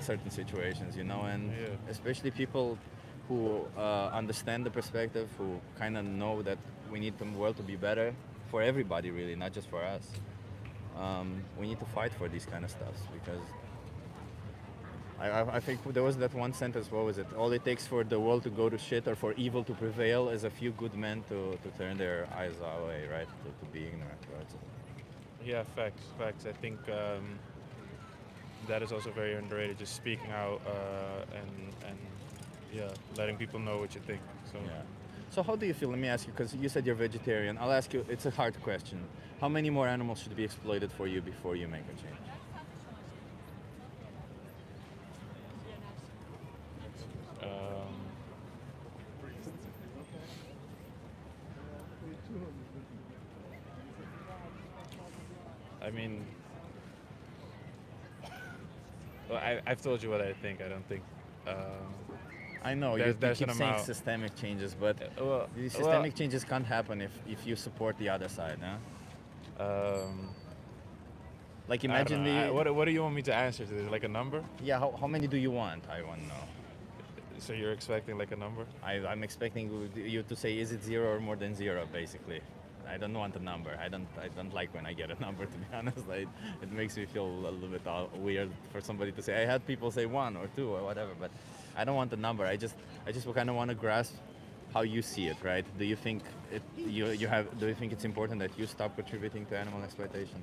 certain situations, and especially people who understand the perspective, who kind of know that we need the world to be better for everybody, really, not just for us. We need to fight for these kind of stuffs, because I think there was that one sentence, what was it? All it takes for the world to go to shit or for evil to prevail is a few good men to turn their eyes away, right? To be ignorant, right? Yeah, facts. I think that is also very underrated, just speaking out and letting people know what you think. So. Yeah. So how do you feel? Let me ask you, because you said you're vegetarian. I'll ask you, it's a hard question. How many more animals should be exploited for you before you make a change? I mean, Well, I've told you what I think. I don't think. I know There's- you there's keep an saying amount. systemic changes, but Well, the systemic changes can't happen if you support the other side, huh? Like I don't imagine know. What do you want me to answer to this? Like a number? Yeah, how many do you want? I want to know. So you're expecting like a number? I'm expecting you to say is it 0 or more than 0, basically. I don't want a number. I don't like when I get a number, to be honest. It makes me feel a little bit weird for somebody to say. I had people say 1 or 2 or whatever, but I don't want a number. I just kind of want to grasp how you see it, right? Do you think do you think it's important that you stop contributing to animal exploitation?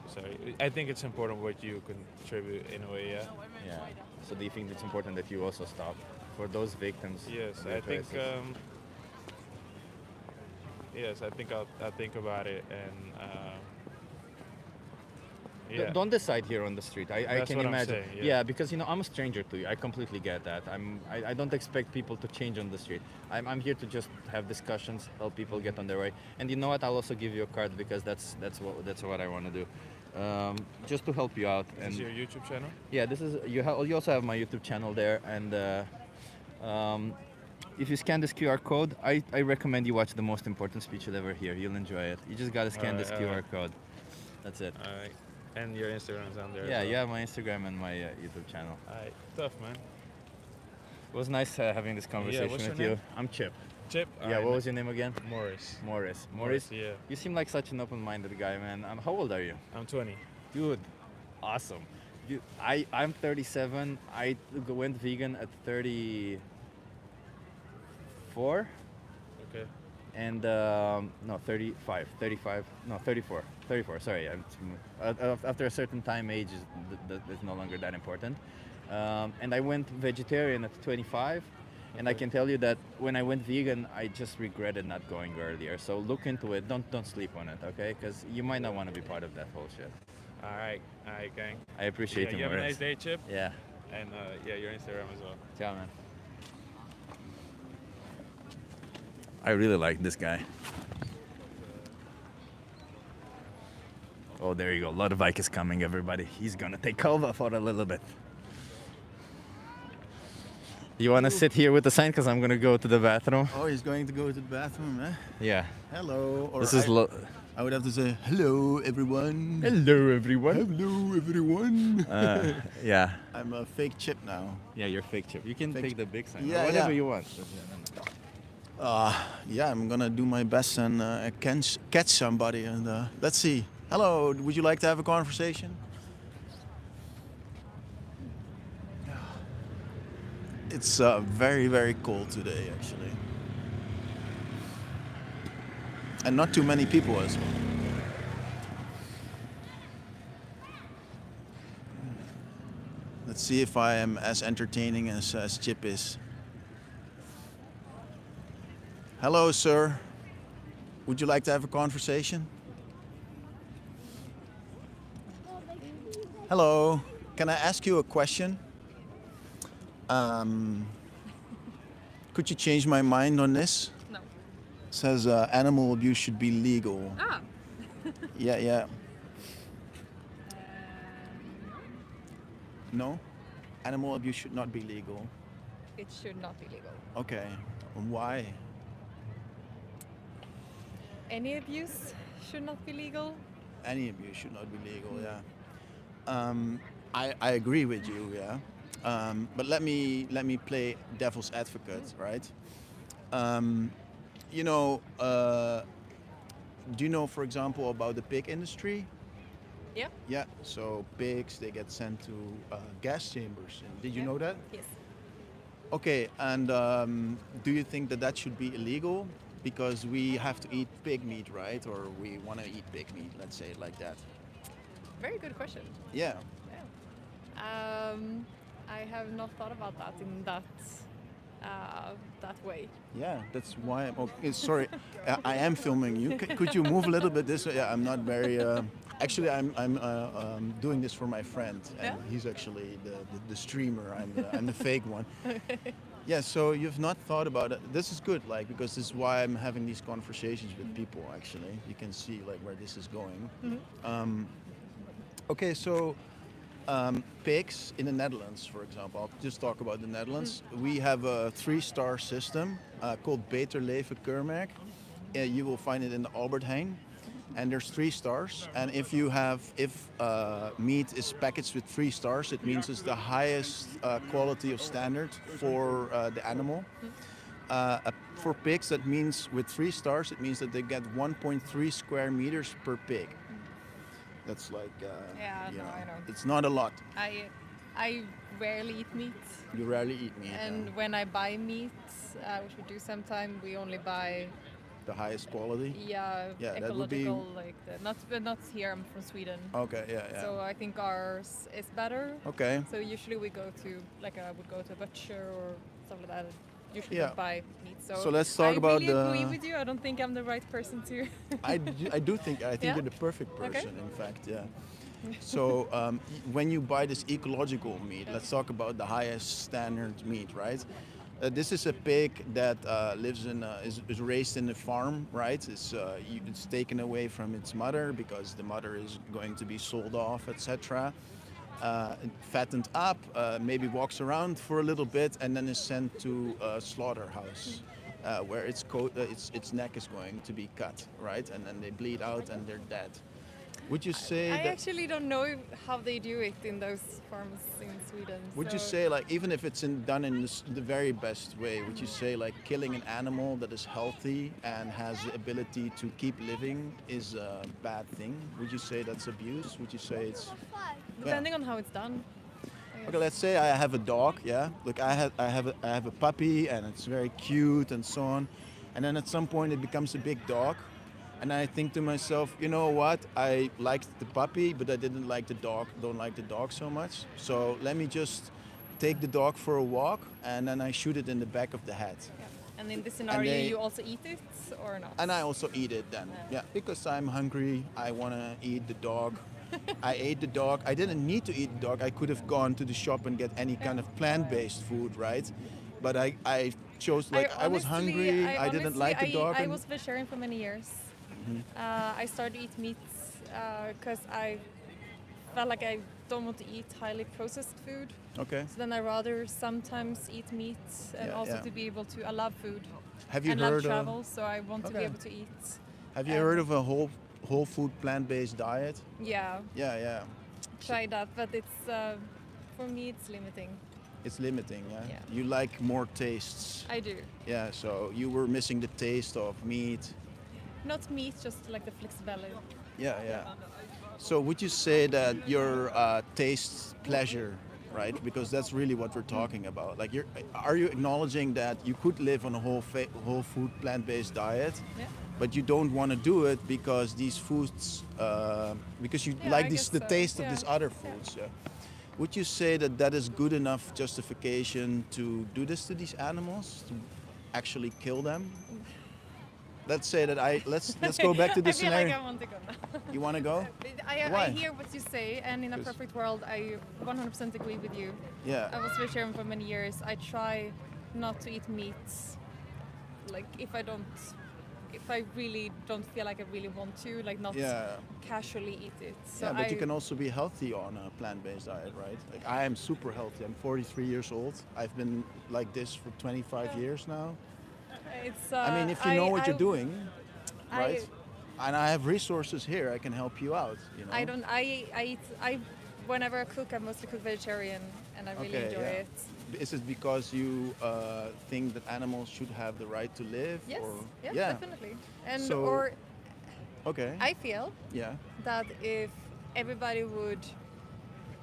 Sorry, I think it's important what you contribute in a way, yeah. Yeah. So do you think it's important that you also stop for those victims? Yes, their I think. choices? Yes, I think I'll think about it and. Yeah. Don't decide here on the street. I That's can what I'm imagine. saying, yeah. Because I'm a stranger to you. I completely get that. I don't expect people to change on the street. I'm here to just have discussions, help people get on their way. And you know what? I'll also give you a card because that's what I want to do. Just to help you out. Is this your YouTube channel? Yeah, this is you also have my YouTube channel there, and if you scan this QR code, I recommend you watch the most important speech you'll ever hear. You'll enjoy it. You just gotta scan this QR code. That's it. All right. And your Instagram's on there. Yeah, as well. you have my Instagram and my YouTube channel. All right. Tough, man. It was nice having this conversation what's with your you. name? I'm Chip. Chip. Yeah, what was your name again? Morris. Morris. Yeah. You seem like such an open-minded guy, man. How old are you? I'm 20. Dude, awesome. I'm 37. I went vegan at 34. Okay. And no, 35, no, 34, sorry. After a certain time, age is no longer that important. And I went vegetarian at 25, and I can tell you that when I went vegan, I just regretted not going earlier. So look into it. Don't sleep on it, okay? Because you might not want to be part of that whole shit. All right, gang. I appreciate you, You have a Morris. nice day, Chip. Yeah. And your Instagram as well. Ciao, man. I really like this guy. Oh, there you go. A lot of bike is coming, everybody. He's gonna take over for a little bit. You wanna sit here with the sign? Because I'm gonna go to the bathroom. Oh, he's going to go to the bathroom, eh? Yeah. Hello. Or This is I would have to say, hello, everyone. Hello, everyone. Hello, everyone. Yeah. I'm a fake Chip now. Yeah, you're fake Chip. You can Fake take Chip. the big sign. Yeah, or whatever yeah. you want. Yeah, I'm gonna do my best and catch somebody. And let's see. Hello, would you like to have a conversation? It's very, very cold today, actually. And not too many people as well. Let's see if I am as entertaining as Chip is. Hello, sir. Would you like to have a conversation? Hello. Can I ask you a question? Could you change my mind on this? No. Says animal abuse should be legal. Ah. Yeah. No? Animal abuse should not be legal. It should not be legal. Okay. Why? Any abuse should not be legal. Any abuse should not be legal, yeah. I agree with you, yeah. But let me play devil's advocate, right? Do you know, for example, about the pig industry? Yeah. Yeah. So pigs, they get sent to gas chambers. And did you know that? Yes. Okay. And do you think that should be illegal? Because we have to eat pig meat, right? Or we want to eat pig meat, let's say it like that. Very good question. Yeah. I have not thought about that in that way. Yeah, that's why I'm okay. Sorry, I am filming you. Could you move a little bit this way? Yeah, I'm not very. Actually, I'm doing this for my friend, and he's actually the streamer. I'm the fake one. Yeah, so you've not thought about it. This is good, like, because this is why I'm having these conversations with people. Actually, you can see like where this is going. Mm-hmm. Okay, so Pigs in the Netherlands, for example, I'll just talk about the Netherlands. We have a 3-star system called Beter Leven Keurmerk. You will find it in the Albert Heijn. And there's 3 stars. And if meat is packaged with 3 stars, it means it's the highest quality of standard for the animal. For pigs, that means with 3 stars, it means that they get 1.3 square meters per pig. That's like, I know. it's not a lot. I rarely eat meat. You rarely eat meat. And when I buy meat, which we do sometime, we only buy the highest quality. Yeah, that would be. like not here. I'm from Sweden. Okay, yeah. So I think ours is better. Okay. So usually we go to I would go to a butcher or stuff like that. Usually Yeah. we buy meat. So let's talk about I really agree with you. I don't think I'm the right person to. I think Yeah? you're the perfect person. Okay. In fact, yeah. So when you buy this ecological meat, let's talk about the highest standard meat, right? This is a pig that lives in is raised in a farm, right? It's taken away from its mother because the mother is going to be sold off, etc. Fattened up, maybe walks around for a little bit, and then is sent to a slaughterhouse where its neck is going to be cut, right? And then they bleed out and they're dead. Would you say I that? actually don't know how they do it in those farms in Sweden. Would you so- say, like, even if it's done in the very best way, would you say, like, killing an animal that is healthy and has the ability to keep living is a bad thing? Would you say that's abuse? Would you say it's... Depending on how it's done. Okay, let's say I have a dog, yeah? Look, I have a puppy and it's very cute and so on. And then at some point it becomes a big dog. And I think to myself, you know what? I liked the puppy, but I didn't like the dog. Don't like the dog so much. So let me just take the dog for a walk, and then I shoot it in the back of the head. Yeah. And in this scenario, you also eat it or not? And I also eat it then. Yeah, because I'm hungry. I want to eat the dog. I ate the dog. I didn't need to eat the dog. I could have gone to the shop and get any kind of plant-based food, right? But I chose, like, I was hungry. I didn't like the dog. I was vegetarian for many years. I started to eat meat because I felt like I don't want to eat highly processed food. Okay. So then I rather sometimes eat meat and Yeah, also yeah. to be able to. I love food. Have you and heard love of- travel, so I want to be Okay. able to eat. Have you heard of a whole food plant-based diet? Yeah. Yeah. Try that, but it's for me it's limiting. It's limiting, yeah? Yeah. You like more tastes. I do. Yeah, so you were missing the taste of meat. Not meat, just like the flexibility. Yeah. So would you say that your taste pleasure, right? Because that's really what we're talking about. Like, are you acknowledging that you could live on a whole food plant-based diet, Yeah. but you don't want to do it because these foods, because you Yeah, like I the guess so. taste of Yeah. these other foods? Yeah. Would you say that that is good enough justification to do this to these animals, to actually kill them? Let's say that let's go back to the I feel scenario. like I want to go now. You want to go? I Why? hear what you say, and in a 'Cause- perfect world, I 100% agree with you. Yeah. I was vegetarian for many years. I try not to eat meat. Like if I really don't feel like I really want to, like not Yeah. casually eat it. So Yeah, but you can also be healthy on a plant-based diet, right? Like, I am super healthy. I'm 43 years old. I've been like this for 25 years now. It's. I mean, if you know what you're doing, right? And I have resources here. I can help you out. You know. I don't. I eat. Whenever I cook, I mostly cook vegetarian, and I really Okay, enjoy yeah. it. Is it because you think that animals should have the right to live? Yes. Or? Yes, Yeah. definitely. And So- Okay. I feel Yeah. that if everybody would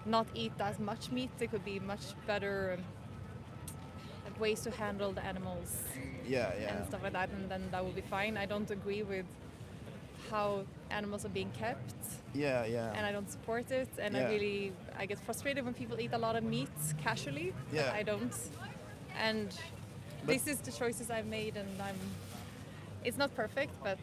not eat as much meat, there could be much better ways to handle the animals Yeah. and stuff like that, and then that will be fine. I don't agree with how animals are being kept, Yeah. and I don't support it. And Yeah. I get frustrated when people eat a lot of meat casually. But Yeah. I don't. And But- this is the choices I've made, and it's not perfect, but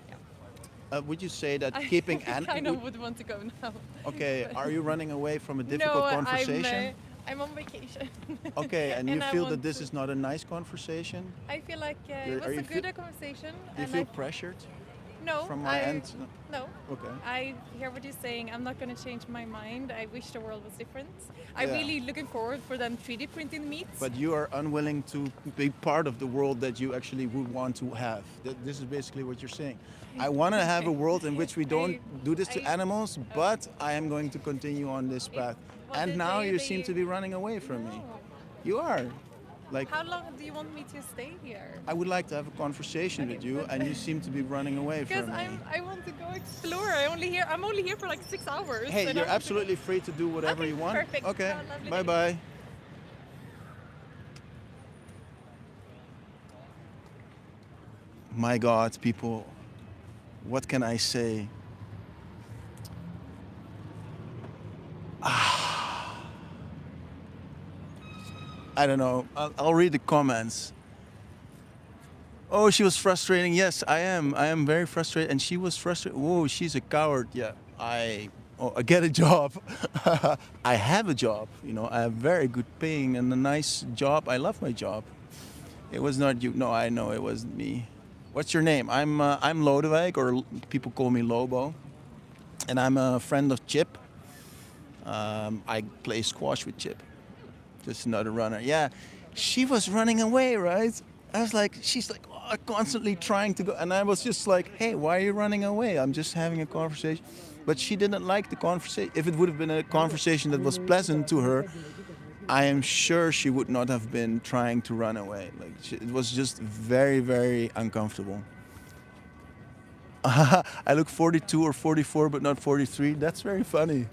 yeah. Would you say that keeping I kind of animals? would want to go now. Okay. But- Are you running away from a difficult no, conversation? I'm on vacation. Okay, and you I feel want that this to- is not a nice conversation? I feel like You're- it are was you a feel- good conversation. Do you and feel pressured? No, from my end? No. Okay. I hear what you're saying. I'm not going to change my mind. I wish the world was different. I'm Yeah. really looking forward for them 3D printing meat. But you are unwilling to be part of the world that you actually would want to have. This is basically what you're saying. I want to have a world in which we don't do this to animals, but I am going to continue on this path. Well, And the now day you that seem to be running away from me. You are. Like, How long do you want me to stay here? I would like to have a conversation with you, and you seem to be running away Because from me. I want to go explore. I'm only here for like 6 hours. Hey, and you're I want absolutely free to do whatever you want. perfect. Okay. Have a lovely Bye day. bye. My God, people, what can I say? I don't know. I'll read the comments. Oh, she was frustrating. Yes, I am. I am very frustrated. And she was frustrated. Whoa, she's a coward. Yeah, I get a job. I have a job. You know, I have very good paying and a nice job. I love my job. It was not you. No, I know it wasn't me. What's your name? I'm Lodewijk, or people call me Lobo, and I'm a friend of Chip. I play squash with Chip. Just another runner. Yeah, she was running away, right? I was like, she's like constantly trying to go, and I was just like, hey, why are you running away? I'm just having a conversation. But she didn't like the conversation. If it would have been a conversation that was pleasant to her, I am sure she would not have been trying to run away. Like it was just very, very uncomfortable. I look 42 or 44, but not 43. That's very funny.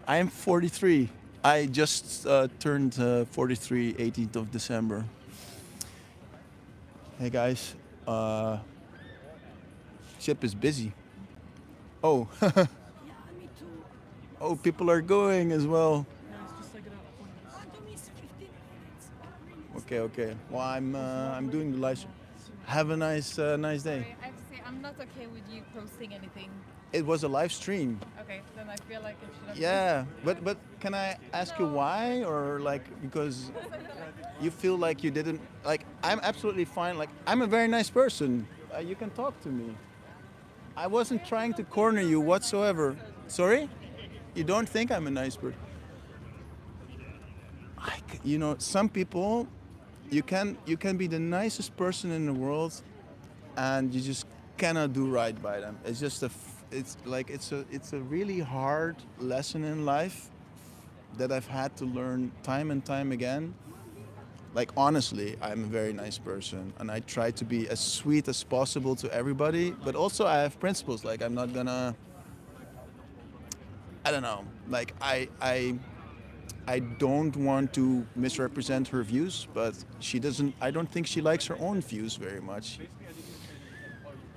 I am 43. I just turned 43, 18th of December. Hey guys, Chip is busy. Oh, oh, people are going as well. Okay, okay. Well, I'm doing the live stream. Have a nice day. I have to say, I'm not okay with you posting anything. It was a live stream. Okay, then I feel like it should have Yeah, but can I ask you why, or like because you feel like you didn't like? I'm absolutely fine. Like I'm a very nice person. You can talk to me. I wasn't trying to corner you whatsoever. Sorry, you don't think I'm a nice person? You know, some people, you can be the nicest person in the world, and you just cannot do right by them. It's just it's a really hard lesson in life that I've had to learn time and time again. Like honestly, I'm a very nice person, and I try to be as sweet as possible to everybody. But also, I have principles. Like I'm not gonna. I don't know. Like I don't want to misrepresent her views, but she doesn't. I don't think she likes her own views very much.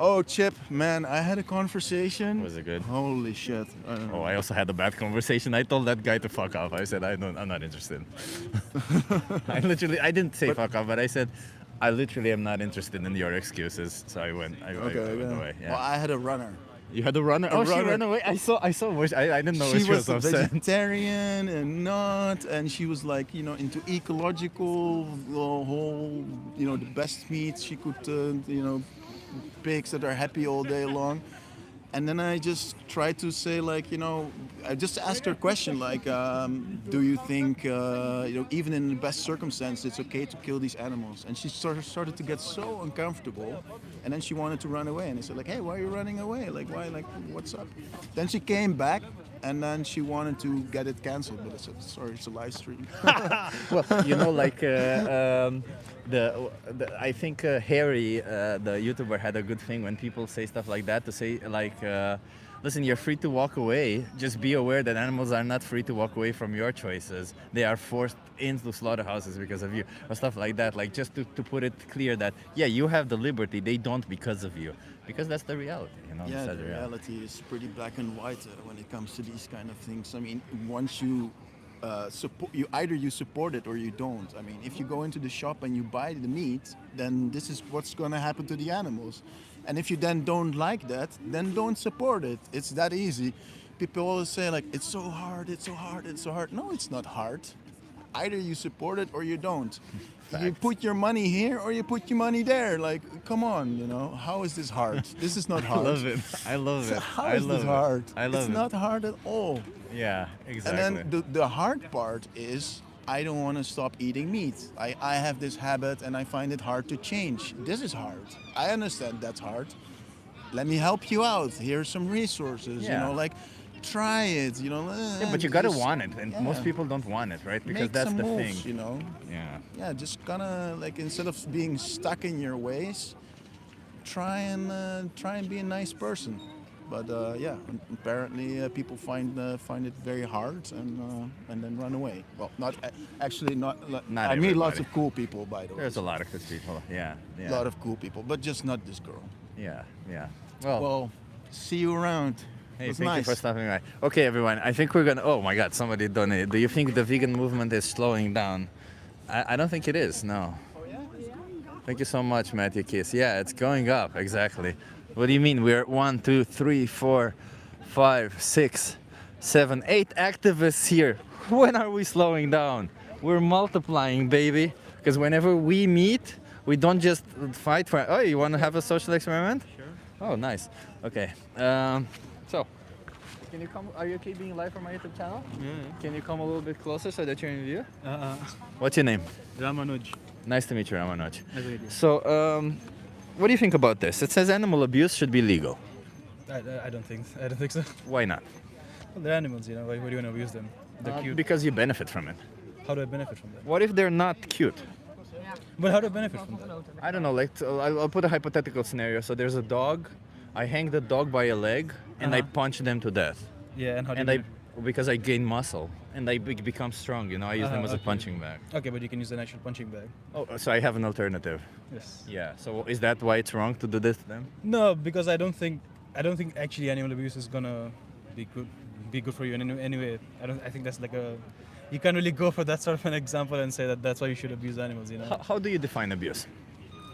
Oh, Chip, man, I had a conversation. Was it good? Holy shit! I don't know. Oh, I also had a bad conversation. I told that guy to fuck off. I said I'm not interested. I didn't say fuck off, but I said I literally am not interested in your excuses. So I went away. Yeah. Well, I had a runner. You had a runner? A She runner. ran away. I saw. I didn't know She she was was a upset. vegetarian and not, and she was like, you know, into ecological, whole, you know, the best meat she could, you know, pigs that are happy all day long. And then I just tried to say, like, you know, I just asked her a question, like, do you think, you know, even in the best circumstances, it's okay to kill these animals? And she started to get so uncomfortable, and then she wanted to run away. And I said, like, hey, why are you running away? Like, why? Like, what's up? Then she came back, and then she wanted to get it canceled. But I said, sorry, it's a live stream. Well, you know, like I think Harry, the YouTuber, had a good thing when people say stuff like that, to say like, listen, you're free to walk away. Just be aware that animals are not free to walk away from your choices. They are forced into slaughterhouses because of you, or stuff like that. Like just to put it clear that yeah, you have the liberty. They don't because of you, because that's the reality. You know, Yeah, that's the reality is pretty black and white when it comes to these kind of things. I mean, once you either you support it or you don't. I mean, if you go into the shop and you buy the meat, then this is what's going to happen to the animals. And if you then don't like that, then don't support it. It's that easy. People always say like, it's so hard, it's so hard, it's so hard. No, it's not hard. Either you support it or you don't. You put your money here or you put your money there. Like, come on, how is this hard? This is not hard. I love it. I love it. How is this hard? I love it's it. not hard at all. Yeah, exactly. And then the hard part is I don't want to stop eating meat. I have this habit and I find it hard to change. This is hard. I understand that's hard. Let me help you out. Here's some resources, like try it, Yeah, but you gotta want it, and most people don't want it, right? Because Make that's some the moves, thing. Yeah. Yeah, just gonna like instead of being stuck in your ways, try and be a nice person. But yeah, apparently people find it very hard and then run away. Well, not actually not. Not I meet lots everybody. of cool people, by the way. There's a lot of good people. Yeah. A lot of cool people, but just not this girl. Yeah. Well, see you around. Hey, It was thank nice. you for stopping by. Okay, everyone. I think we're gonna. Oh my God! Somebody donated. Do you think the vegan movement is slowing down? I don't think it is. No. Thank you so much, Matthew Kiss. Yeah, it's going up. Exactly. What do you mean? We're 1, 2, 3, 4, 5, 6, 7, 8 activists here. When are we slowing down? We're multiplying, baby. Because whenever we meet, we don't just fight for. Oh, you want to have a social experiment? Sure. Oh, nice. Okay. So, can you come? Are you okay being live on my YouTube channel? Yeah. Can you come a little bit closer so that you're in view? What's your name? Ramanuj. Nice to meet you, Ramanoj. Nice to meet you. So, what do you think about this? It says animal abuse should be legal. I don't think so. Why not? Well, they're animals, Why do you want to abuse them? They're cute. Because you benefit from it. How do I benefit from that? What if they're not cute? But how do I benefit from that? I don't know. Like, I'll put a hypothetical scenario. So there's a dog. I hang the dog by a leg and I punch them to death. Yeah, and how do and you I, because I gain muscle and I become strong. I use them as a okay. punching bag. Okay, but you can use an actual punching bag. Oh, so I have an alternative. Yes. Yeah. So is that why it's wrong to do this to them? No, because I don't think actually animal abuse is gonna be good for you in any way. I think that's like you can't really go for that sort of an example and say that that's why you should abuse animals. How do you define abuse?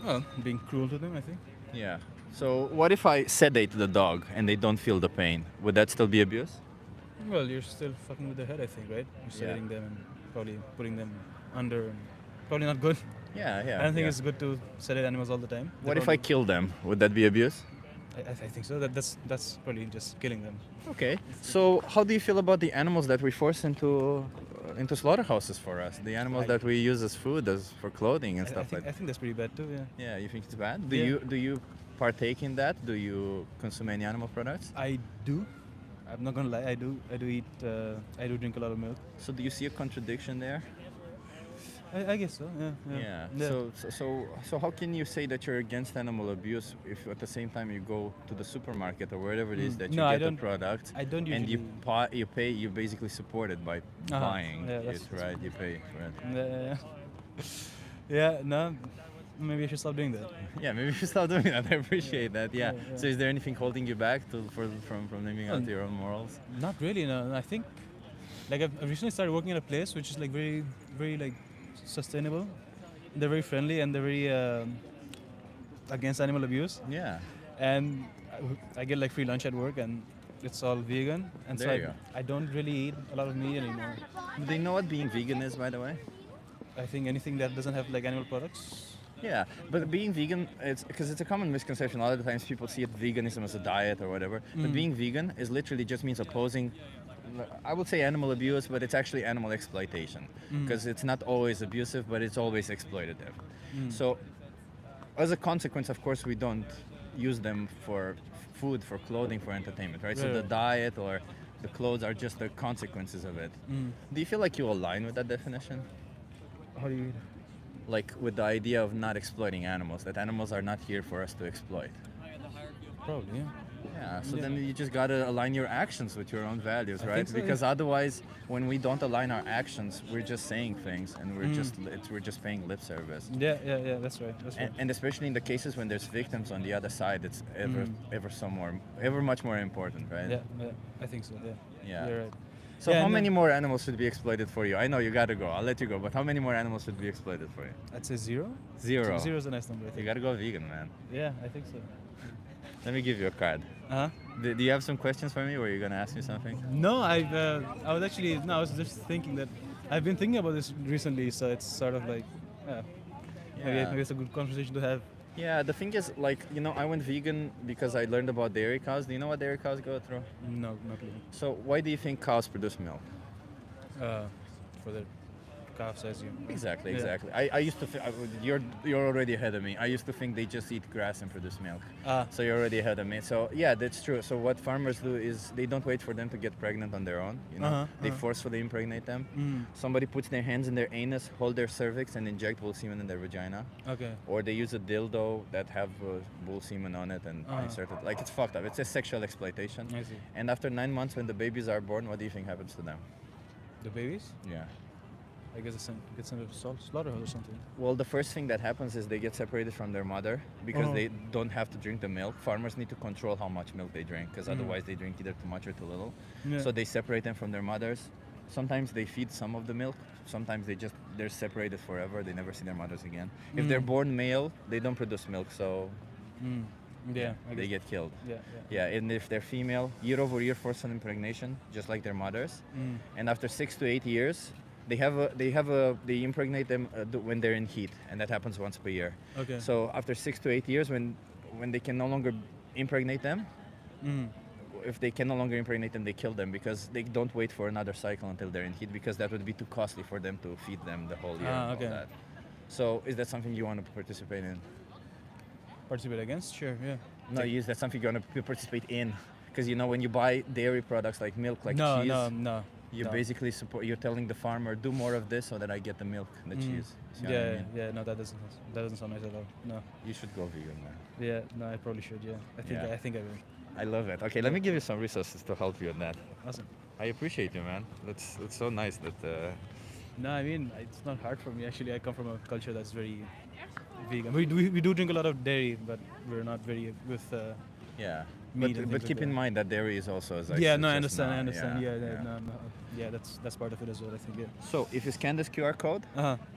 Well, being cruel to them, I think. Yeah. So what if I sedate the dog and they don't feel the pain? Would that still be abuse? Well, you're still fucking with their head, I think, right? You're sedating them and probably putting them under. And probably not good. Yeah. I don't think it's good to sedate animals all the time. What if I kill them? Would that be abuse? I think so. That's probably just killing them. Okay. So how do you feel about the animals that we force into slaughterhouses for us? The animals that we use as food, as for clothing and stuff like that. I think that's pretty bad too. Yeah. Yeah. You think it's bad? Do Yeah. you partake in that? Do you consume any animal products? I do. I'm not gonna lie. I do eat. I do drink a lot of milk. So do you see a contradiction there? I guess so. Yeah. So how can you say that you're against animal abuse if at the same time you go to the supermarket or wherever it is that you get the product I don't and usually. you basically support it by buying Yeah, it, that's right? You pay for it. Yeah. No. Maybe I should stop doing that. Yeah, maybe you should stop doing that. I appreciate that. Yeah. So is there anything holding you back from living out your own morals? Not really. No. I think like I've recently started working at a place which is like very, very like sustainable. They're very friendly and they're very against animal abuse. Yeah. And I get like free lunch at work and it's all vegan. And There so you go. I don't really eat a lot of meat anymore. Do they know what being vegan is, by the way? I think anything that doesn't have like animal products. Yeah, but being vegan, it's a common misconception. A lot of the times people see it veganism as a diet or whatever. But being vegan is literally just means opposing, I would say animal abuse, but it's actually animal exploitation. Because it's not always abusive, but it's always exploitative. So as a consequence, of course, we don't use them for food, for clothing, for entertainment, right? So the diet or the clothes are just the consequences of it. Do you feel like you align with that definition? How do you? Like with the idea of not exploiting animals, that animals are not here for us to exploit. Probably, yeah. Yeah, so then you just gotta align your actions with your own values, I right? think so, Because otherwise, when we don't align our actions, we're just saying things and we're just paying lip service. Yeah, that's right. And especially in the cases when there's victims on the other side, it's ever much more important, right? Yeah, I think so. Yeah. You're right. So how many more animals should be exploited for you? I know you gotta go. I'll let you go. But how many more animals should be exploited for you? I'd say 0. 0. 0 is a nice number. I think. You gotta go vegan, man. Yeah, I think so. Let me give you a card. Do you have some questions for me? Or are you gonna ask me something? No, I was just thinking that I've been thinking about this recently, so it's sort of like, maybe it's a good conversation to have. Yeah, the thing is, like, you know, I went vegan because I learned about dairy cows. Do you know what dairy cows go through? No, not really. So why do you think cows produce milk? For the calves, as you. Exactly, Yeah. exactly. I used to think, you're already ahead of me. I used to think they just eat grass and produce milk. So you're already ahead of me. So yeah, that's true. So what farmers do is they don't wait for them to get pregnant on their own. You know, they forcefully impregnate them. Somebody puts their hands in their anus, hold their cervix, and inject bull semen in their vagina. Okay. Or they use a dildo that have bull semen on it and insert it. Like, it's fucked up. It's a sexual exploitation. I see. And after 9 months, when the babies are born, what do you think happens to them? The babies? Yeah. I guess it's get sent to slaughterhouse or something. Well, the first thing that happens is they get separated from their mother because they don't have to drink the milk. Farmers need to control how much milk they drink because otherwise they drink either too much or too little. Yeah. So they separate them from their mothers. Sometimes they feed some of the milk. Sometimes they're separated forever. They never see their mothers again. If they're born male, they don't produce milk, so Yeah, they get killed. Yeah. And if they're female, year over year forced impregnation, just like their mothers. And after 6 to 8 years, they impregnate them when they're in heat, and that happens once per year. Okay. So after 6 to 8 years, when they can no longer impregnate them, if they can no longer impregnate them, they kill them because they don't wait for another cycle until they're in heat because that would be too costly for them to feed them the whole year. And okay. all that. So is that something you want to participate in? Participate against? Sure, yeah. No, is that something you want to participate in? Because you know when you buy dairy products like milk, like cheese, No. you basically you're telling the farmer, do more of this so that I get the milk, the cheese. See what I mean? Yeah. No, that doesn't sound nice at all. No. You should go vegan, man. Yeah, no, I probably should. Yeah, I think I will. I love it. Okay, let me give you some resources to help you with that. Awesome. I appreciate you, man. It's so nice that. No, I mean it's not hard for me actually. I come from a culture that's very vegan. We do drink a lot of dairy, but we're not very with. Yeah. Meat and But things keep like in that. mind that dairy is also as I Yeah, said, no, I just understand. not- Yeah, no. Yeah, that's part of it as well. I think. Yeah. So if you scan this QR code,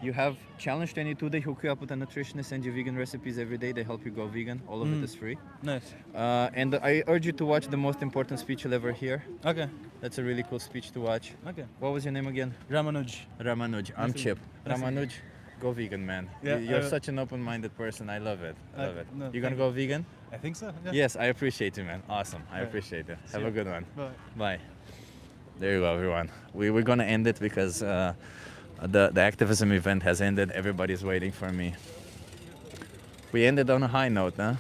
you have Challenge 22. They hook you up with a nutritionist, send you vegan recipes every day. They help you go vegan. All of it is free. Nice. And I urge you to watch the most important speech you'll ever hear. Okay. That's a really cool speech to watch. Okay. What was your name again? Ramanuj. Ramanuj. I'm Nice to Chip. meet you. Ramanuj, go vegan, man. Yeah, You're I- such an open-minded person. I love it. I love it. no, You gonna thank go vegan? I think so. Yeah. Yes, I appreciate you, man. Awesome. I Right. appreciate it. See Have you. a good one. Bye. Bye. There you go, everyone. We're gonna end it because the activism event has ended. Everybody's waiting for me. We ended on a high note, huh?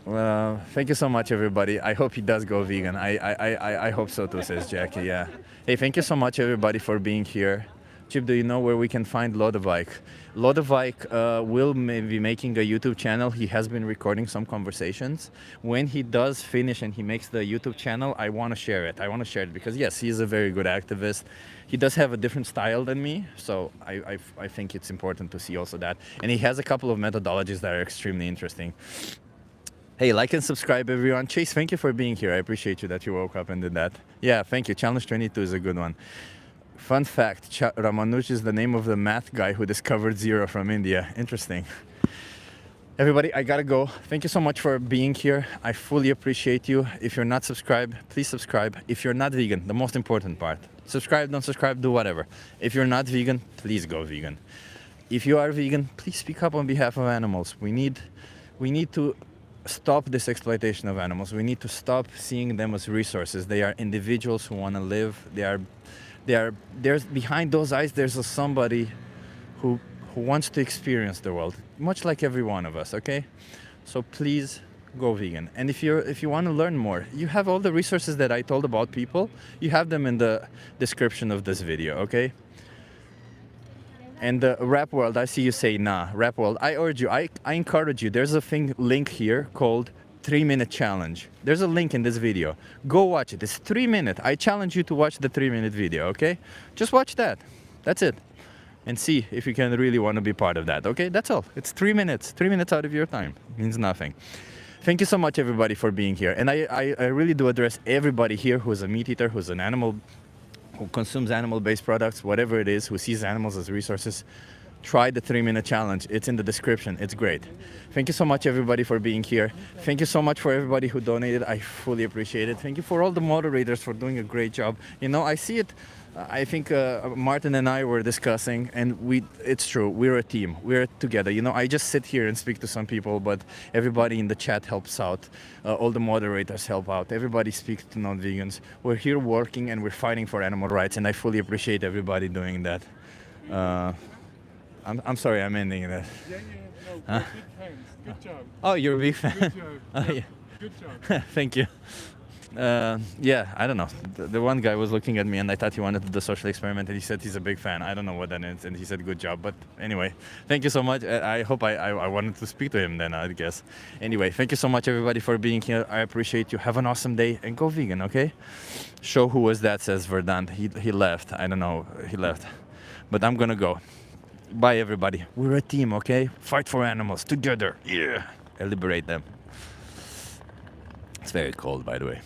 Well, thank you so much, everybody. I hope he does go vegan. I hope so too, says Jackie. Yeah. Hey, thank you so much, everybody, for being here. Chip, do you know where we can find Lodewijk? Lodewijk will be making a YouTube channel. He has been recording some conversations. When he does finish and he makes the YouTube channel, I want to share it. I want to share it because, yes, he is a very good activist. He does have a different style than me, so I think it's important to see also that. And he has a couple of methodologies that are extremely interesting. Hey, like and subscribe, everyone. Chase, thank you for being here. I appreciate you that you woke up and did that. Yeah, thank you. Challenge 22 is a good one. Fun fact, Ramanuj is the name of the math guy who discovered zero from India. Interesting. Everybody, I gotta go. Thank you so much for being here. I fully appreciate you. If you're not subscribed, please subscribe. If you're not vegan, the most important part. Subscribe, don't subscribe, do whatever. If you're not vegan, please go vegan. If you are vegan, please speak up on behalf of animals. We need to stop this exploitation of animals. We need to stop seeing them as resources. They are individuals who want to live. There's behind those eyes, there's somebody who wants to experience the world, much like every one of us, okay? So please go vegan. And if you want to learn more, you have all the resources that I told about people. You have them in the description of this video, okay? And Rap World, I see you say nah. Rap World, I urge you, I encourage you. There's a link here called 3-minute challenge. There's a link in this video. Go watch it. It's 3 minutes. I challenge you to watch the 3-minute video, okay? Just watch that. That's it. And see if you can really want to be part of that, okay? That's all. It's 3 minutes. 3 minutes out of your time. Means nothing. Thank you so much, everybody, for being here. And I really do address everybody here who's a meat eater, who's an animal, who consumes animal-based products, whatever it is, who sees animals as resources. Try the 3-minute challenge. It's in the description. It's great. Thank you so much, everybody, for being here. Thank you so much for everybody who donated. I fully appreciate it. Thank you for all the moderators for doing a great job. You know, I see it. I think Martin and I were discussing, and it's true, we're a team, we're together. You know, I just sit here and speak to some people, but everybody in the chat helps out. All the moderators help out. Everybody speaks to non-vegans. We're here working and we're fighting for animal rights, and I fully appreciate everybody doing that. I'm sorry, I'm ending that. Yeah, no, Huh? big fans. Good job. Oh, you're a big fan? Good job. Oh, yeah. Good job. Thank you. Yeah, I don't know. The one guy was looking at me and I thought he wanted to do the social experiment, and he said he's a big fan. I don't know what that is, and he said good job. But anyway, thank you so much. I hope I wanted to speak to him then, I guess. Anyway, thank you so much everybody for being here. I appreciate you. Have an awesome day and go vegan, okay? Show who was that, says Verdant. He left. I don't know. He left. But I'm gonna go. Bye everybody. We're a team, okay? Fight for animals together. Yeah. And liberate them. It's very cold, by the way.